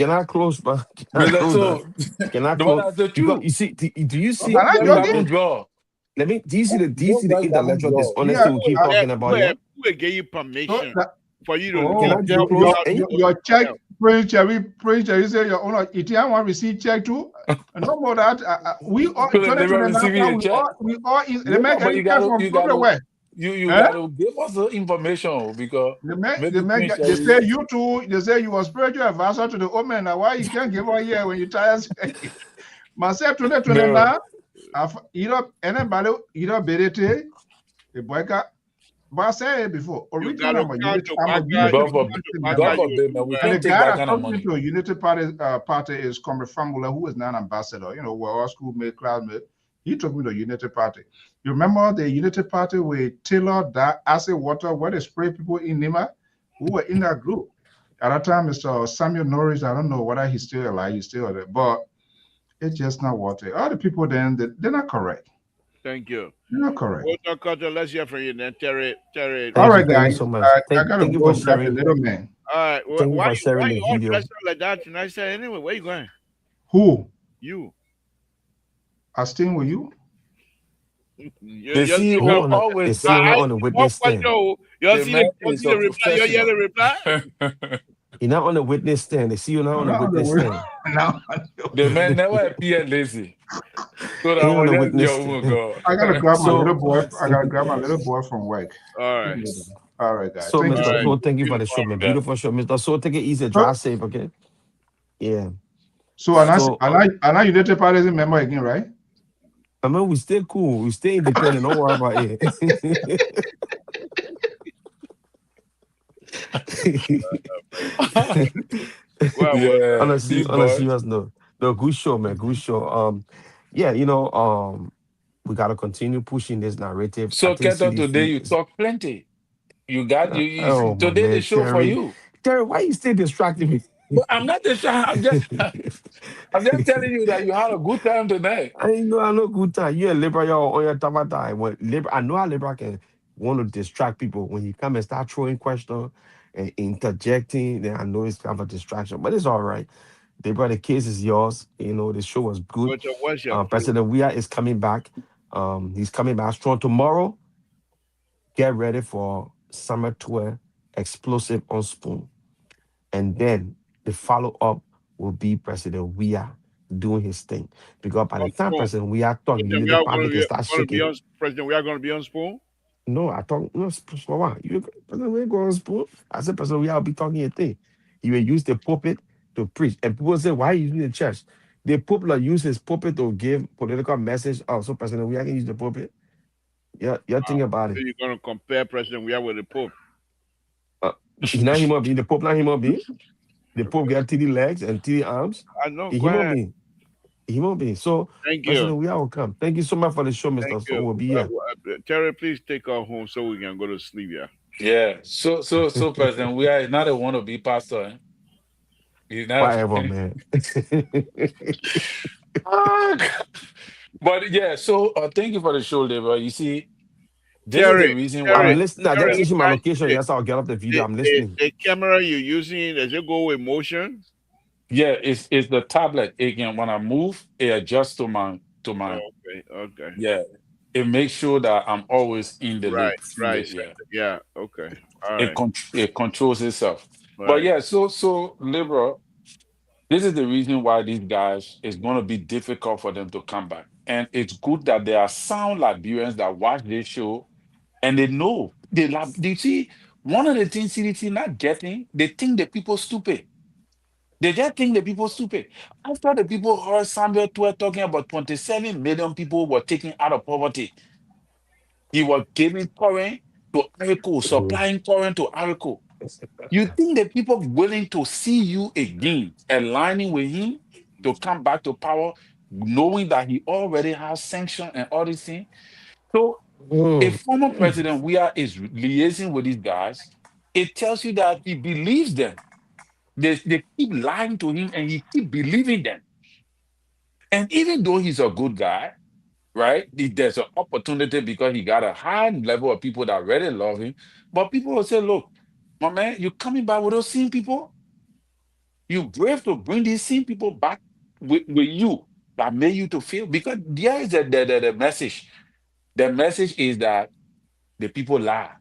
I close, man? Brother, so Can I the one close? that's the Because truth. you see, do you see? Don't I'm worry, I joking. don't draw. Let me. Do you see Don't the worry, I don't intellectual draw. dishonesty Yeah, we keep talking about here? Who gave you permission so for you to Can I oh, just tell close? your check, Prince Cherry, you say your owner, if you want receive check too, no more that. We all So they were 2029, receiving a check. we all the Yeah, man but can come from everywhere. you Eh? gotta give us the information because The maybe man, Prince they say Cherry. you too. They say you were spiritual advisor to the woman. Now why you can't give her here when you tired? Myself 2029, No, anybody, berete, the boy got. But I said it before. you Originally, gotta come to I'm a Baga, unity you God come forbid, to party Baga, God member. you forbid, man. We And the can't take guy that that kind of took me money. to a Unity Party is Comrade Famula, who is now an ambassador. We're all schoolmate, classmate. He took me to Unity Party. You remember the Unity Party with Taylor, that acid water, where they spray people in Nima? Who were in that group. At that time, Mr. Samuel Norris, I don't know whether he's still alive, he's still there, but it's just not worth it. All the people then, they're not correct. Thank you. They're not correct. What's our culture? Let's hear from you then, Terry. All Thank right, you guys. so much. I gotta Thank you go for grab the sharing. little man. All right. Thank you Why for sharing the you all video. dressed up like that tonight? Say anyway, where you going? Who? You. I staying with you? The You see You're CEO on the, the always CEO not I on the asked you one witness stand. question. You the see man you is see a the reply. You hear professional. the reply? You're not on the witness stand. The CEO not I'm on the not on the witness way. stand. Now The man never appear lazy. So that Ain't on was the just witness your oh stand. I gotta God. grab my little So, boy. I gotta grab my little boy from work. All right. All right, guys. so Thank you All so Mr. right. So, much. thank you See you for the show, tomorrow. man. Yeah. Beautiful show, Mr. So, take it easy, So, drive safe, okay? Yeah. so So, I know United Party is a member again, right? I mean, we stay cool. We stay independent. Don't worry about it. Well, Yeah, honestly, big boy. serious note, no, good show, man. Good show. Yeah, we gotta continue pushing this narrative. I So think Keto, today CDC you is. talk plenty. You got Oh my today the man, show for Terry. you. Terry, why you still distracting me? But I'm not just I'm just telling you that you had a good time tonight. I ain't know I know good time. You and Libra, you're on your tabata. When Libra, I know how Libra can want to distract people when you come and start throwing questions and interjecting. Then I know it's kind of a distraction, but it's all right. Libra, the case is yours. The show was good. what's your clue? President Weah is coming back. He's coming back strong tomorrow. Get ready for summer tour, explosive on spoon, and then the follow up will be President Weah doing his thing. Because by the On time spoon. President Weah talk, President, we Unity are Party can start going to be shaking. on President. We are going to be on spoon. No, I talk no for what? President Weah go on spoon. I said President Weah will be talking a thing. He will use the pulpit to preach, and people say, "Why are you using the church?" The Pope will use his pulpit to give political message. Oh, so President Weah can use the pulpit. Yeah, you think about So it. you're going to compare President we are with the Pope. Uh, he not human being. The Pope not human being. The Pope got 3 legs and 3 arms. I know. He Go human ahead. being. He won't be. So, Thank you. President, we will come. Thank you so much for the show, Thank Mr. So you. we'll be here. Terry, please take us home so we can go to sleep. Yeah. Yeah. So, President, we are not a wannabe pastor. Eh? He's not. Whatever, man. Ah, but yeah, so thank you for the show, Labor. You see, this is the Terry, reason I'm Terry, why. listening. I just Terry, changed my I, location. the, Yes, I'll get up the video. I'm listening. the camera you're using, does it go with motion? Yeah, it's the tablet. Again, when I move, it adjusts to my Oh, okay, okay. yeah. It makes sure that I'm always in the Right, loop. right. Yeah. Yeah, okay. All right, It controls itself. But right. yeah, so liberal. This is the reason why these guys it's going to be difficult for them to come back. And it's good that there are sound Liberians that watch this show and they know they see one of the things CDT not getting, they think the people stupid. They just think the people stupid. After the people heard Samuel 12 talking about 27 million people were taken out of poverty, he was giving current to Arico, Mhm. supplying current to Arico. You think the people willing to see you again, aligning with him to come back to power, knowing that he already has sanction and all these things? So if former president Weah is liaising with these guys, it tells you that he believes them. They keep lying to him and he keep believing them. And even though he's a good guy, right? There's an opportunity because he got a high level of people that really love him. But people will say, look, my man, you coming back with those same people? You brave to bring these same people back with you that made you to feel because there is the message. The message is that the people lie.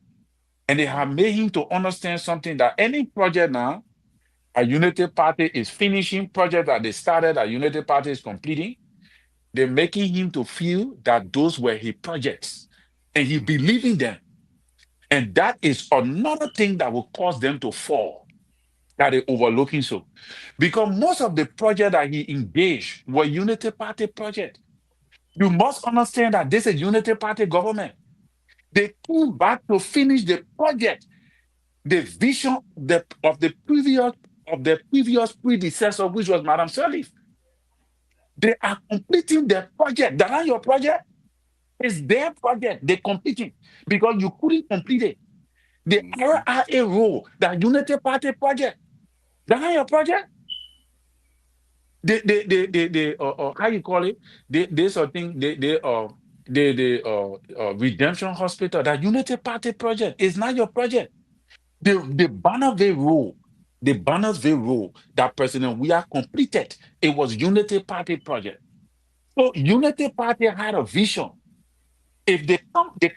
And they have made him to understand something that any project now, a Unity Party is finishing, project that they started, a Unity Party is completing. They're making him to feel that those were his projects. And he believe in them. And that is another thing that will cause them to fall. That they overlooking so. Because most of the project that he engaged were Unity Party project. You must understand that this is Unity Party government. They came back to finish the project, the vision of the previous predecessor, which was Madam Sirleaf. They are completing their project. That are your project. It's their project. They're completing because you couldn't complete it. The RRA role, the Unity Party project. That are your project. How you call it? There's a thing. The Redemption Hospital, that Unity Party project is not your project. The Bannersville rule that President we are completed. It was Unity Party project. So Unity Party had a vision. If they're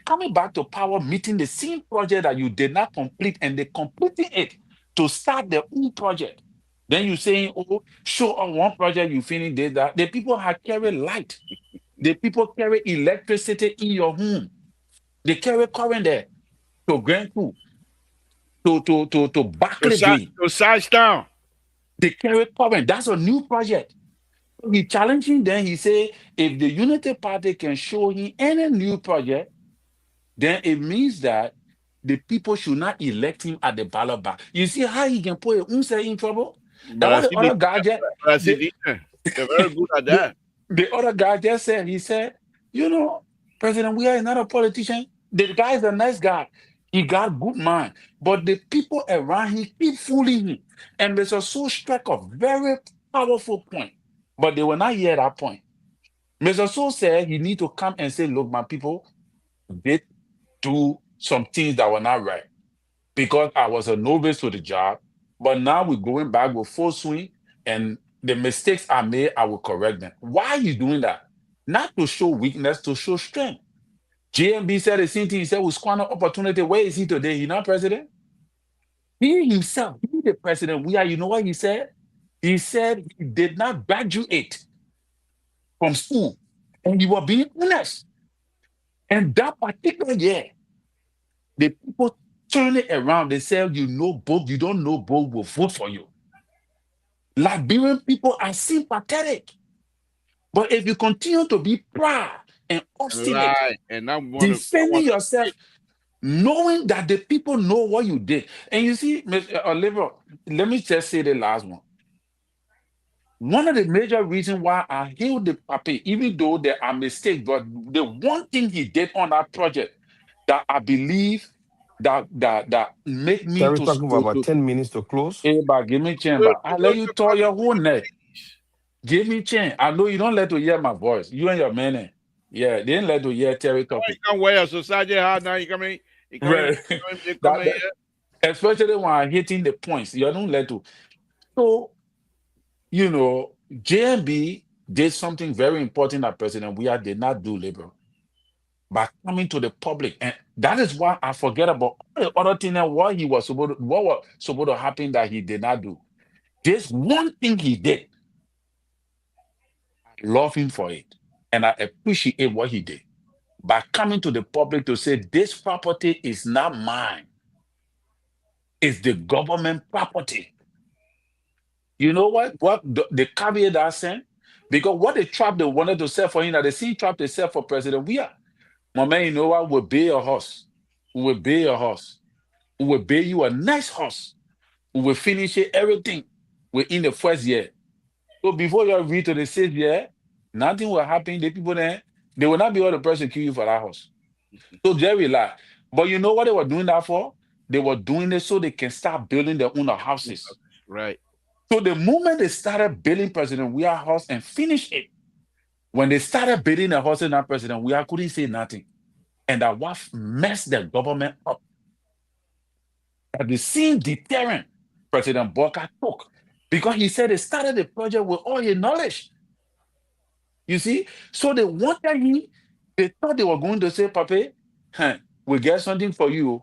coming back to power, meeting the same project that you did not complete, and they're completing it to start their own project. Then you saying, oh, show on one project you finish did that. The people have carried light. The people carry electricity in your home. They carry current there to Grand Coup, to So, Barclay Bay. so size down. They carry current. That's a new project. He challenging them. He say, if the Unity Party can show him any new project, then it means that the people should not elect him at the ballot box. You see how he can put himself in trouble? That But I what the see other guy just but I see the, they're very good at the, that. the other guy just said, he said, you know, President we are not a politician. The guy is a nice guy. He got good mind. But the people around him keep fooling him. And there's a so struck a very powerful point. But they will not hear that point. Mr. So said he need to come and say, look, my people, they do some things that were not right because I was a novice to the job. But now we're going back with full swing, and the mistakes I made, I will correct them. Why are you doing that? Not to show weakness, to show strength. JMB said the same thing. He said, we squander opportunity. Where is he today? He not president? He himself, he the president. We are, you know what he said? He said he did not graduate from school and he was being honest. And that particular year, the people turn it around. They say, you know, both, you don't know both will vote for you. Liberian people are sympathetic. But if you continue to be proud and And obstinate, lie. And I defending want yourself, knowing that the people know what you did. And you see, Mr. Oliver, let me just say the last one. One of the major reasons why I hailed the papi, even though there are mistakes, but the one thing he did on that project that I believe that make me Terry talking for about 10 minutes to close. give me chamber. I let you tell your whole neck. Give me chance. I know you don't let to hear my voice. You and your man. Yeah, they didn't let to hear Terry talking. You can't wear a society hard now. You coming? Right. Especially when I'm hitting the points. You don't let to. So, you know, JMB did something very important that President Weah did not do, Liberal, by coming to the public. And that is why I forget about all the other things and what was supposed to happen that he did not do. This one thing he did, I love him for it. And I appreciate what he did. By coming to the public to say, this property is not mine. It's the government property. You know what? What the caveat that I sent? Because what the trap they wanted to sell for him, that the same trap they sell for President Weah. My man, you know what? We'll buy a horse. We will buy a horse. We will buy you a nice horse. We will finish it, everything within the first year. So before you reach to the 6th year, nothing will happen. The people there, they will not be able to prosecute you for that house. So they relax. But you know what they were doing that for? They were doing it so they can start building their own houses. Right. So the moment they started building President Weah house and finished it, when they started building the house in that President Weah couldn't say nothing. And that what messed the government up. At the same deterrent President Boka took. Because he said they started the project with all his knowledge. You see? So they wanted him, they thought they were going to say, Papi, we get something for you.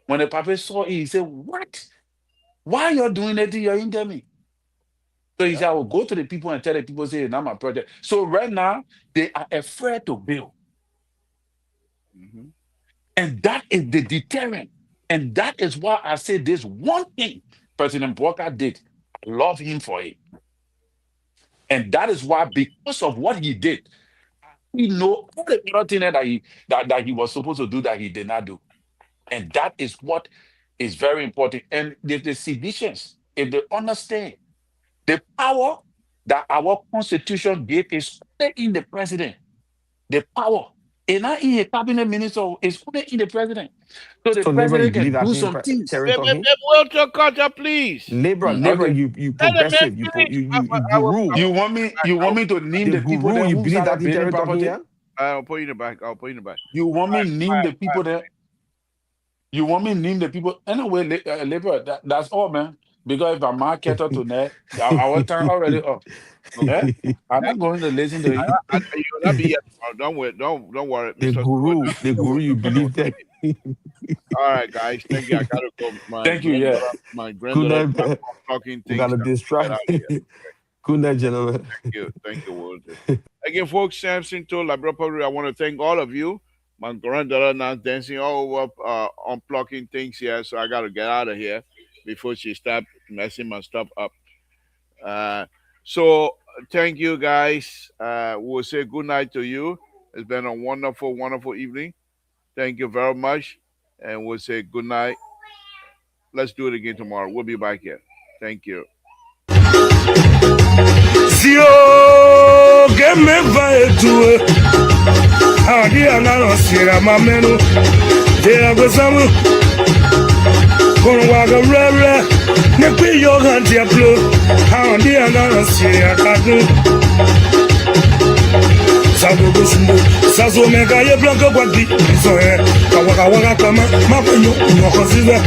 When the Papi saw it, he said, what? Why are you doing it? You're in me. So he said, I will go to the people and tell the people, say, it's not my project. So right now, they are afraid to build. Mm-hmm. And that is the deterrent. And that is why I say this one thing President Walker did. I love him for it. And that is why, because of what he did, we know all the other things that he was supposed to do that he did not do. And that is what is very important. And the citizens, if they understand the power that our Constitution gave is only in the president. The power. It's not in a cabinet minister, it's only in the president. So the Labor, you president believe can that do thing, some things. Terry talking? Well, to culture, please. Labor, Okay. you progressive, you guru. You want me to name the people guru, that you who believe that started thing, building Terry talking, property? yeah? I'll put you in the back. You want me name the people that? You want me name the people? Anyway, Labor, that's all, man. Because if I'm market tonight, our time already up. Okay? I'm not going to listen to you. You'll not be here. Don't worry. Don't worry. The guru, you believe that? All right, guys. Thank you. I gotta go. Thank you. Yeah. My granddaughter talking things. Gotta distract. Good night, gentlemen. Thank you, Walter. Again, folks, Samson told I want to thank all of you. My granddaughter now dancing all over unplugging things here, so I gotta get out of here before she starts messing my stuff up. So thank you, guys. We'll say good night to you. It's been a wonderful, wonderful evening. Thank you very much, and we'll say good night. Let's do it again tomorrow. We'll be back here. Thank you. Zio game vai tu adi anano sira mamenu de agosamu konwaga rere ne pe yo ganti aplo adi anano sira kadu Sago gusumbu sazo mega ye blanco kwadi so e kawaka kama mapenyo no consider